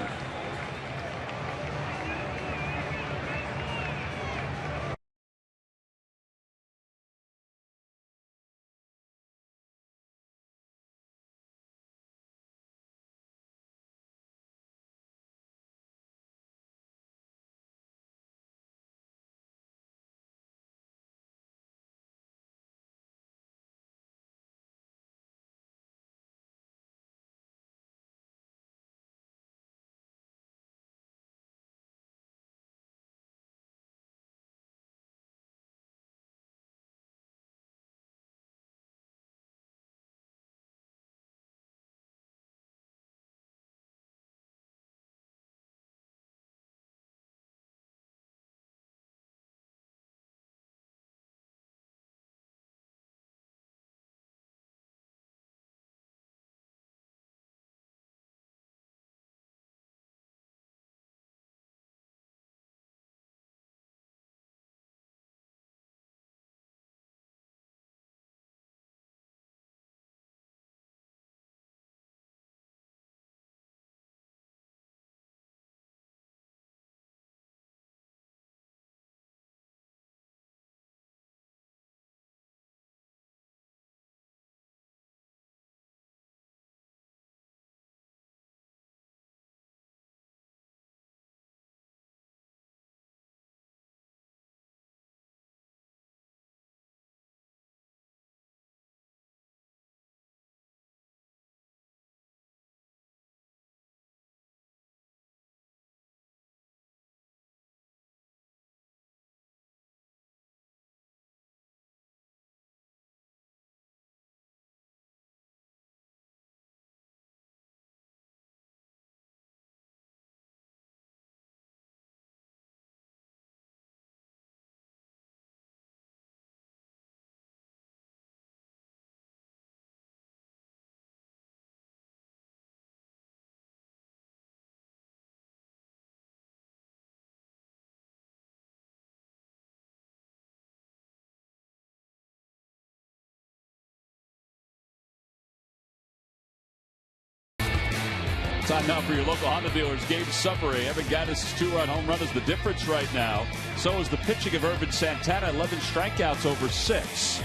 Time now for your local Honda dealers game summary. Evan Gattis' 2-run home run is the difference right now. So is the pitching of Ervin Santana. 11 strikeouts over 6.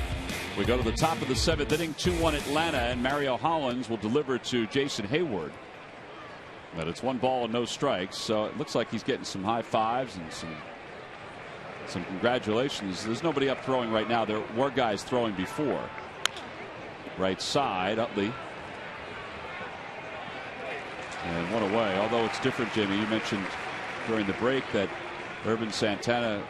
We go to the top of the 7th inning. 2-1 Atlanta, and Mario Hollins will deliver to Jason Hayward. But it's 1 ball and no strikes, so it looks like he's getting some high fives and some congratulations. There's nobody up throwing right now. There were guys throwing before. Right side, Utley. And 1 away. Although it's different, Jamie, you mentioned during the break that Ervin Santana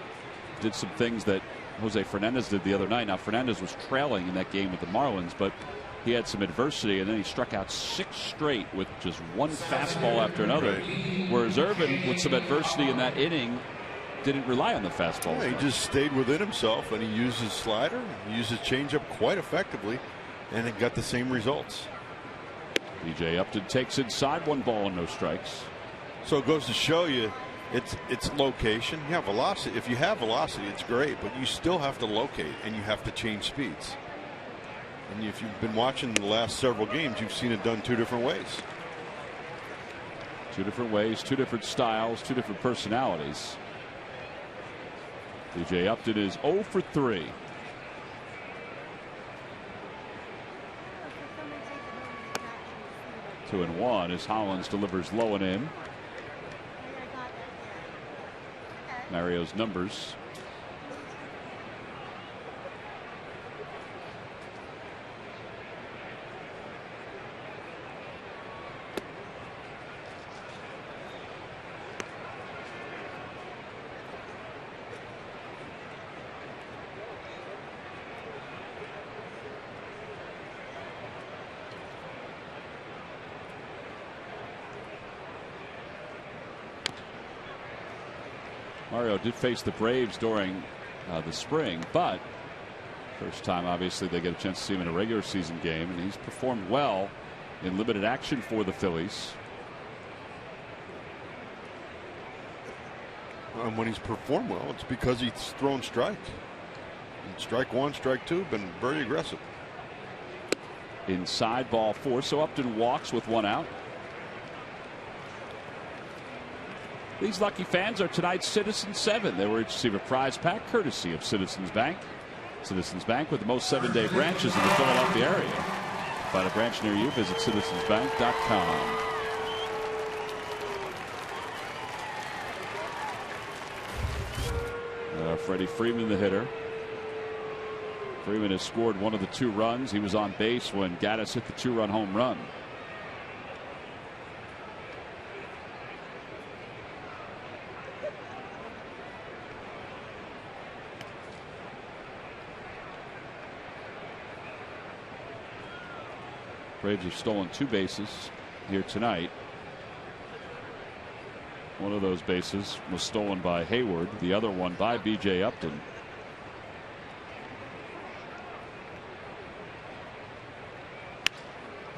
did some things that Jose Fernandez did the other night. Now, Fernandez was trailing in that game with the Marlins, but he had some adversity, and then he struck out 6 straight with just 1 fastball after another. Whereas Ervin, with some adversity in that inning, didn't rely on the fastball. Yeah, he just stayed within himself, and he used his slider, he used his changeup quite effectively, and it got the same results. B.J. Upton takes inside, 1 ball and no strikes. So it goes to show you it's location. You have velocity. If you have velocity, it's great, but you still have to locate and you have to change speeds. And if you've been watching the last several games, you've seen it done 2 different ways. 2 different ways, 2 different styles, 2 different personalities. B.J. Upton is 0 for 3. Two and 1 as Hollins delivers low and in. Mario's numbers. Mario did face the Braves during the spring, but first time obviously they get a chance to see him in a regular season game, and he's performed well in limited action for the Phillies. And when he's performed well, it's because he's thrown strikes. Strike 1, strike 2, been very aggressive. Inside, ball 4, so Upton walks with 1 out. These lucky fans are tonight's Citizens 7. They were to receive a prize pack courtesy of Citizens Bank. Citizens Bank with the most 7-day branches in the Philadelphia area. To find a branch near you, visit citizensbank.com. Freddie Freeman, the hitter. Freeman has scored 1 of the 2 runs. He was on base when Gaddis hit the 2-run home run. Braves have stolen 2 bases here tonight. One of those bases was stolen by Hayward, the other one by B.J. Upton.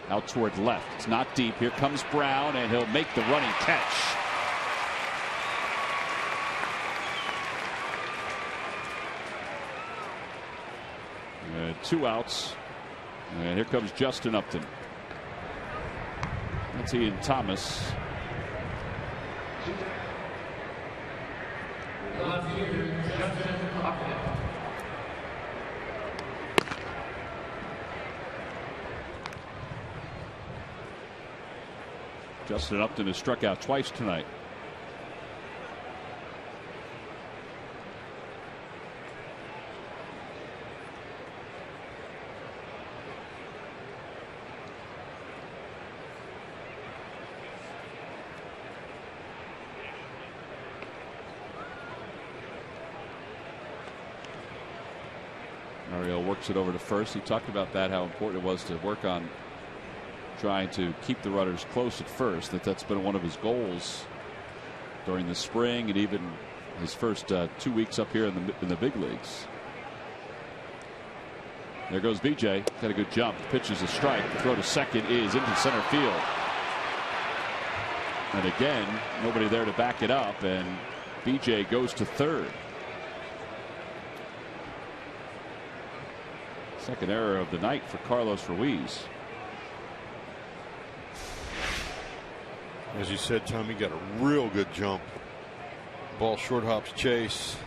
Out toward left. It's not deep. Here comes Brown, and he'll make the running catch. And 2 outs. And here comes Justin Upton. That's Ian Thomas. Justin Upton has struck out twice tonight. Mario works it over to first. He talked about that, how important it was to work on trying to keep the runners close at first. That's been one of his goals during the spring and even his first 2 weeks up here in the big leagues. There goes BJ. Got a good jump. Pitches a strike. The throw to second is into center field. And again, nobody there to back it up, and BJ goes to third. Second error of the night for Carlos Ruiz. As you said, Tommy got a real good jump. Ball short hops chase.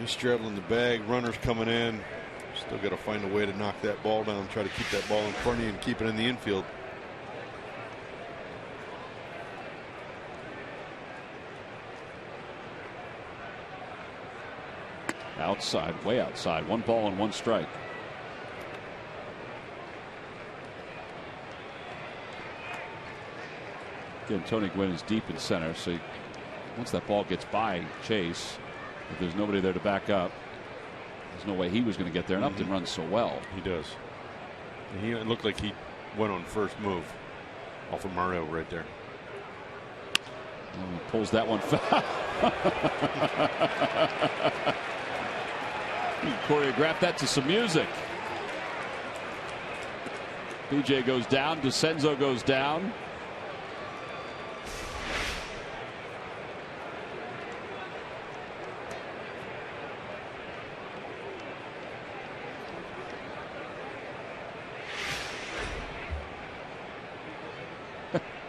He's straddling the bag. Runners coming in. Still got to find a way to knock that ball down. Try to keep that ball in front of you and keep it in the infield. Outside, way outside. 1 ball and 1 strike. Again, Tony Gwynn is deep in center, so once that ball gets by Chase, if there's nobody there to back up, there's no way he was going to get there. And Upton runs so well. He does. And it looked like he went on first move off of Mario right there. And he pulls that one foul. He choreographed that to some music. BJ goes down. DeCenzo goes down.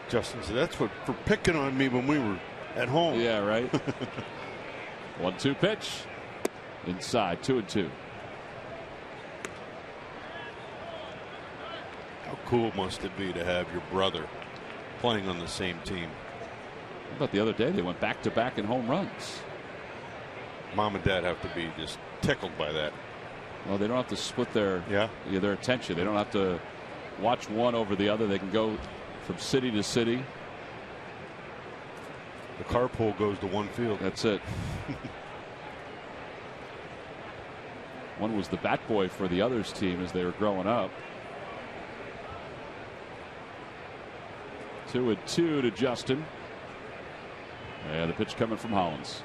Justin said that's what for picking on me when we were at home. Yeah, right. 1-2 pitch. Inside, 2-2. How cool must it be to have your brother playing on the same team? How about the other day they went back to back in home runs? Mom and Dad have to be just tickled by that. Well, they don't have to split their attention. They don't have to watch one over the other. They can go from city to city. The carpool goes to one field. That's it. One was the bat boy for the other's team as they were growing up. 2-2 to Justin. And the pitch coming from Hollins.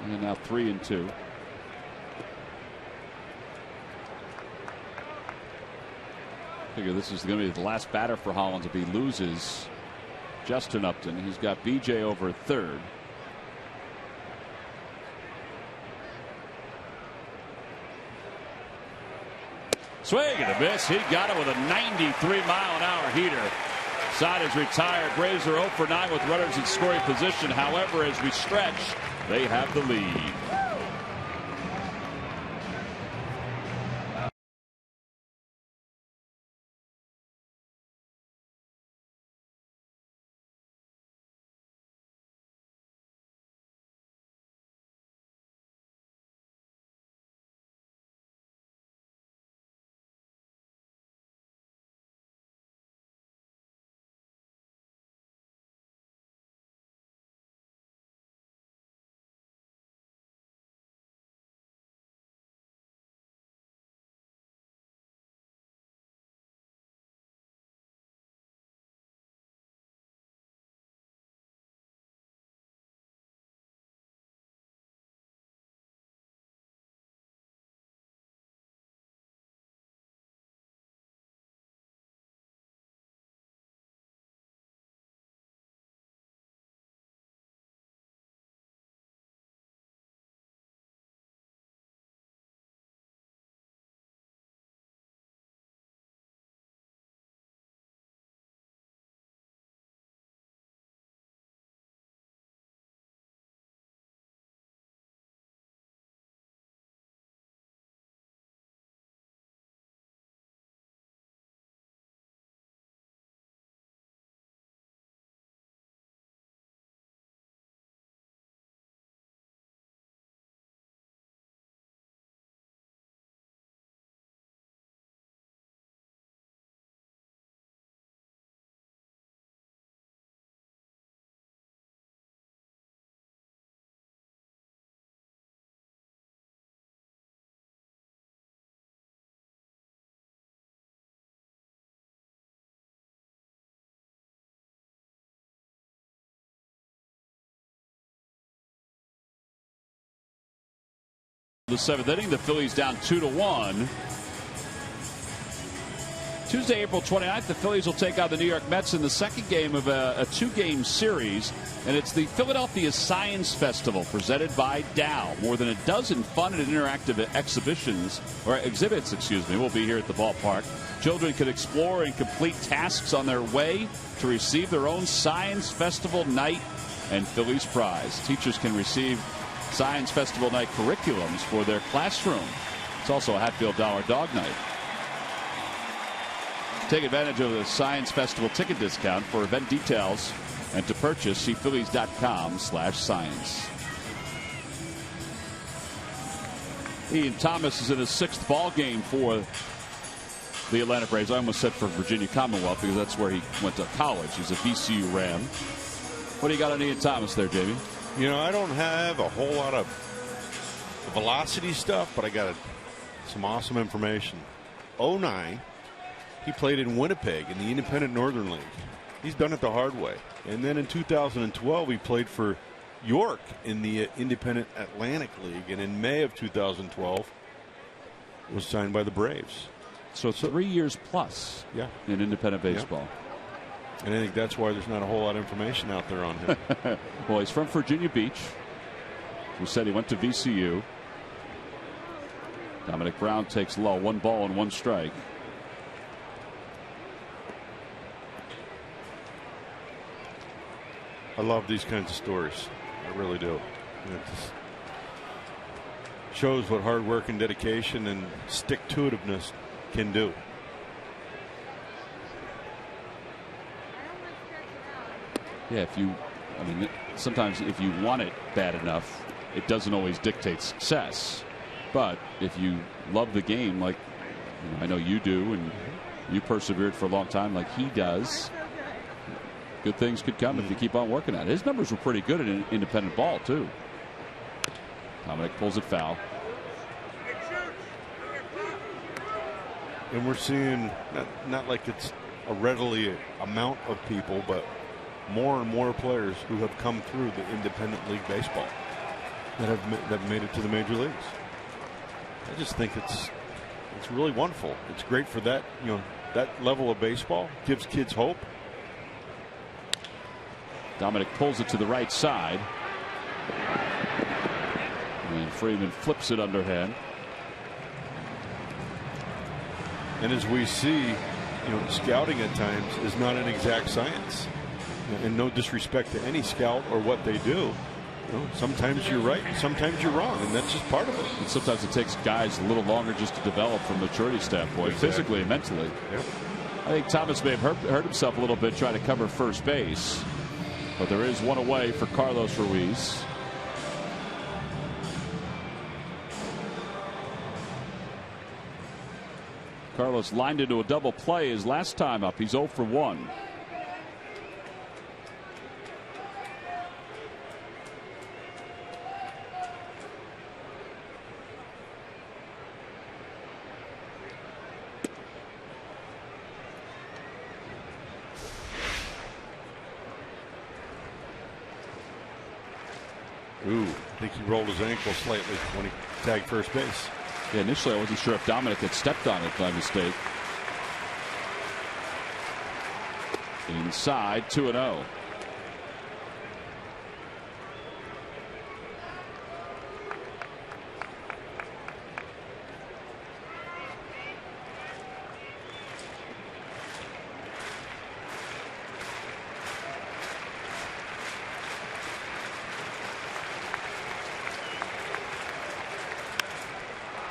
And now 3-2. Figure this is going to be the last batter for Hollins if he loses Justin Upton. He's got BJ over third. Swing and a miss. He got it with a 93-mile-an-hour heater. Side is retired. Braves are 0 for 9 with runners in scoring position. However, as we stretch, they have the lead. The seventh inning, the Phillies down 2-1. Tuesday, April 29th, the Phillies will take on the New York Mets in the second game of a two-game series, and it's the Philadelphia Science Festival presented by Dow. More than a dozen fun and interactive exhibitions, or exhibits, excuse me, will be here at the ballpark. Children can explore and complete tasks on their way to receive their own Science Festival night and Phillies prize. Teachers can receive Science Festival night curriculums for their classroom. It's also a Hatfield Dollar Dog Night. Take advantage of the Science Festival ticket discount. For event details and to purchase, see Phillies.com/science. Ian Thomas is in his sixth ball game for the Atlanta Braves. I almost said for Virginia Commonwealth because that's where he went to college. He's a VCU Ram. What do you got on Ian Thomas there, Jamie? You know, I don't have a whole lot of velocity stuff, but I got some awesome information. 09, he played in Winnipeg in the Independent Northern League. He's done it the hard way. And then in 2012, he played for York in the Independent Atlantic League, and in May of 2012 was signed by the Braves. So 3 years plus in independent baseball. And I think that's why there's not a whole lot of information out there on him. Well, he's from Virginia Beach. We said he went to VCU. Dominic Brown takes low. 1 ball and 1 strike. I love these kinds of stories. I really do. It just shows what hard work and dedication and stick-to-itiveness can do. Yeah, sometimes if you want it bad enough, it doesn't always dictate success. But if you love the game, like I know you do, and you persevered for a long time like he does, good things could come if you keep on working at it. His numbers were pretty good in independent ball, too. Dominic pulls it foul. And we're seeing, not like it's a readily amount of people, but more and more players who have come through the independent league baseball that have made it to the major leagues. I just think it's really wonderful. It's great for that, that level of baseball. Gives kids hope. Dominic pulls it to the right side. And Freeman flips it underhand. And as we see, scouting at times is not an exact science. And no disrespect to any scout or what they do. Sometimes you're right, sometimes you're wrong, and that's just part of it. And sometimes it takes guys a little longer just to develop from a maturity standpoint, physically and mentally. Yep. I think Thomas may have hurt himself a little bit trying to cover first base. But there is one away for Carlos Ruiz. Carlos lined into a double play his last time up. He's 0 for 1. Ooh, I think he rolled his ankle slightly when he tagged first base. Yeah, initially I wasn't sure if Dominic had stepped on it by mistake. Inside, 2-0.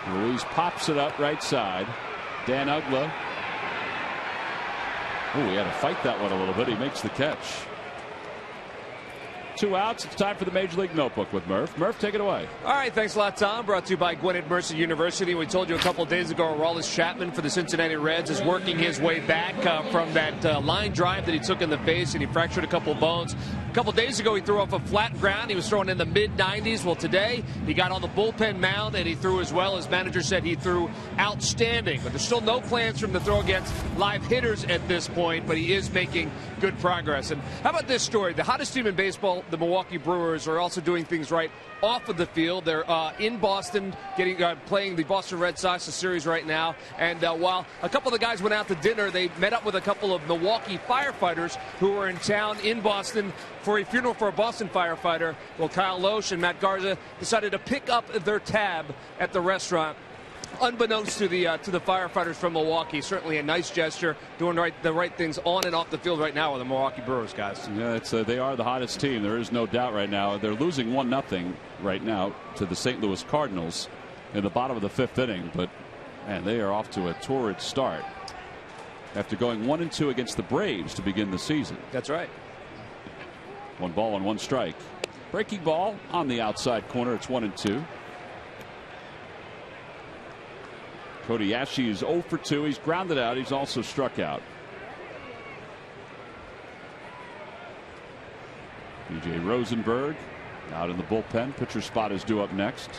Ruiz pops it up right side. Dan Uggla. Oh, he had to fight that one a little bit. He makes the catch. 2 outs. It's time for the Major League Notebook with Murph. Murph, take it away. All right, thanks a lot, Tom. Brought to you by Gwinnett Mercer University. We told you a couple of days ago, Aroldis Chapman for the Cincinnati Reds is working his way back from that line drive that he took in the face, and he fractured a couple of bones. A couple of days ago, he threw off a flat ground. He was throwing in the mid-90s. Well, today, he got on the bullpen mound, and he threw as well. His manager said he threw outstanding. But there's still no plans for him to throw against live hitters at this point, but he is making good progress. And how about this story? The hottest team in baseball, the Milwaukee Brewers, are also doing things right off of the field. They're in Boston playing the Boston Red Sox, a series right now. And while a couple of the guys went out to dinner, they met up with a couple of Milwaukee firefighters who were in town in Boston for a funeral for a Boston firefighter. Well, Kyle Loesch and Matt Garza decided to pick up their tab at the restaurant, unbeknownst to the firefighters from Milwaukee. Certainly a nice gesture, doing the right things on and off the field right now with the Milwaukee Brewers, guys. Yeah, they are the hottest team. There is no doubt right now. They're losing 1-0 right now to the St. Louis Cardinals in the bottom of the 5th inning. But, man, they are off to a torrid start after going 1-2 against the Braves to begin the season. That's right. 1 ball and 1 strike. Breaking ball on the outside corner. It's 1-2. Cody Ashe is 0 for 2. He's grounded out. He's also struck out. B.J. Rosenberg out in the bullpen. Pitcher spot is due up next.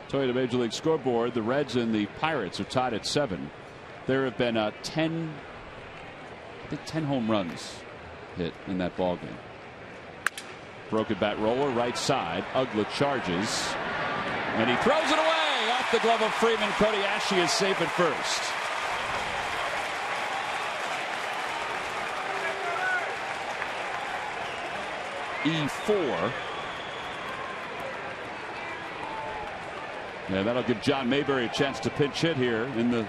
Toyota Major League Scoreboard, the Reds and the Pirates are tied at 7. There have been 10 home runs hit in that ball game. Broken bat roller, right side. Uggla charges, and he throws it away off the glove of Freeman. Cody Ashley is safe at first. E4. Yeah, that'll give John Mayberry a chance to pinch hit here in the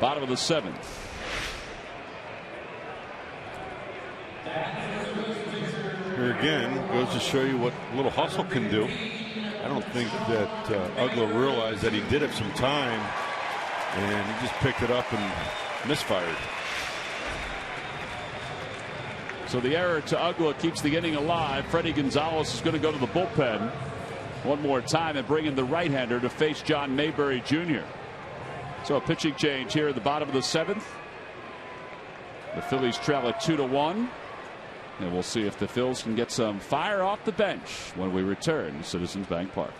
bottom of the 7th. Here again, goes to show you what a little hustle can do. I don't think that Uggla realized that he did have some time, and he just picked it up and misfired. So the error to Uggla keeps the inning alive. Freddie Gonzalez is going to go to the bullpen one more time and bring in the right-hander to face John Mayberry Jr. So a pitching change here at the bottom of the 7th. The Phillies trail at 2-1. And we'll see if the Phils can get some fire off the bench when we return to Citizens Bank Park.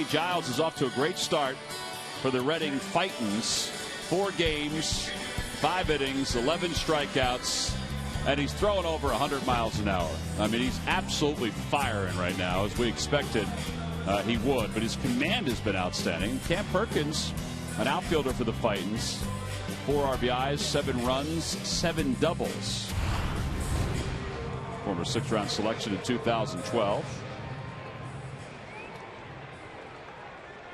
Giles is off to a great start for the Reading Titans. 4 games, 5 innings, 11 strikeouts, and he's throwing over 100 miles an hour. I mean, he's absolutely firing right now, as we expected he would, but his command has been outstanding. Cam Perkins, an outfielder for the Titans, 4 RBIs, 7 runs, 7 doubles. Former 6th-round selection in 2012.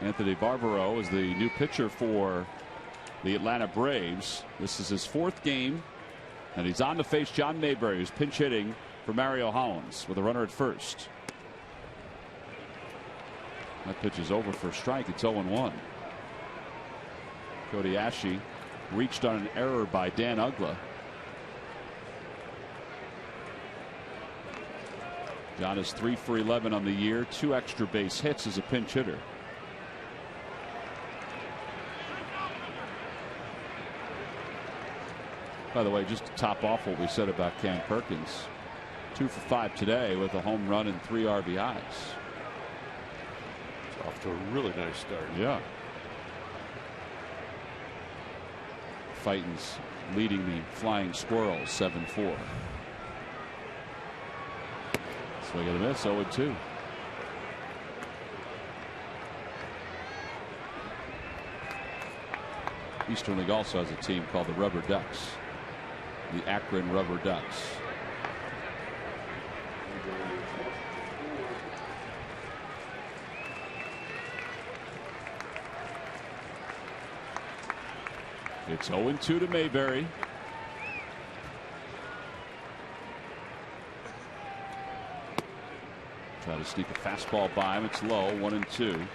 Anthony Barbaro is the new pitcher for the Atlanta Braves. This is his 4th game, and he's on to face John Mayberry, who's pinch hitting for Mario Hollins with a runner at first. That pitch is over for a strike. It's 0-1. Cody Ashley reached on an error by Dan Uggla. John is 3 for 11 on the year, 2 extra base hits as a pinch hitter. By the way, just to top off what we said about Cam Perkins, 2 for 5 today with a home run and 3 RBIs. It's off to a really nice start. Yeah. Titans leading the Flying Squirrels 7-4. Swing and a miss, 0-2. Eastern League also has a team called the Rubber Ducks. The Akron Rubber Ducks. It's 0-2 to Mayberry. Try to sneak a fastball by him. It's low, 1-2.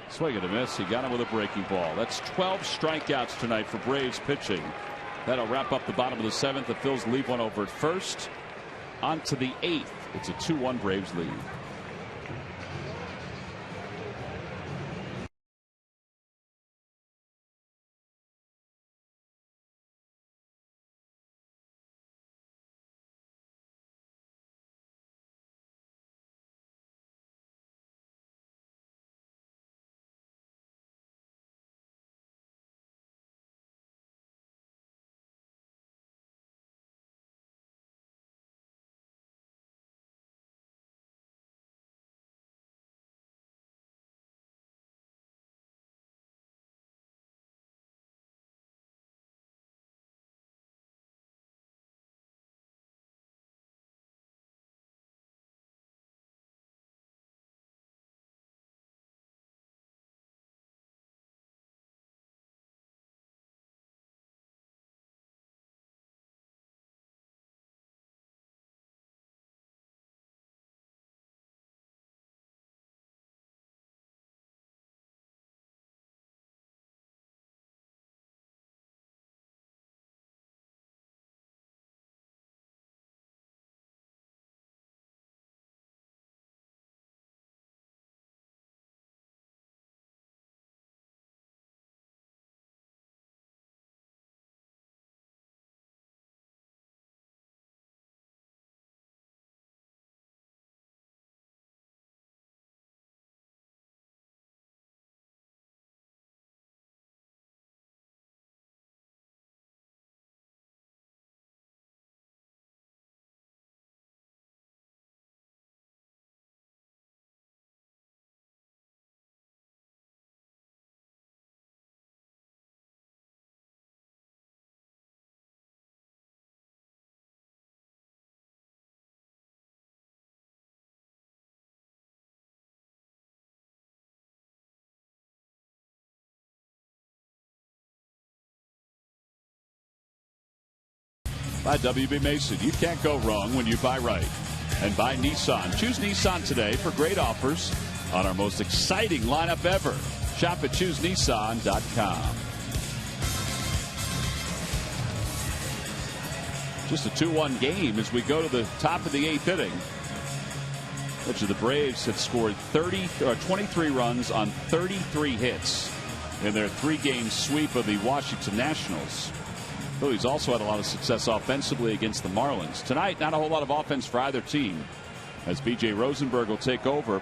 Swing and a miss. He got him with a breaking ball. That's 12 strikeouts tonight for Braves pitching. That'll wrap up the bottom of the 7th. The Phils leave one over at first. On to the 8th. It's a 2-1 Braves lead. By W.B. Mason. You can't go wrong when you buy right. And buy Nissan. Choose Nissan today for great offers on our most exciting lineup ever. Shop at ChooseNissan.com. Just a 2-1 game as we go to the top of the 8th inning. Which the Braves have scored 23 runs on 33 hits in their 3-game sweep of the Washington Nationals. Phillies also had a lot of success offensively against the Marlins. Tonight, not a whole lot of offense for either team, as B.J. Rosenberg will take over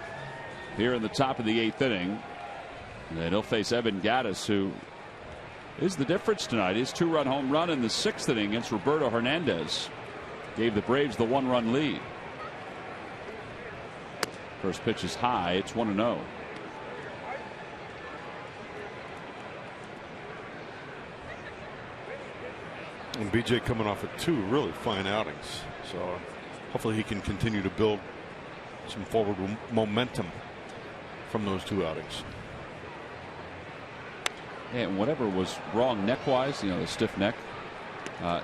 here in the top of the 8th inning. And he'll face Evan Gattis, who is the difference tonight. His 2-run home run in the 6th inning against Roberto Hernandez gave the Braves the 1-run lead. First pitch is high. It's 1-0. And B.J. coming off of 2 really fine outings. So hopefully he can continue to build some forward momentum from those 2 outings. And whatever was wrong neck-wise, the stiff neck,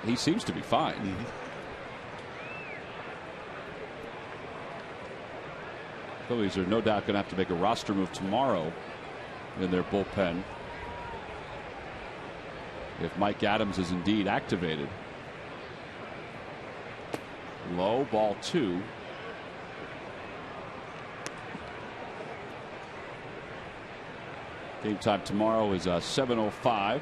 he seems to be fine. Mm-hmm. Phillies are no doubt going to have to make a roster move tomorrow in their bullpen if Mike Adams is indeed activated. Low, ball 2. Game time tomorrow is 7:05.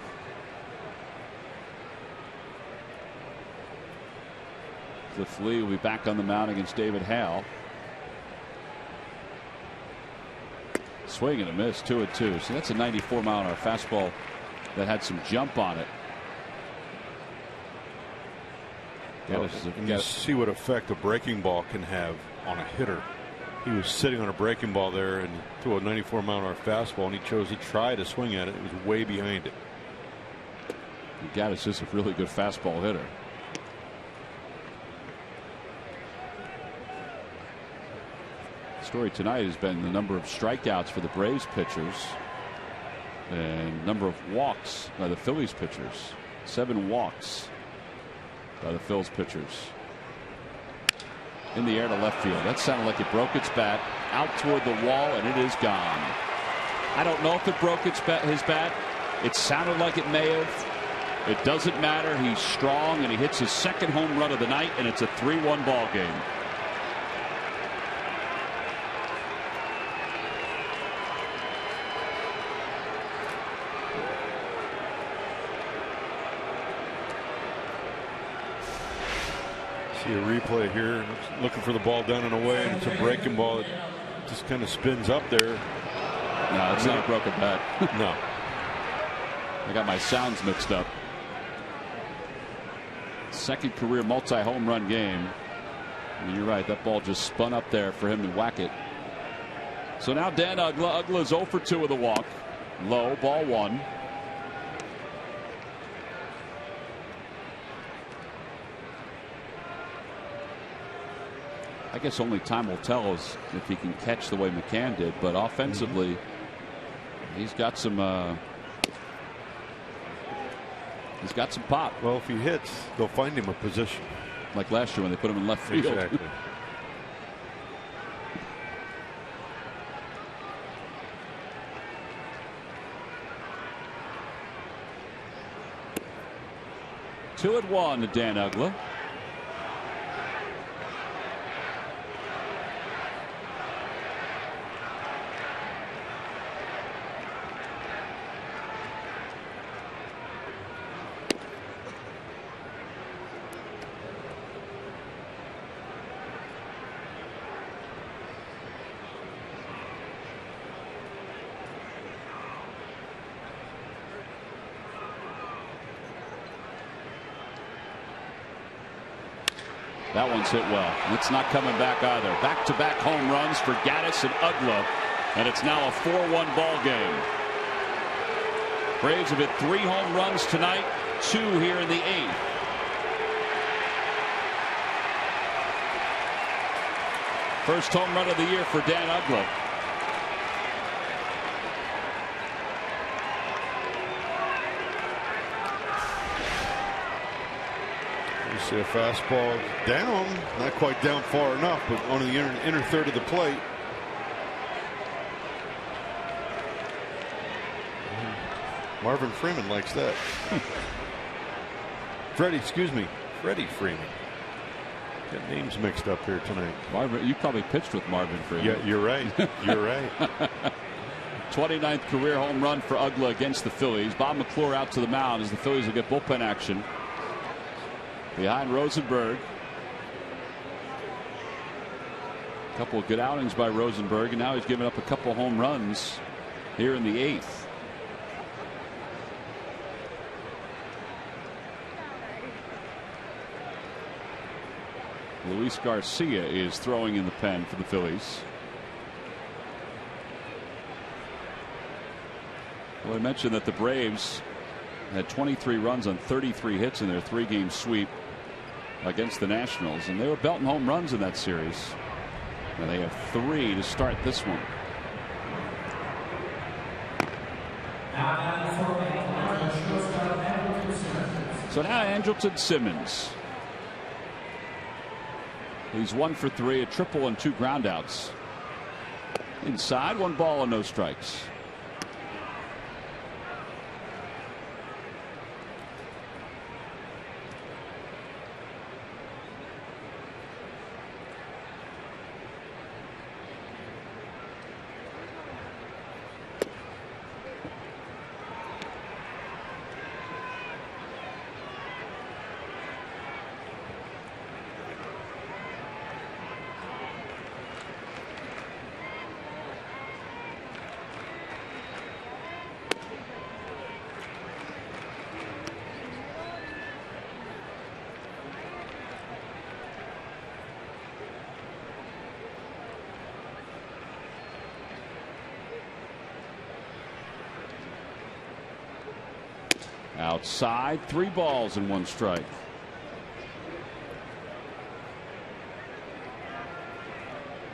Cliff Lee will be back on the mound against David Hale. Swing and a miss, 2-2. So that's a 94-mile-an-hour fastball that had some jump on it. And you see what effect a breaking ball can have on a hitter. He was sitting on a breaking ball there and threw a 94-mile-an-hour fastball, and he chose to try to swing at it. It was way behind it. Gaddis is a really good fastball hitter. The story tonight has been the number of strikeouts for the Braves pitchers and number of walks by the Phillies pitchers. 7 walks by the Phillies pitchers. In the air to left field. That sounded like it broke its bat out toward the wall, and it is gone. I don't know if it broke his bat. It sounded like it may have. It doesn't matter. He's strong, and he hits his 2nd home run of the night, and it's a 3-1 ball game. See a replay here, looking for the ball down and away, and it's a breaking ball. It just kind of spins up there. No, it's not a broken bat. No. I got my sounds mixed up. 2nd career multi-home run game. And you're right, that ball just spun up there for him to whack it. So now Dan Uggla. Uggla is 0 for 2 with a walk. Low, ball 1. I guess only time will tell us if he can catch the way McCann did, but offensively, he's got some pop. Well, if he hits, they'll find him a position. Like last year when they put him in left field. Exactly. Two at 1 to Dan Uggla. That one's hit well. It's not coming back either. Back-to-back home runs for Gaddis and Uggla, and it's now a 4-1 ball game. Braves have hit 3 home runs tonight, 2 here in the 8th. First home run of the year for Dan Uggla. See a fastball down, not quite down far enough, but on the inner third of the plate. Marvin Freeman likes that. Freddie Freeman. Got names mixed up here tonight. Marvin, you probably pitched with Marvin Freeman. Yeah, you're right. You're right. 29th career home run for Uggla against the Phillies. Bob McClure out to the mound as the Phillies will get bullpen action. Behind Rosenberg. A couple of good outings by Rosenberg, and now he's given up a couple home runs here in the 8th. Luis Garcia is throwing in the pen for the Phillies. Well, I mentioned that the Braves had 23 runs on 33 hits in their 3-game sweep against the Nationals, and they were belting home runs in that series. Now they have 3 to start this one. So now Andrelton Simmons. He's 1 for 3, a triple and 2 groundouts. Inside, 1 ball and no strikes. Outside, 3 balls and 1 strike.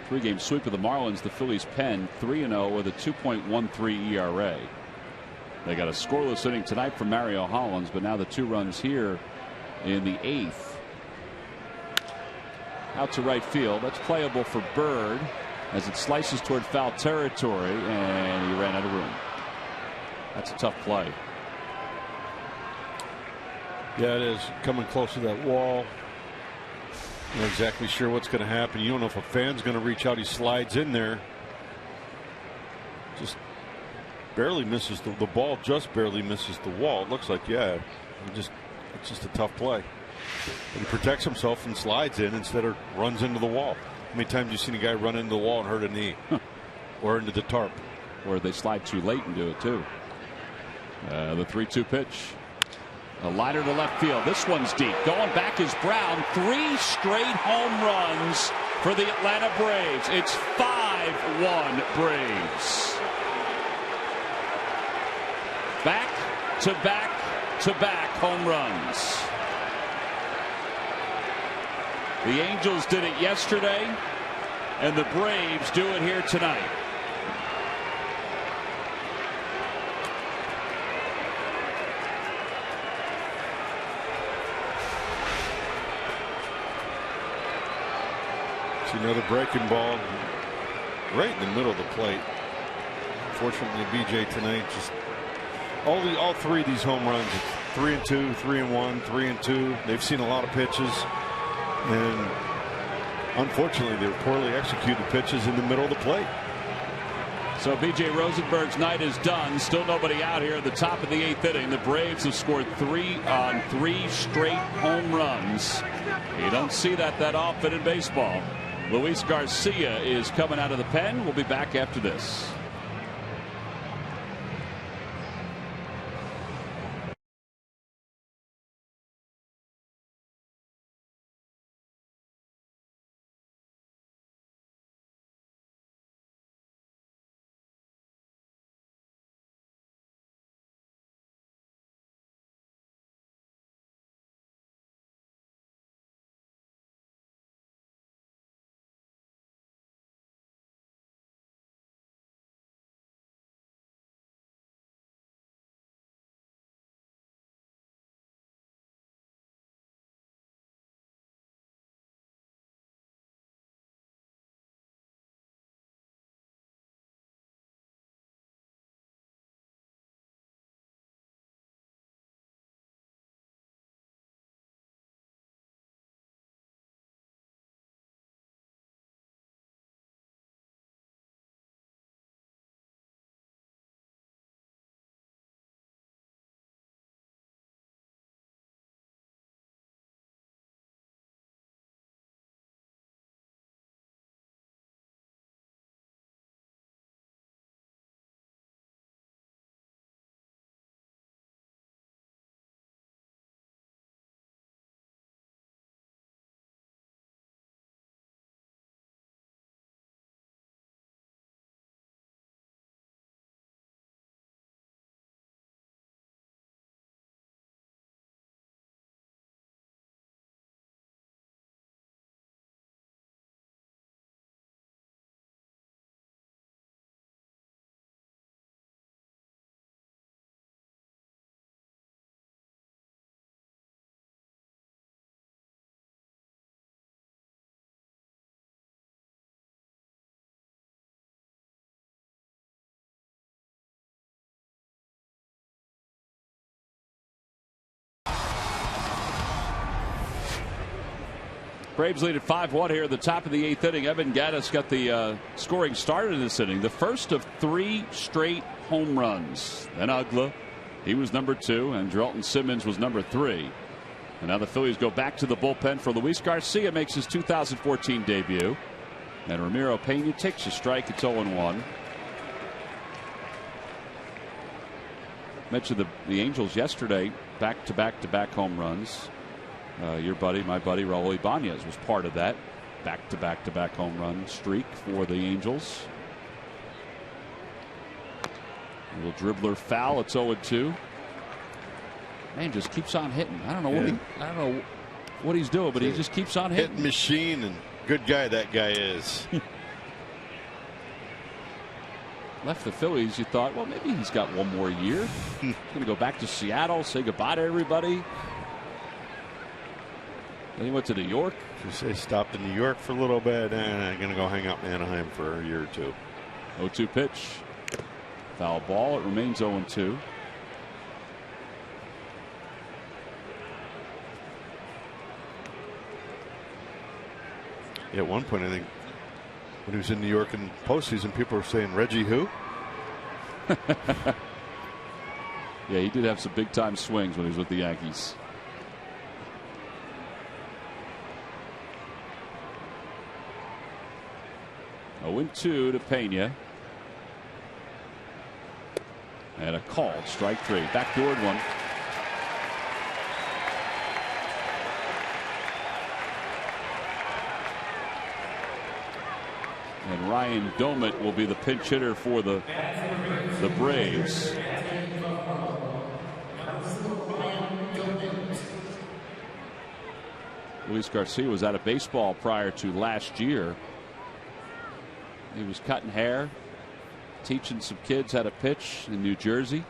Three-game sweep of the Marlins. The Phillies pen 3-0 with a 2.13 ERA. They got a scoreless inning tonight from Mario Hollins, but now the 2 runs here in the 8th. Out to right field. That's playable for Bird as it slices toward foul territory, and he ran out of room. That's a tough play. Yeah, it is. Coming close to that wall. Not exactly sure what's going to happen. You don't know if a fan's going to reach out. He slides in there. Just barely misses the ball. Just barely misses the wall. It looks like, yeah, it's just a tough play. But he protects himself and slides in instead of runs into the wall. How many times have you seen a guy run into the wall and hurt a knee? Or into the tarp? Or they slide too late and do it too. The 3-2 pitch. A liner to left field. This one's deep. Going back is Brown. 3 straight home runs for the Atlanta Braves. It's 5-1 Braves. Back to back to back home runs. The Angels did it yesterday, and the Braves do it here tonight. Another breaking ball right in the middle of the plate. Fortunately, BJ tonight just all 3 of these home runs. 3-2, 3-1, 3-2. They've seen a lot of pitches, and unfortunately, they're poorly executed pitches in the middle of the plate. So BJ Rosenberg's night is done. Still nobody out here at the top of the 8th inning. The Braves have scored 3 on 3 straight home runs. You don't see that often in baseball. Luis Garcia is coming out of the pen. We'll be back after this. Braves lead at 5-1 here at the top of the 8th inning. Evan Gattis got the scoring started in this inning. The first of 3 straight home runs. Then Ugla, he was number 2, and Drelton Simmons was number 3. And now the Phillies go back to the bullpen for Luis Garcia, makes his 2014 debut. And Ramiro Pena takes a strike. It's 0-1. Mentioned the Angels yesterday, back-to-back-to-back home runs. Your buddy, my buddy, Raul Ibanez was part of that back-to-back-to-back home run streak for the Angels. A little dribbler foul. It's 0-2. Man just keeps on hitting. I don't know what he's doing, but he just keeps on hitting. Hitting machine, and good guy that guy is. Left the Phillies, you thought, well, maybe he's got one more year. He's going to go back to Seattle, say goodbye to everybody. Then he went to New York. You say stopped in New York for a little bit, and I'm going to go hang out in Anaheim for a year or two. 0-2 pitch. Foul ball. It remains 0-2. At one point, I think, when he was in New York in postseason, people were saying, Reggie who? Yeah, he did have some big time swings when he was with the Yankees. Oh, 0-2 to Pena. And a called strike three. Backdoored one. And Ryan Domit will be the pinch hitter for the Braves. Luis Garcia was out of baseball prior to last year. He was cutting hair, teaching some kids how to pitch in New Jersey.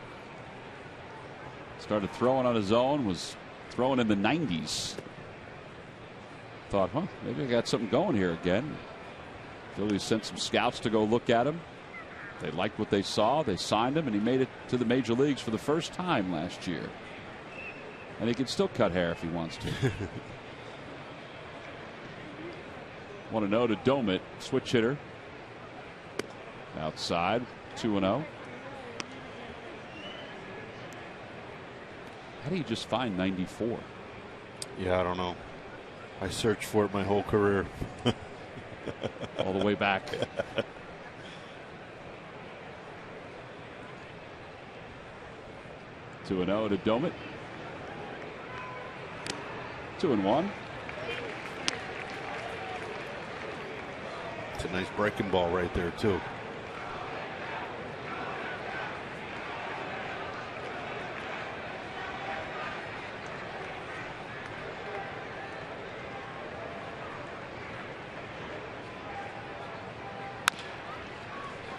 Started throwing on his own, was throwing in the 90s. Thought, maybe I got something going here again. Phillies sent some scouts to go look at him. They liked what they saw. They signed him, and he made it to the major leagues for the first time last year. And he can still cut hair if he wants to. 1-0 to Domit, switch hitter. Outside, 2-0. How do you just find 94? Yeah, I don't know. I searched for it my whole career. All the way back. Two and 0 to Domit. 2-1. It's a nice breaking ball right there too.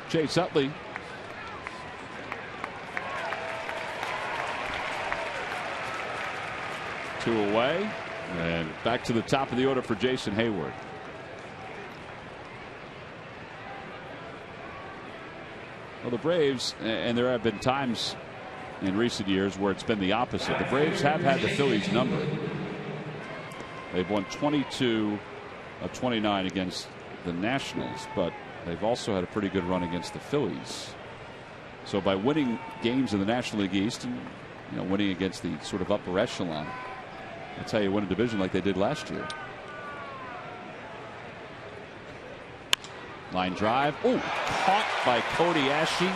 Chase Utley. Two away, and back to the top of the order for Jason Hayward. Well, the Braves, and there have been times in recent years where it's been the opposite. The Braves have had the Phillies number. They've won 22 of 29 against the Nationals, but they've also had a pretty good run against the Phillies. So by winning games in the National League East and winning against the sort of upper echelon, that's how you win a division like they did last year. Line drive. Oh, caught by Cody Ashe.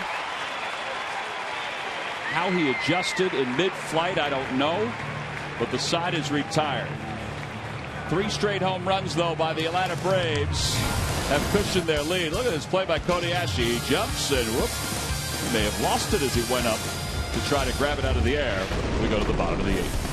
How he adjusted in mid-flight, I don't know, but the side is retired. 3 straight home runs, though, by the Atlanta Braves have cushioned their lead. Look at this play by Cody Ashe. He jumps and whoop. He may have lost it as he went up to try to grab it out of the air. We go to the bottom of the 8th.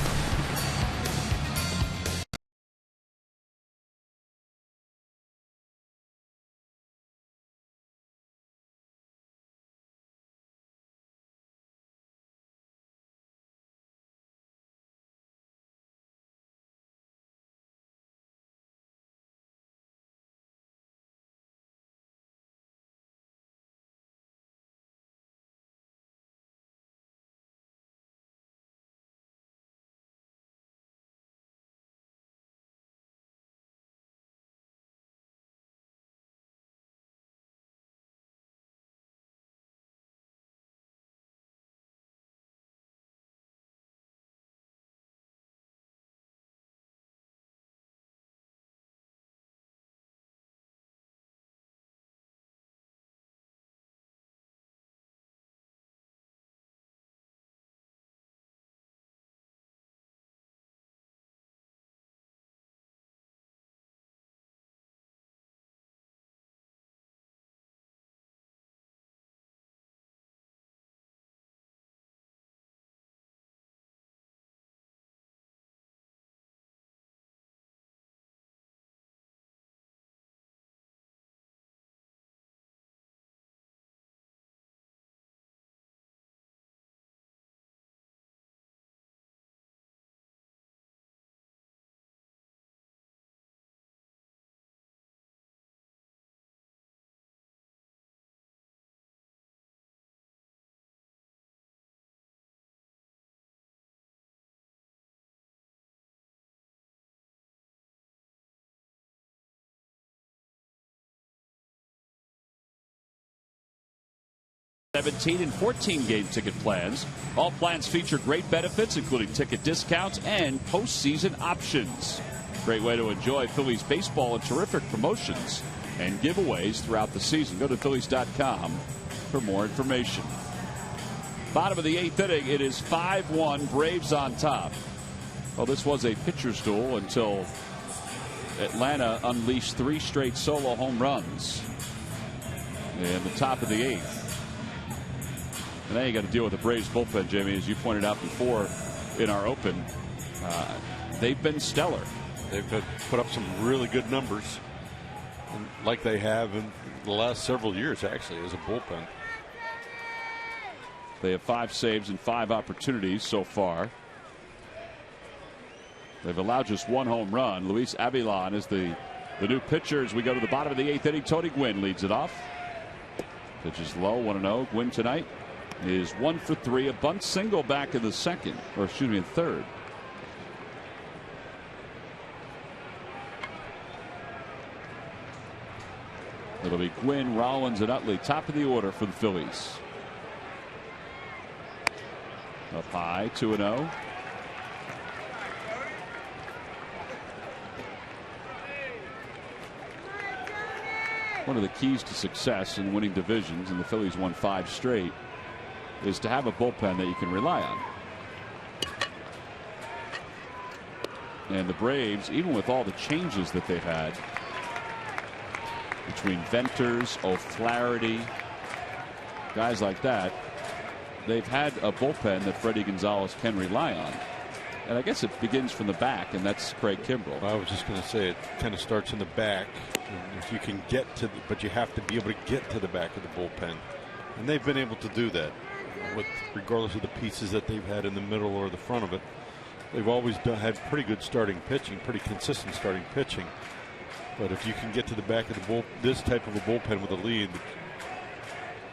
17 and 14 game ticket plans. All plans feature great benefits, including ticket discounts and postseason options. Great way to enjoy Phillies baseball and terrific promotions and giveaways throughout the season. Go to Phillies.com for more information. Bottom of the 8th inning, it is 5-1, Braves on top. Well, this was a pitcher's duel until Atlanta unleashed 3 straight solo home runs in the top of the 8th. And now you got to deal with the Braves bullpen, Jamie, as you pointed out before in our open. They've been stellar. They've put up some really good numbers, like they have in the last several years, actually, as a bullpen. They have 5 saves and 5 opportunities so far. They've allowed just 1 home run. Luis Avilan is the new pitcher as we go to the bottom of the 8th inning. Tony Gwynn leads it off. Pitch is low, 1-0. Gwynn tonight is 1 for 3. A bunt single back in the third. It'll be Gwynn, Rollins, and Utley, top of the order for the Phillies. Up high, 2-0. One of the keys to success in winning divisions, and the Phillies won 5 straight, is to have a bullpen that you can rely on. And the Braves, even with all the changes that they've had between Venters, O'Flaherty, guys like that, they've had a bullpen that Freddie Gonzalez can rely on. And I guess it begins from the back, and that's Craig Kimbrell. I was just going to say it kind of starts in the back. And if you can get to but you have to be able to get to the back of the bullpen. And they've been able to do that, regardless of the pieces that they've had in the middle or the front of it. They've always had pretty good starting pitching, pretty consistent starting pitching. But if you can get to the back of the this type of a bullpen with a lead,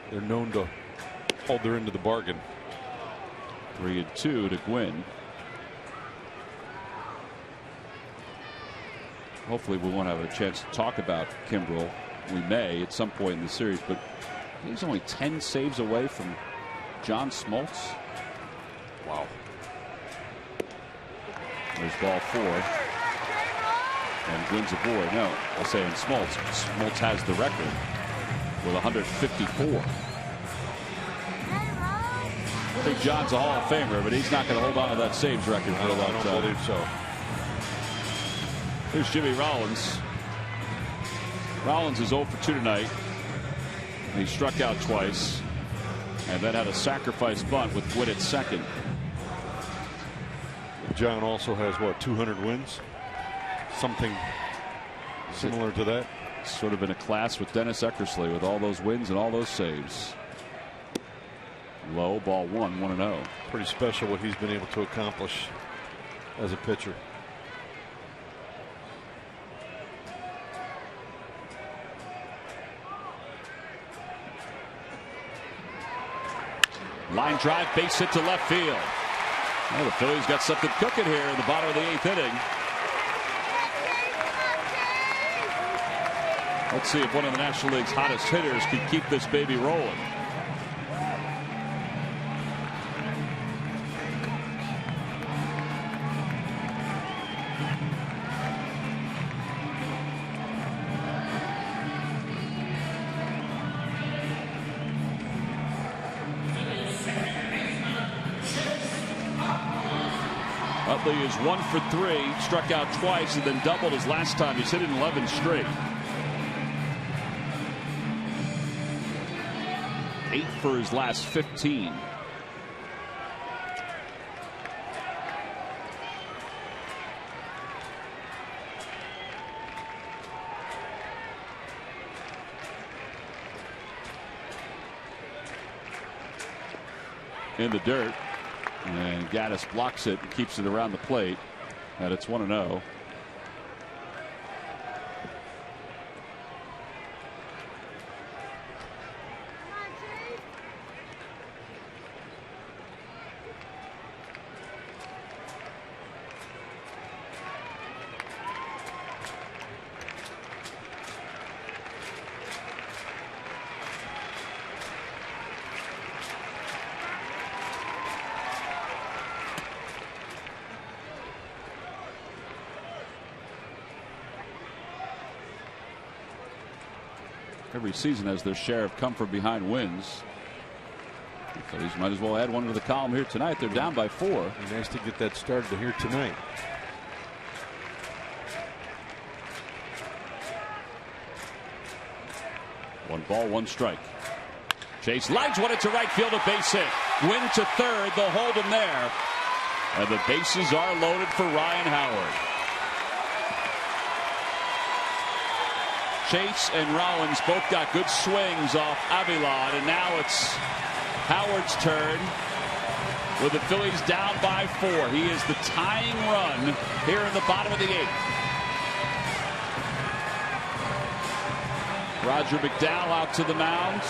they're known to hold their end of the bargain. 3-2 to Gwynn. Hopefully we won't have a chance to talk about Kimbrell. We may at some point in the series, but he's only 10 saves away from John Smoltz. Wow. There's ball 4. And Gwynn's aboard. No, I'll say in Smoltz. Smoltz has the record with 154. I think John's a Hall of Famer, but he's not going to hold on to that saves record for a long time. I don't believe so. Here's Jimmy Rollins. Rollins is 0 for 2 tonight. He struck out twice and then had a sacrifice bunt with Gwynn at second. John also has, what, 200 wins? Something similar to that. Sort of in a class with Dennis Eckersley with all those wins and all those saves. Low, ball 1, 1-0. Pretty special what he's been able to accomplish as a pitcher. Line drive, base hit to left field. Well, the Phillies got something cooking here in the bottom of the 8th inning. Let's see if one of the National League's hottest hitters can keep this baby rolling. Utley is 1 for 3, struck out twice and then doubled his last time. He's hit in 11 straight. 8 for his last 15. In the dirt. And Gaddis blocks it and keeps it around the plate. And it's 1-0. every season has their share of come from behind wins. The Phillies might as well add one to the column here tonight. They're down by 4. Nice to get that started here tonight. One ball, one strike. Chase lines one into right field, a base hit. Win to third, they'll hold him there. And the bases are loaded for Ryan Howard. Chase and Rollins both got good swings off Avila, and now it's Howard's turn with the Phillies down by 4. He is the tying run here in the bottom of the 8th. Roger McDowell out to the mound.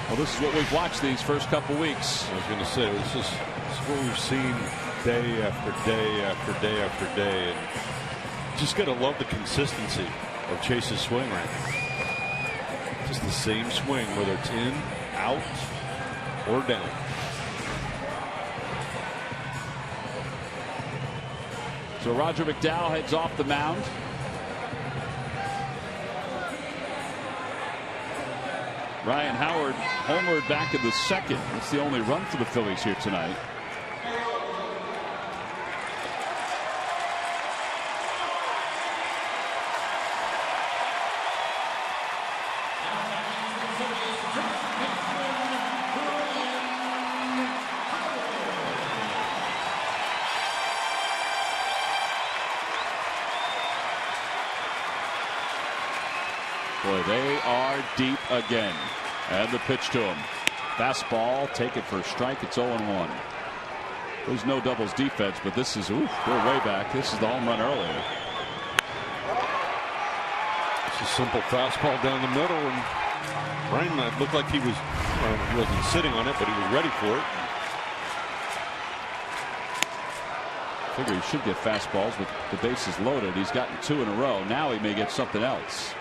Well, this is what we've watched these first couple weeks. I was going to say, this is what we've seen day after day after day after day. And just got to love the consistency of Chase's swing right now. Just the same swing, whether it's in, out, or down. So Roger McDowell heads off the mound. Ryan Howard homered back in the 2nd. That's the only run for the Phillies here tonight. Boy, they are deep again. And the pitch to him. Fastball, take it for a strike. It's 0-1. There's no doubles defense, but this is, oof, we're way back. This is the home run earlier. It's a simple fastball down the middle, and Ryan looked like he was, he wasn't sitting on it, but he was ready for it. Figure he should get fastballs with the bases loaded. He's gotten 2 in a row. Now he may get something else.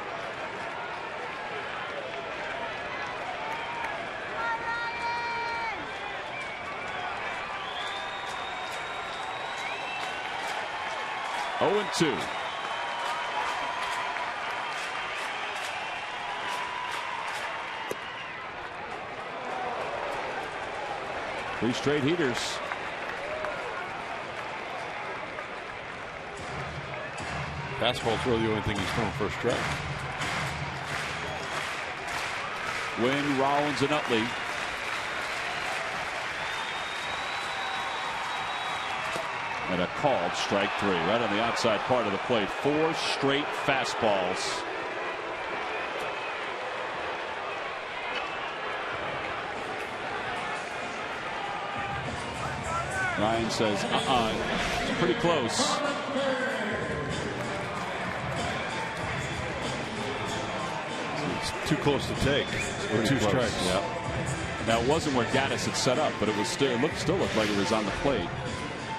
Oh, and 2. Three straight heaters. Fastball's really the only thing he's throwing for a strike. Wynn, Rollins, and Utley. And a called strike 3 right on the outside part of the plate. 4 straight fastballs. Ryan says, it's pretty close. It's too close to take. Or 2 strikes. Yep. Now it wasn't where Gaddis had set up, but it was still looked like it was on the plate.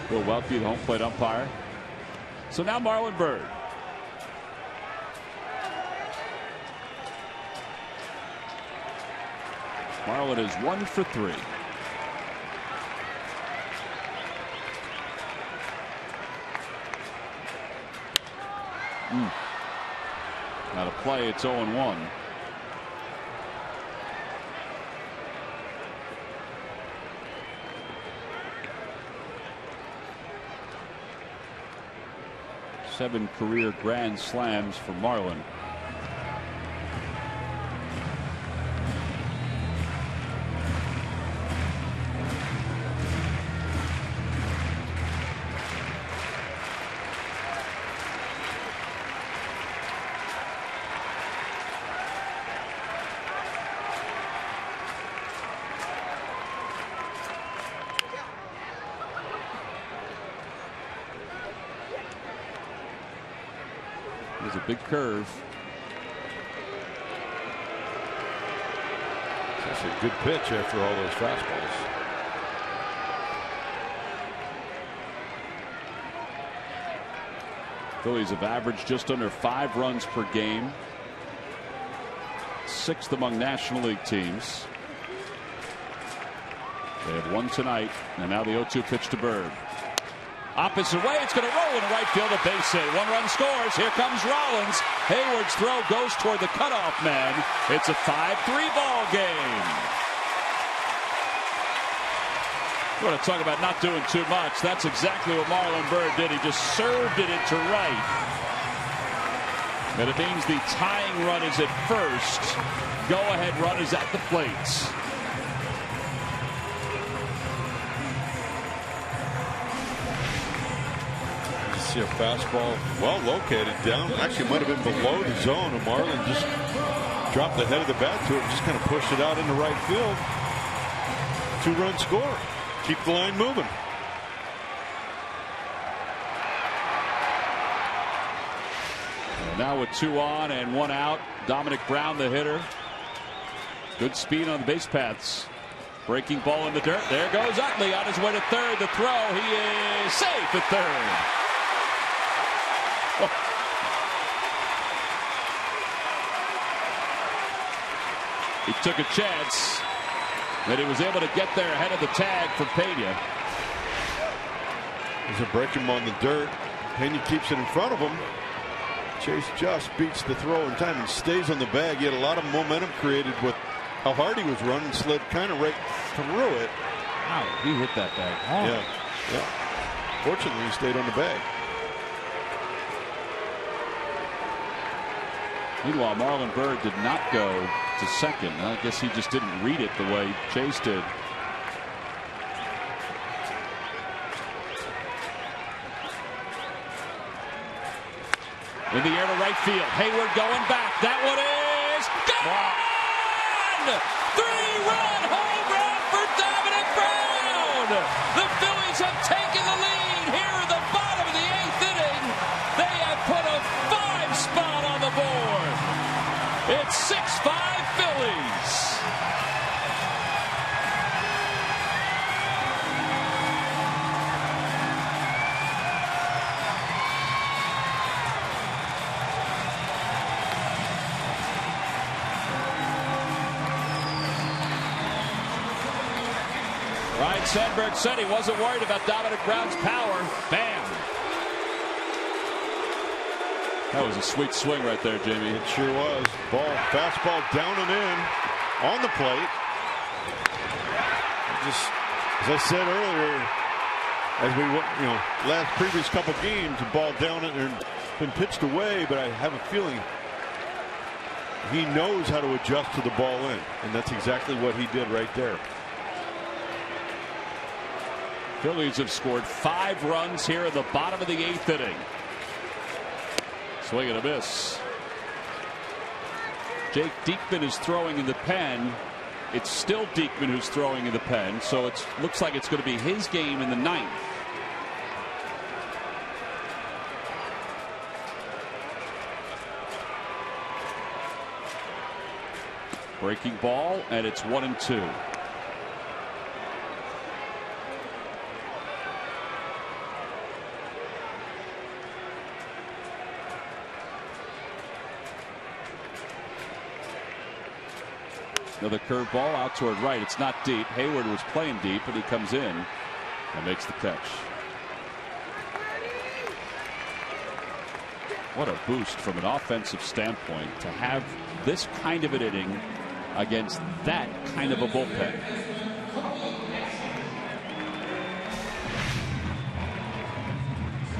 Bill Welke, the home plate umpire. So now Marlon Byrd. Marlon is 1 for 3. Not a play. It's 0-1. Seven career grand slams for Marlon. There's a big curve. That's a good pitch after all those fastballs. Phillies have averaged just under 5 runs per game. 6th among National League teams. They had 1 tonight, and now the 0-2 pitch to Byrd. Opposite way, it's going to roll into right field, a base hit. 1 run scores. Here comes Rollins. Hayward's throw goes toward the cutoff man. It's a 5-3 ball game. You want to talk about not doing too much. That's exactly what Marlon Byrd did. He just served it into right. And it means the tying run is at first. Go-ahead run is at the plate. See a fastball well located down. Actually, might have been below the zone. And Marlin just dropped the head of the bat to it and just kind of pushed it out into right field. 2-run score. Keep the line moving. And now with 2 on and 1 out, Dominic Brown, the hitter. Good speed on the base paths. Breaking ball in the dirt. There goes Utley on his way to third. The throw. He is safe at third. He took a chance, but he was able to get there ahead of the tag for Pena. There's a break him on the dirt. Pena keeps it in front of him. Chase just beats the throw in time and stays on the bag. He had a lot of momentum created with how hard he was running. Slid kind of right through it. Wow, he hit that bag hard. Yeah. Fortunately, he stayed on the bag. Meanwhile, Marlon Byrd did not go to second. I guess he just didn't read it the way Chase did. In the air to right field. Hayward going back. That one is gone! 3-run home run for Dominic Brown! The Phillies have taken the lead here in the bottom of the 8th inning. They have put a 5 spot on the board. It's 6-5 Phillies. Ryan Sandberg said he wasn't worried about Dominic Brown's power. Bam. That was a sweet swing right there, Jamie. It sure was. Fastball down and in on the plate. Just as I said earlier, as we last previous couple games, the ball down and been pitched away, but I have a feeling he knows how to adjust to the ball in, and that's exactly what he did right there. Phillies have scored 5 runs here in the bottom of the 8th inning. Swing and a miss. Jake Diekman is throwing in the pen. It's still Diekman who's throwing in the pen, so it looks like it's going to be his game in the 9th. Breaking ball, and it's 1-2. Another curveball out toward right. It's not deep. Hayward was playing deep, but he comes in and makes the catch. What a boost from an offensive standpoint to have this kind of an inning against that kind of a bullpen.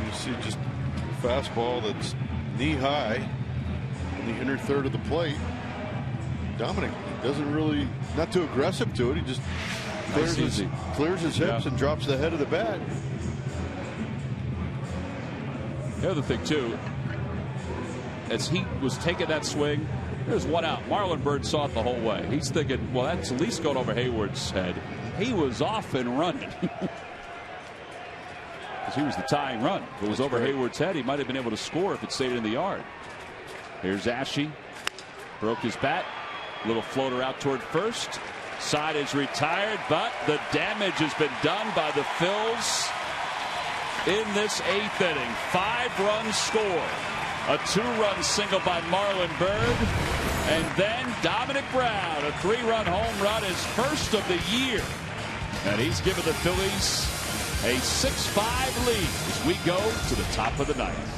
You see just a fastball that's knee high in the inner third of the plate. Dominic doesn't really, not too aggressive to it. He just clears his hips and drops the head of the bat. The other thing too, as he was taking that swing, there's 1 out. Marlon Byrd saw it the whole way. He's thinking, well, that's at least going over Hayward's head. He was off and running. Because he was the tying run. If it was over Hayward's head, he might have been able to score if it stayed in the yard. Here's Ashe. Broke his bat. Little floater out toward first. Side is retired, but the damage has been done by the Phils in this 8th inning. 5-run score. A 2-run single by Marlon Byrd. And then Dominic Brown, a 3-run home run, his first of the year. And he's given the Phillies A 6-5 lead as we go to the top of the ninth.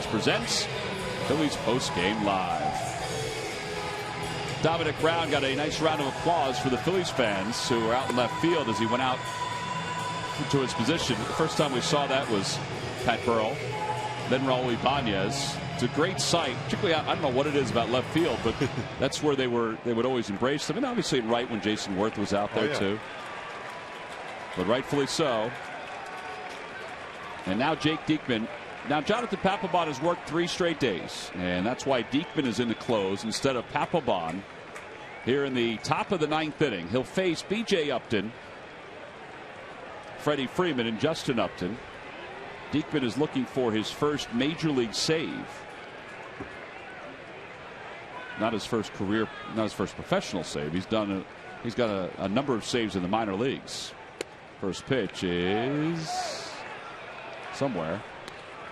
Presents Phillies post-game live. Dominic Brown got a nice round of applause for the Phillies fans who were out in left field as he went out to his position. The first time we saw that was Pat Burrell, then Raul Ibanez. It's a great sight, particularly I don't know what it is about left field, but that's where they would always embrace them. And obviously at right when Jason Worth was out there too. But rightfully so. And now Jake Diekman. Now, Jonathan Papelbon has worked 3 straight days, and that's why Diekman is in the close instead of Papelbon here in the top of the 9th inning. He'll face B.J. Upton, Freddie Freeman, and Justin Upton. Diekman is looking for his first major league save. Not his first career, not his first professional save. He's got a number of saves in the minor leagues. First pitch is somewhere.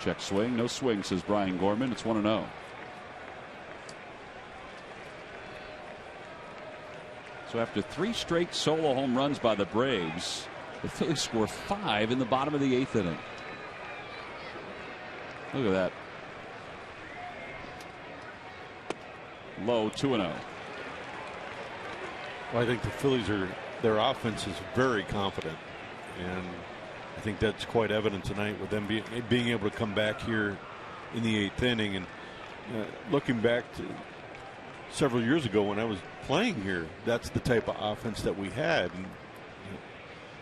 Check swing. No swing, says Brian Gorman. It's 1-0. So after 3 straight solo home runs by the Braves, the Phillies score 5 in the bottom of the 8th inning. Look at that. Low 2-0. Well, I think the Phillies their offense is very confident, and I think that's quite evident tonight with them being able to come back here in the 8th inning. And looking back to several years ago when I was playing here, that's the type of offense that we had. And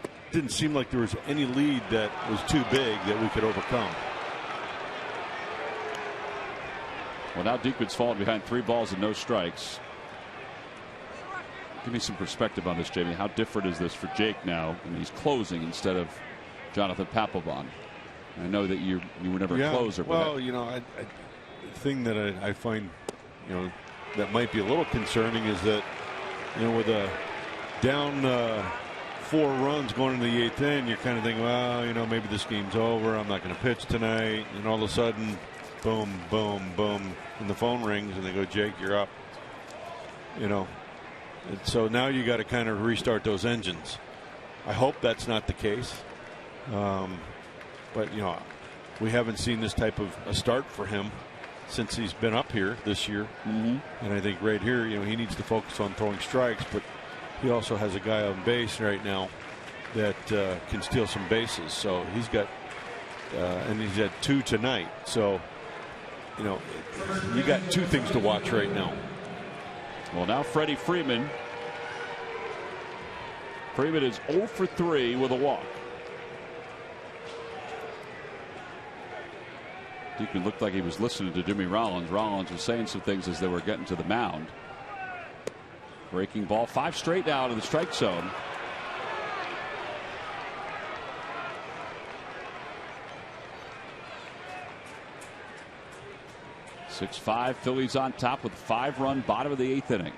it didn't seem like there was any lead that was too big that we could overcome. Well, now Diekman's fallen behind 3 balls and no strikes. Give me some perspective on this, Jamie. How different is this for Jake now? I mean, he's closing instead of Jonathan Papelbon. I know that you were never a closer. Well, the thing that I find, that might be a little concerning is that, with a down 4 runs going into the 8th inning, you're kind of thinking, well, maybe this game's over. I'm not going to pitch tonight. And all of a sudden, boom, boom, boom, and the phone rings and they go, Jake, you're up. And so now you got to kind of restart those engines. I hope that's not the case. But we haven't seen this type of a start for him since he's been up here this year. And I think right here, he needs to focus on throwing strikes, but he also has a guy on base right now that can steal some bases. So he's got and he's had 2 tonight. So you got 2 things to watch right now. Well, now Freddie Freeman. Freeman is 0 for 3 with a walk. Diekman looked like he was listening to Jimmy Rollins. Rollins was saying some things as they were getting to the mound. Breaking ball, 5 straight now to the strike zone. 6-5 Phillies on top with 5-run bottom of the 8th inning.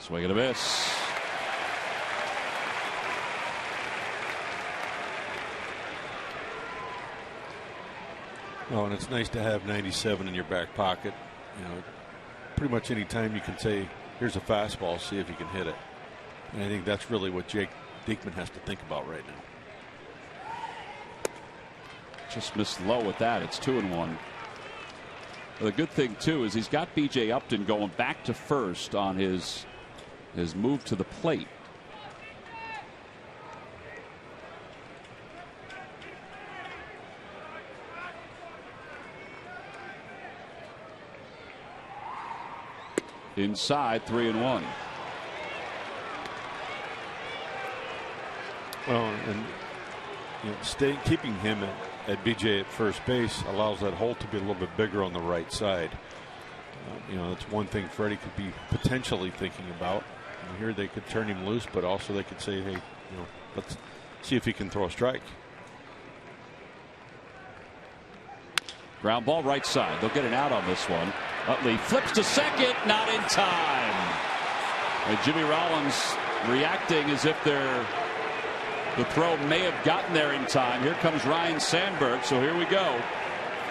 Swing and a miss. Oh, and it's nice to have 97 in your back pocket. You know, pretty much any time you can say, here's a fastball, see if you can hit it. And I think that's really what Jake Diekman has to think about right now. Just missed low with that. It's 2-1. Well, the good thing too is he's got B.J. Upton going back to first on his move to the plate. Inside, 3-1. Well, and you know, keeping him at BJ at first base allows that hole to be a little bit bigger on the right side. You know, that's one thing Freddie could be potentially thinking about. And here they could turn him loose, but also they could say, hey, you know, let's see if he can throw a strike. Ground ball right side. They'll get an out on this one. Utley flips to second, not in time. And Jimmy Rollins reacting as if the throw may have gotten there in time. Here comes Ryan Sandberg. So here we go.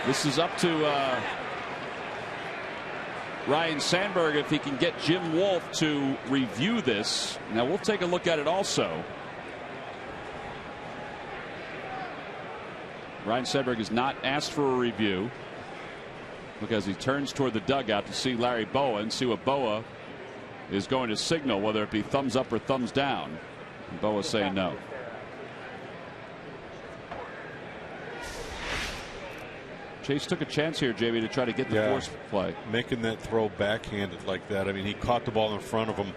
This is up to Ryan Sandberg if he can get Jim Wolf to review this. Now we'll take a look at it also. Ryan Sandberg has not asked for a review because he turns toward the dugout to see Larry Boa and see what Boa is going to signal, whether it be thumbs up or thumbs down. And Boa saying no. Chase took a chance here, Jamie, to try to get the force play. Making that throw backhanded like that. I mean, he caught the ball in front of him.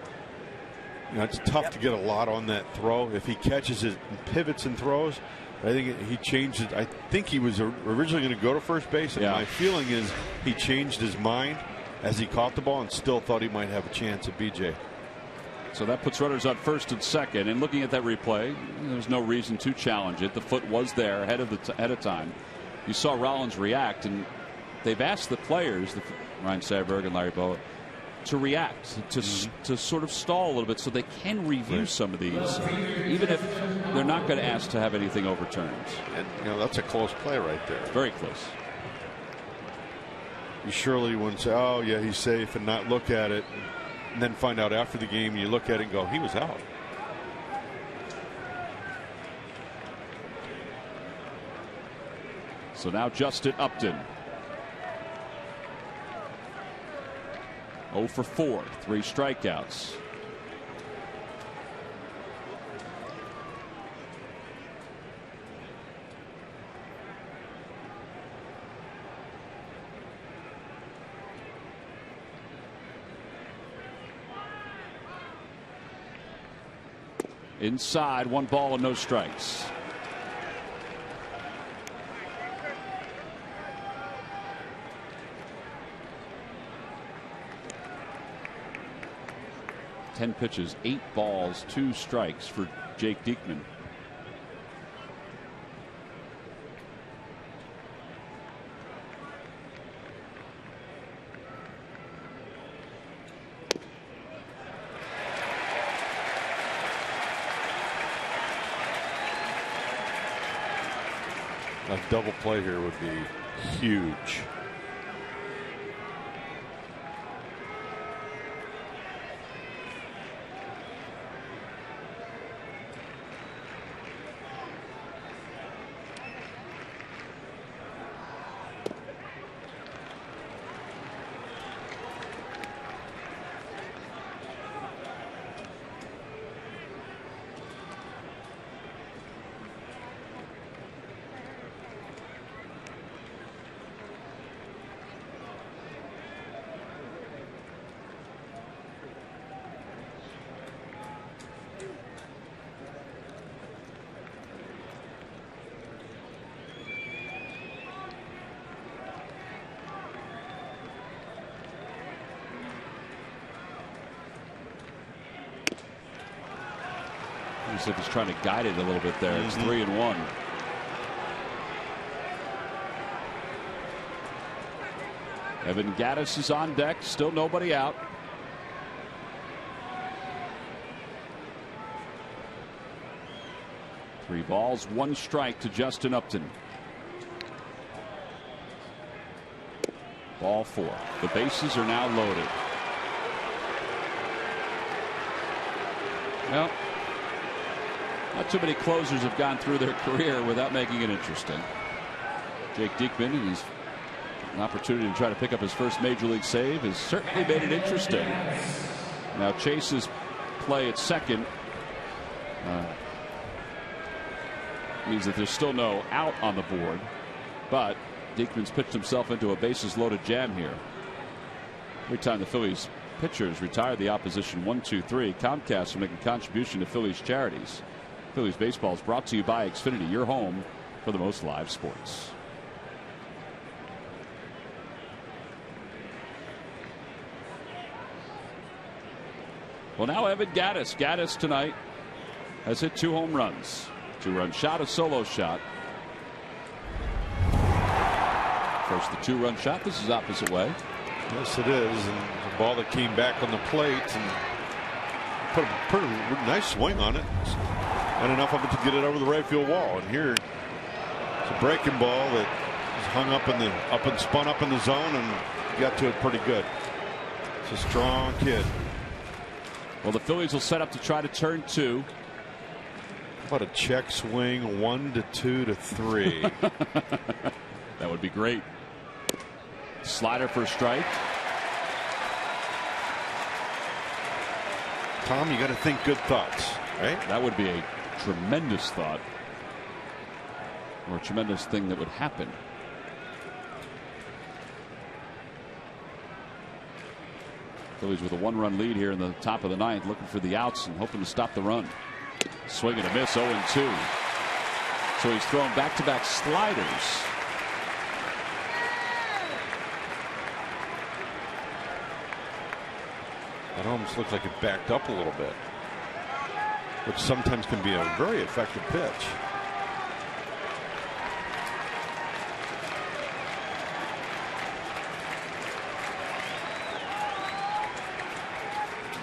You know, it's tough to get a lot on that throw. If he catches it and pivots and throws, I think he changed it. I think he was originally going to go to first base, and my feeling is he changed his mind as he caught the ball and still thought he might have a chance at BJ. So that puts runners on first and second. And looking at that replay, there's no reason to challenge it. The foot was there ahead of time. You saw Rollins react, and they've asked the players, Ryan Sandberg and Larry Boa, to react, to sort of stall a little bit so they can review some of these, even if they're not going to ask to have anything overturned. And, you know, that's a close play right there. Very close. You surely wouldn't say, oh, yeah, he's safe, and not look at it, and then find out after the game, you look at it and go, he was out. So now Justin Upton. 0 for 4, 3 strikeouts. Inside, 1 ball and no strikes. Ten pitches, 8 balls, 2 strikes for Jake Diekman. A double play here would be huge. He's trying to guide it a little bit there. It's 3-1. Evan Gattis is on deck. Still nobody out. Three balls, one strike to Justin Upton. Ball four. The bases are now loaded. Well, not too many closers have gone through their career without making it interesting. Jake Diekman, and he's an opportunity to try to pick up his first major league save, has certainly made it interesting. Now Chase's play at second means that there's still no out on the board, but Diekman's pitched himself into a bases loaded jam here. Every time the Phillies pitchers retire the opposition 1-2-3, Comcast will make a contribution to Phillies charities. Phillies baseball is brought to you by Xfinity, your home for the most live sports. Well, now Evan Gattis. Gattis tonight has hit 2 home runs. 2-run shot, a solo shot. First the 2-run shot. This is opposite way. Yes, it is. And the ball that came back on the plate and put a pretty nice swing on it. And enough of it to get it over the right field wall. And here it's a breaking ball that is hung up and spun up in the zone and got to it pretty good. It's a strong kid. Well, the Phillies will set up to try to turn 2. How about a check swing 1 to 2 to 3? That would be great. Slider for a strike. Tom, you got to think good thoughts, right? That would be a tremendous thought, or a tremendous thing that would happen. Phillies with a 1-run lead here in the top of the 9th, looking for the outs and hoping to stop the run. Swing and a miss, 0-2. So he's throwing back-to-back sliders. It almost looks like it backed up a little bit, which sometimes can be a very effective pitch.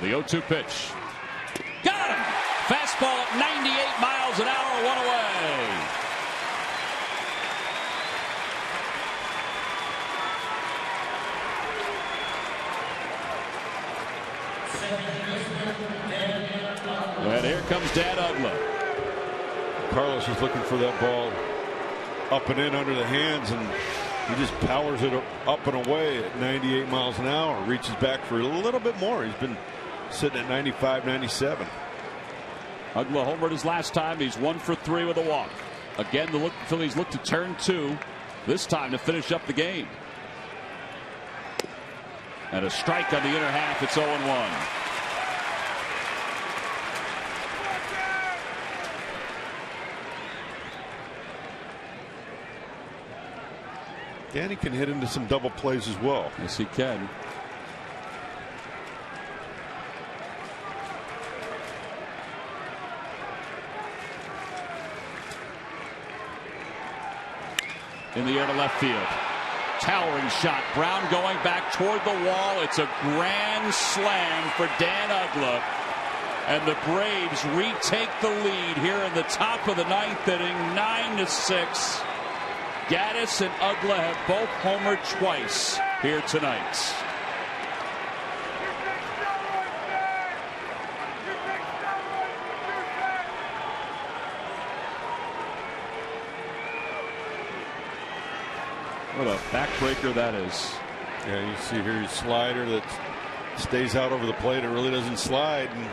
The 0-2 pitch. Got him! Fastball at 98 miles an hour, 1 away. And here comes Dan Uggla. Carlos is looking for that ball up and in under the hands, and he just powers it up and away at 98 miles an hour. Reaches back for a little bit more. He's been sitting at 95, 97. Uggla homered his last time. He's 1 for 3 with a walk. Again, the Phillies look to turn 2, this time to finish up the game. And a strike on the inner half. It's 0-1. Danny can hit into some double plays as well. Yes, he can. In the air to left field. Towering shot. Brown going back toward the wall. It's a grand slam for Dan Uggla. And the Braves retake the lead here in the top of the 9th inning, 9-6. Gattis and Uggla have both homered twice here tonight. What a backbreaker that is. Yeah, you see here his slider that stays out over the plate. It really doesn't slide. And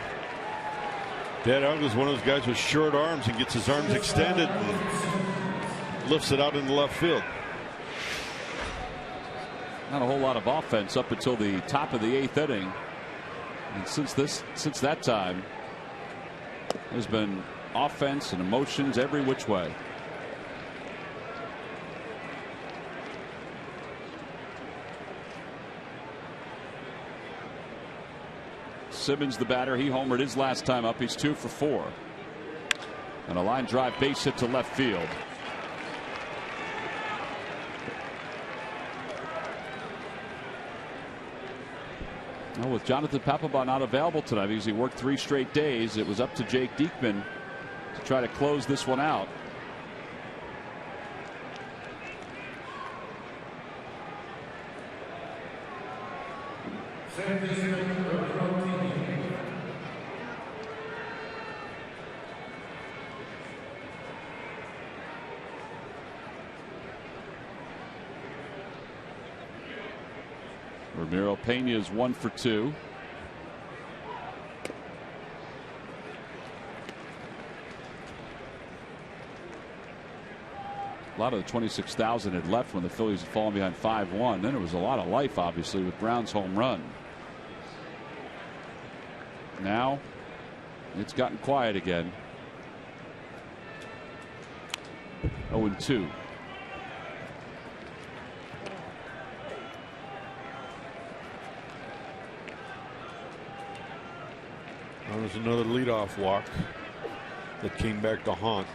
Dan Uggla is one of those guys with short arms and gets his arms extended and lifts it out into left field. Not a whole lot of offense up until the top of the 8th inning. And since that time, there's been offense and emotions every which way. Simmons, the batter, he homered his last time up. He's 2 for 4. And a line drive base hit to left field. Well, with Jonathan Papelbon not available tonight because he worked 3 straight days, it was up to Jake Diekman to try to close this one out. Ramiro Pena is 1 for 2. A lot of the 26,000 had left when the Phillies had fallen behind 5-1. Then it was a lot of life, obviously, with Brown's home run. Now it's gotten quiet again. 0-2. There was another leadoff walk that came back to haunt.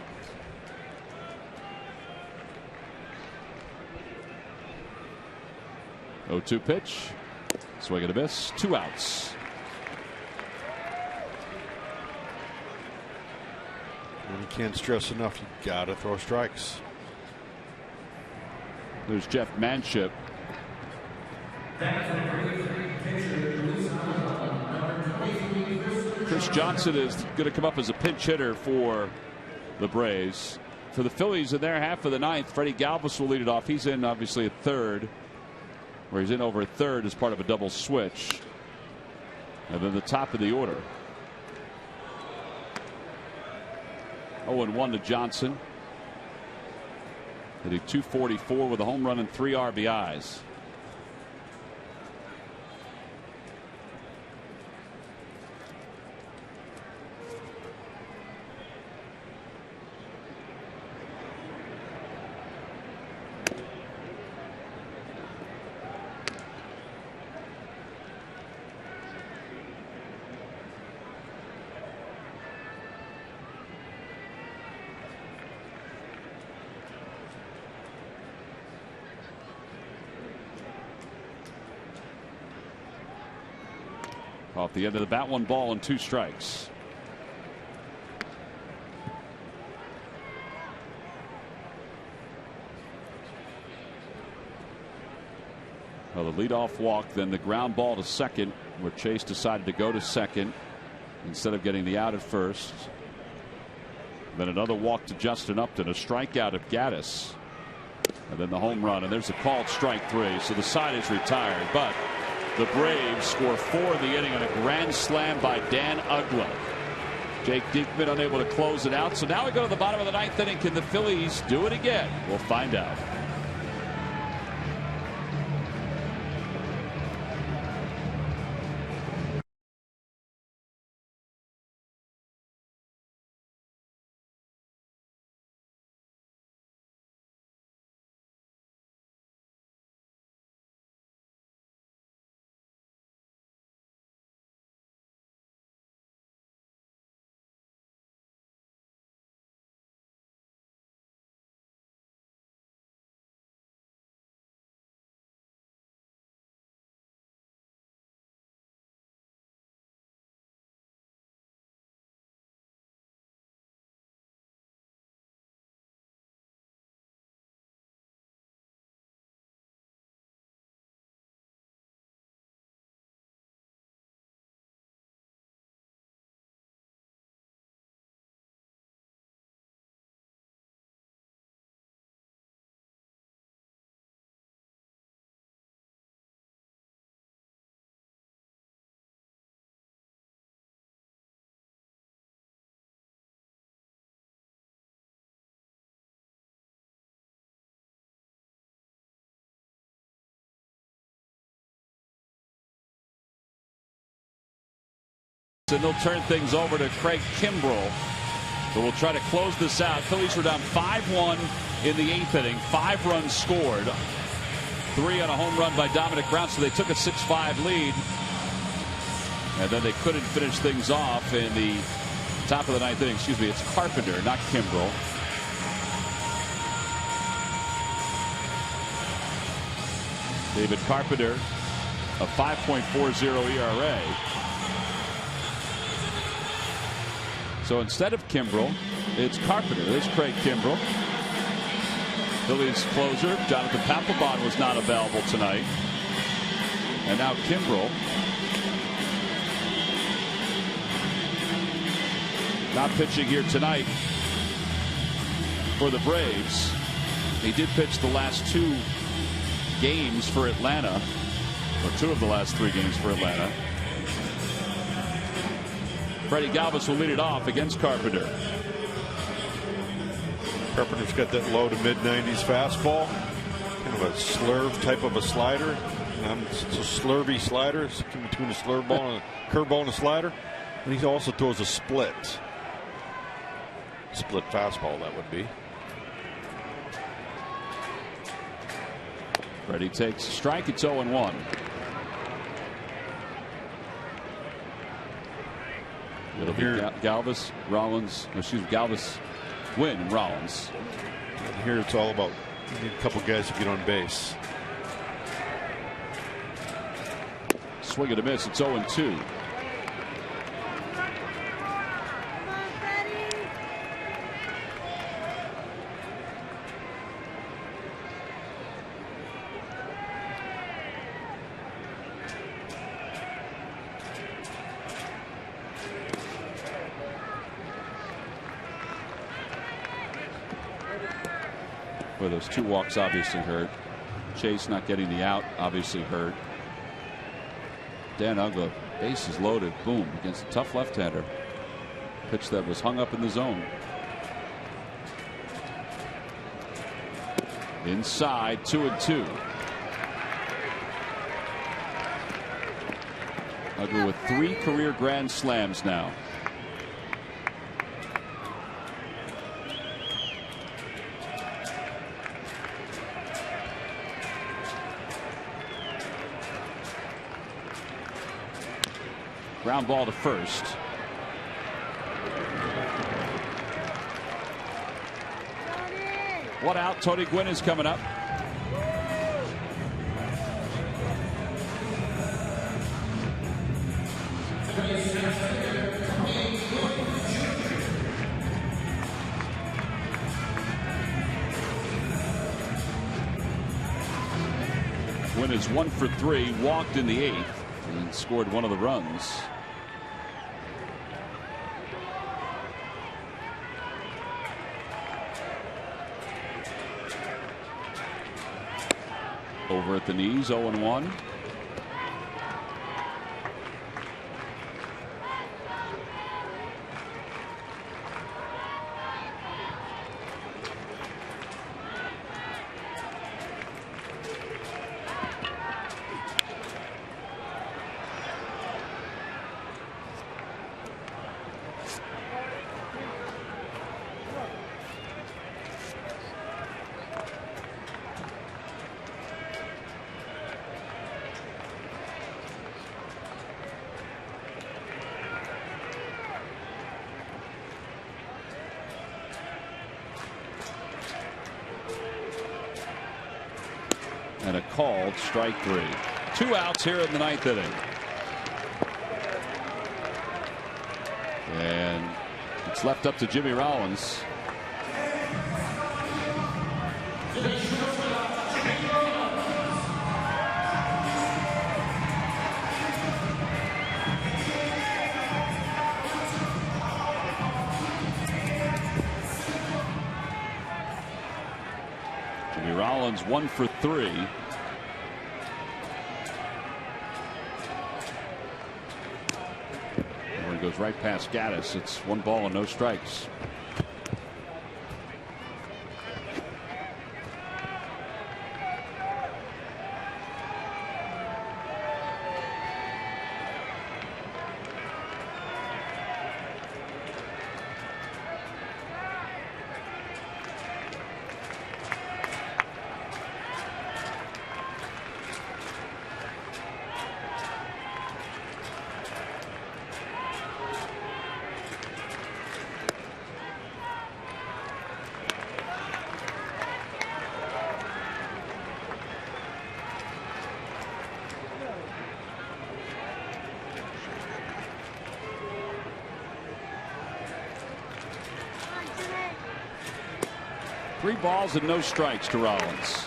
Oh, 2 pitch. Swing and a miss. 2 outs. And you can't stress enough, you gotta throw strikes. There's Jeff Manship. Chris Johnson is going to come up as a pinch hitter for the Braves. For the Phillies in their half of the 9th, Freddie Galvis will lead it off. He's in obviously at third, where he's in over at third as part of a double switch. And then the top of the order. 0-1 to Johnson. Hitting .244 with a home run and 3 RBIs. Off the end of the bat, 1 ball and 2 strikes. Well, the leadoff walk, then the ground ball to second, where Chase decided to go to second instead of getting the out at first. Then another walk to Justin Upton, a strikeout of Gaddis, and then the home run, and there's a called strike 3. So the side is retired, but the Braves score 4 in the inning on a grand slam by Dan Uggla. Jake Diekman unable to close it out. So now we go to the bottom of the 9th inning. Can the Phillies do it again? We'll find out. And they'll turn things over to Craig Kimbrell. So we'll try to close this out. Phillies were down 5-1 in the 8th inning. 5 runs scored. 3 on a home run by Dominic Brown. So they took a 6-5 lead. And then they couldn't finish things off in the top of the 9th inning. Excuse me, it's Carpenter, not Kimbrell. David Carpenter a 5.40 ERA. So instead of Kimbrel, it's Carpenter. There's Craig Kimbrel. Phillies closer Jonathan Papelbon was not available tonight. And now Kimbrel. Not pitching here tonight for the Braves. He did pitch the last 2 games for Atlanta, or 2 of the last 3 games for Atlanta. Freddie Galvis will lead it off against Carpenter. Carpenter's got that low to mid-90s fastball, kind of a slurve type of a slider. It's a slurvy slider. It's between a slurve ball and a curveball and a slider. And he also throws a split fastball, that would be. Freddie takes a strike. It's 0-1. It'll be Galvis, Rollins. Excuse me, Galvis, Wynn, and Rollins. And here it's all about you need a couple guys to get on base. Swing and a miss. It's 0-2. Where those 2 walks obviously hurt. Chase not getting the out obviously hurt. Dan Uggla, bases loaded, boom, against a tough left-hander. Pitch that was hung up in the zone. Inside, 2-2. Uggla with 3 career grand slams now. Ground ball to first. One out. Tony Gwynn is coming up. Gwynn is 1 for 3, walked in the 8th and scored 1 of the runs. Over at the knees, 0-1. And a called strike 3. 2 outs here in the 9th inning. And it's left up to Jimmy Rollins. Jimmy Rollins 1 for 3. Goes right past Gaddis. It's 1 ball and no strikes. 3 balls and no strikes to Rollins.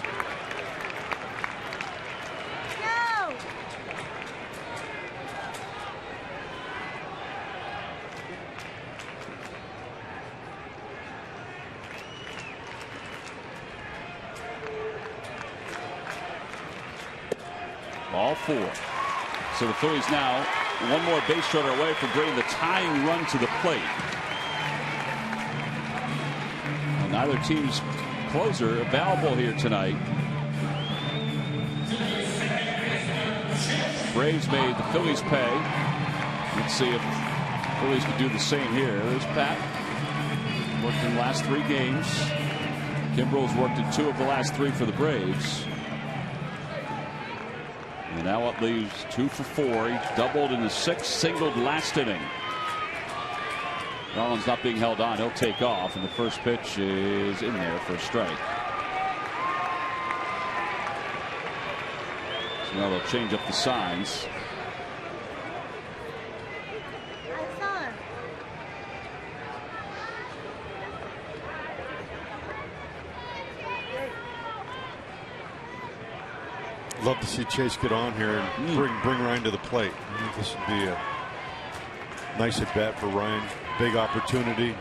Ball 4. So the Phillies now one more base runner away from bringing the tying run to the plate. And neither team's closer available here tonight. Braves made the Phillies pay. Let's see if the Phillies can do the same here. There's Pat. Worked in the last 3 games. Kimbrel's worked in 2 of the last 3 for the Braves. And now it leaves 2 for 4. He doubled in the 6th, singled last inning. Rollins not being held on. He'll take off, and the first pitch is in there for a strike. So now they'll change up the signs. Love to see Chase get on here and bring Ryan to the plate. I think this would be a nice at bat for Ryan. Big opportunity.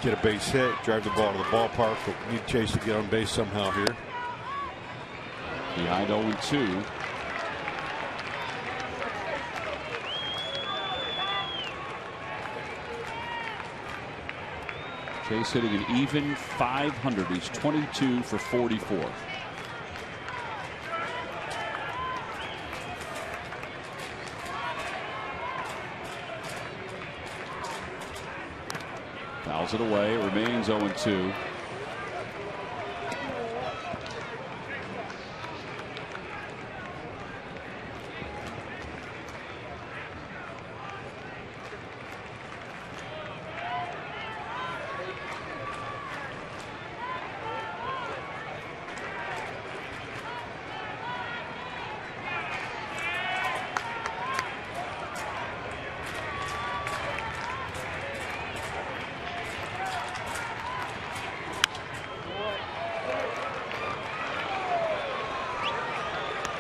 Get a base hit, drive the ball to the ballpark, but we need Chase to get on base somehow here. Behind 0-2. Chase hitting an even .500. He's 22 for 44. Fouls it away. It remains 0-2.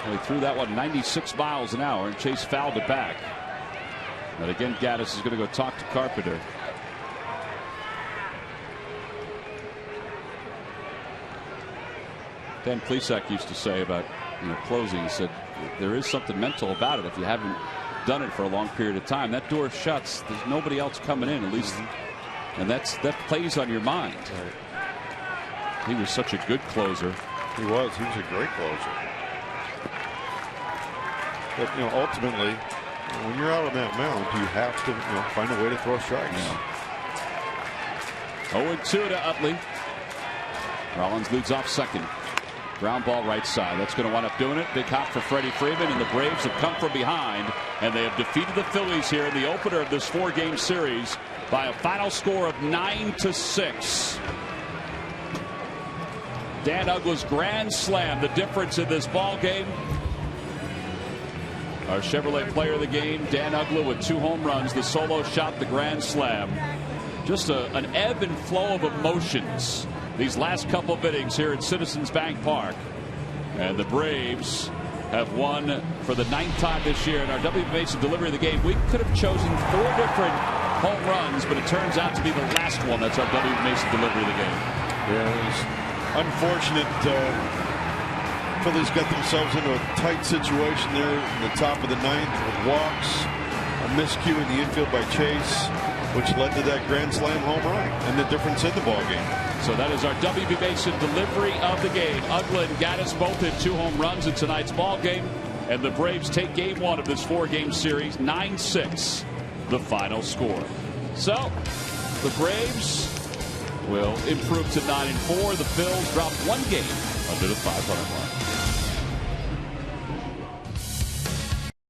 He threw that one 96 miles an hour, and Chase fouled it back. But again, Gaddis is going to go talk to Carpenter. Dan Plesac used to say about closing. He said there is something mental about it. If you haven't done it for a long period of time, that door shuts. There's nobody else coming in, at least, and that plays on your mind. Right. He was such a good closer. He was a great closer. But ultimately, when you're out on that mound, you have to find a way to throw strikes. Yeah. 0-2 to Utley. Rollins leads off second. Ground ball right side. That's going to wind up doing it. Big hop for Freddie Freeman, and the Braves have come from behind, and they have defeated the Phillies here in the opener of this 4-game series by a final score of 9-6. Dan Uggla's grand slam, the difference in this ball game. Our Chevrolet player of the game, Dan Uggla, with 2 home runs, the solo shot, the grand slam. Just an ebb and flow of emotions these last couple of innings here at Citizens Bank Park. And the Braves have won for the 9th time this year. In our W.B. Mason delivery of the game, we could have chosen 4 different home runs, but it turns out to be the last one. That's our W.B. Mason delivery of the game. Yeah, it was unfortunate. Phillies got themselves into a tight situation there in the top of the 9th with walks, a miscue in the infield by Chase, which led to that grand slam home run and the difference in the ball game. So that is our W.B. Mason delivery of the game. Uggla and Gaddis both hit 2 home runs in tonight's ball game, and the Braves take game 1 of this 4-game series, 9-6, the final score. So the Braves will improve to 9-4. The Phils drop 1 game under the .500 mark.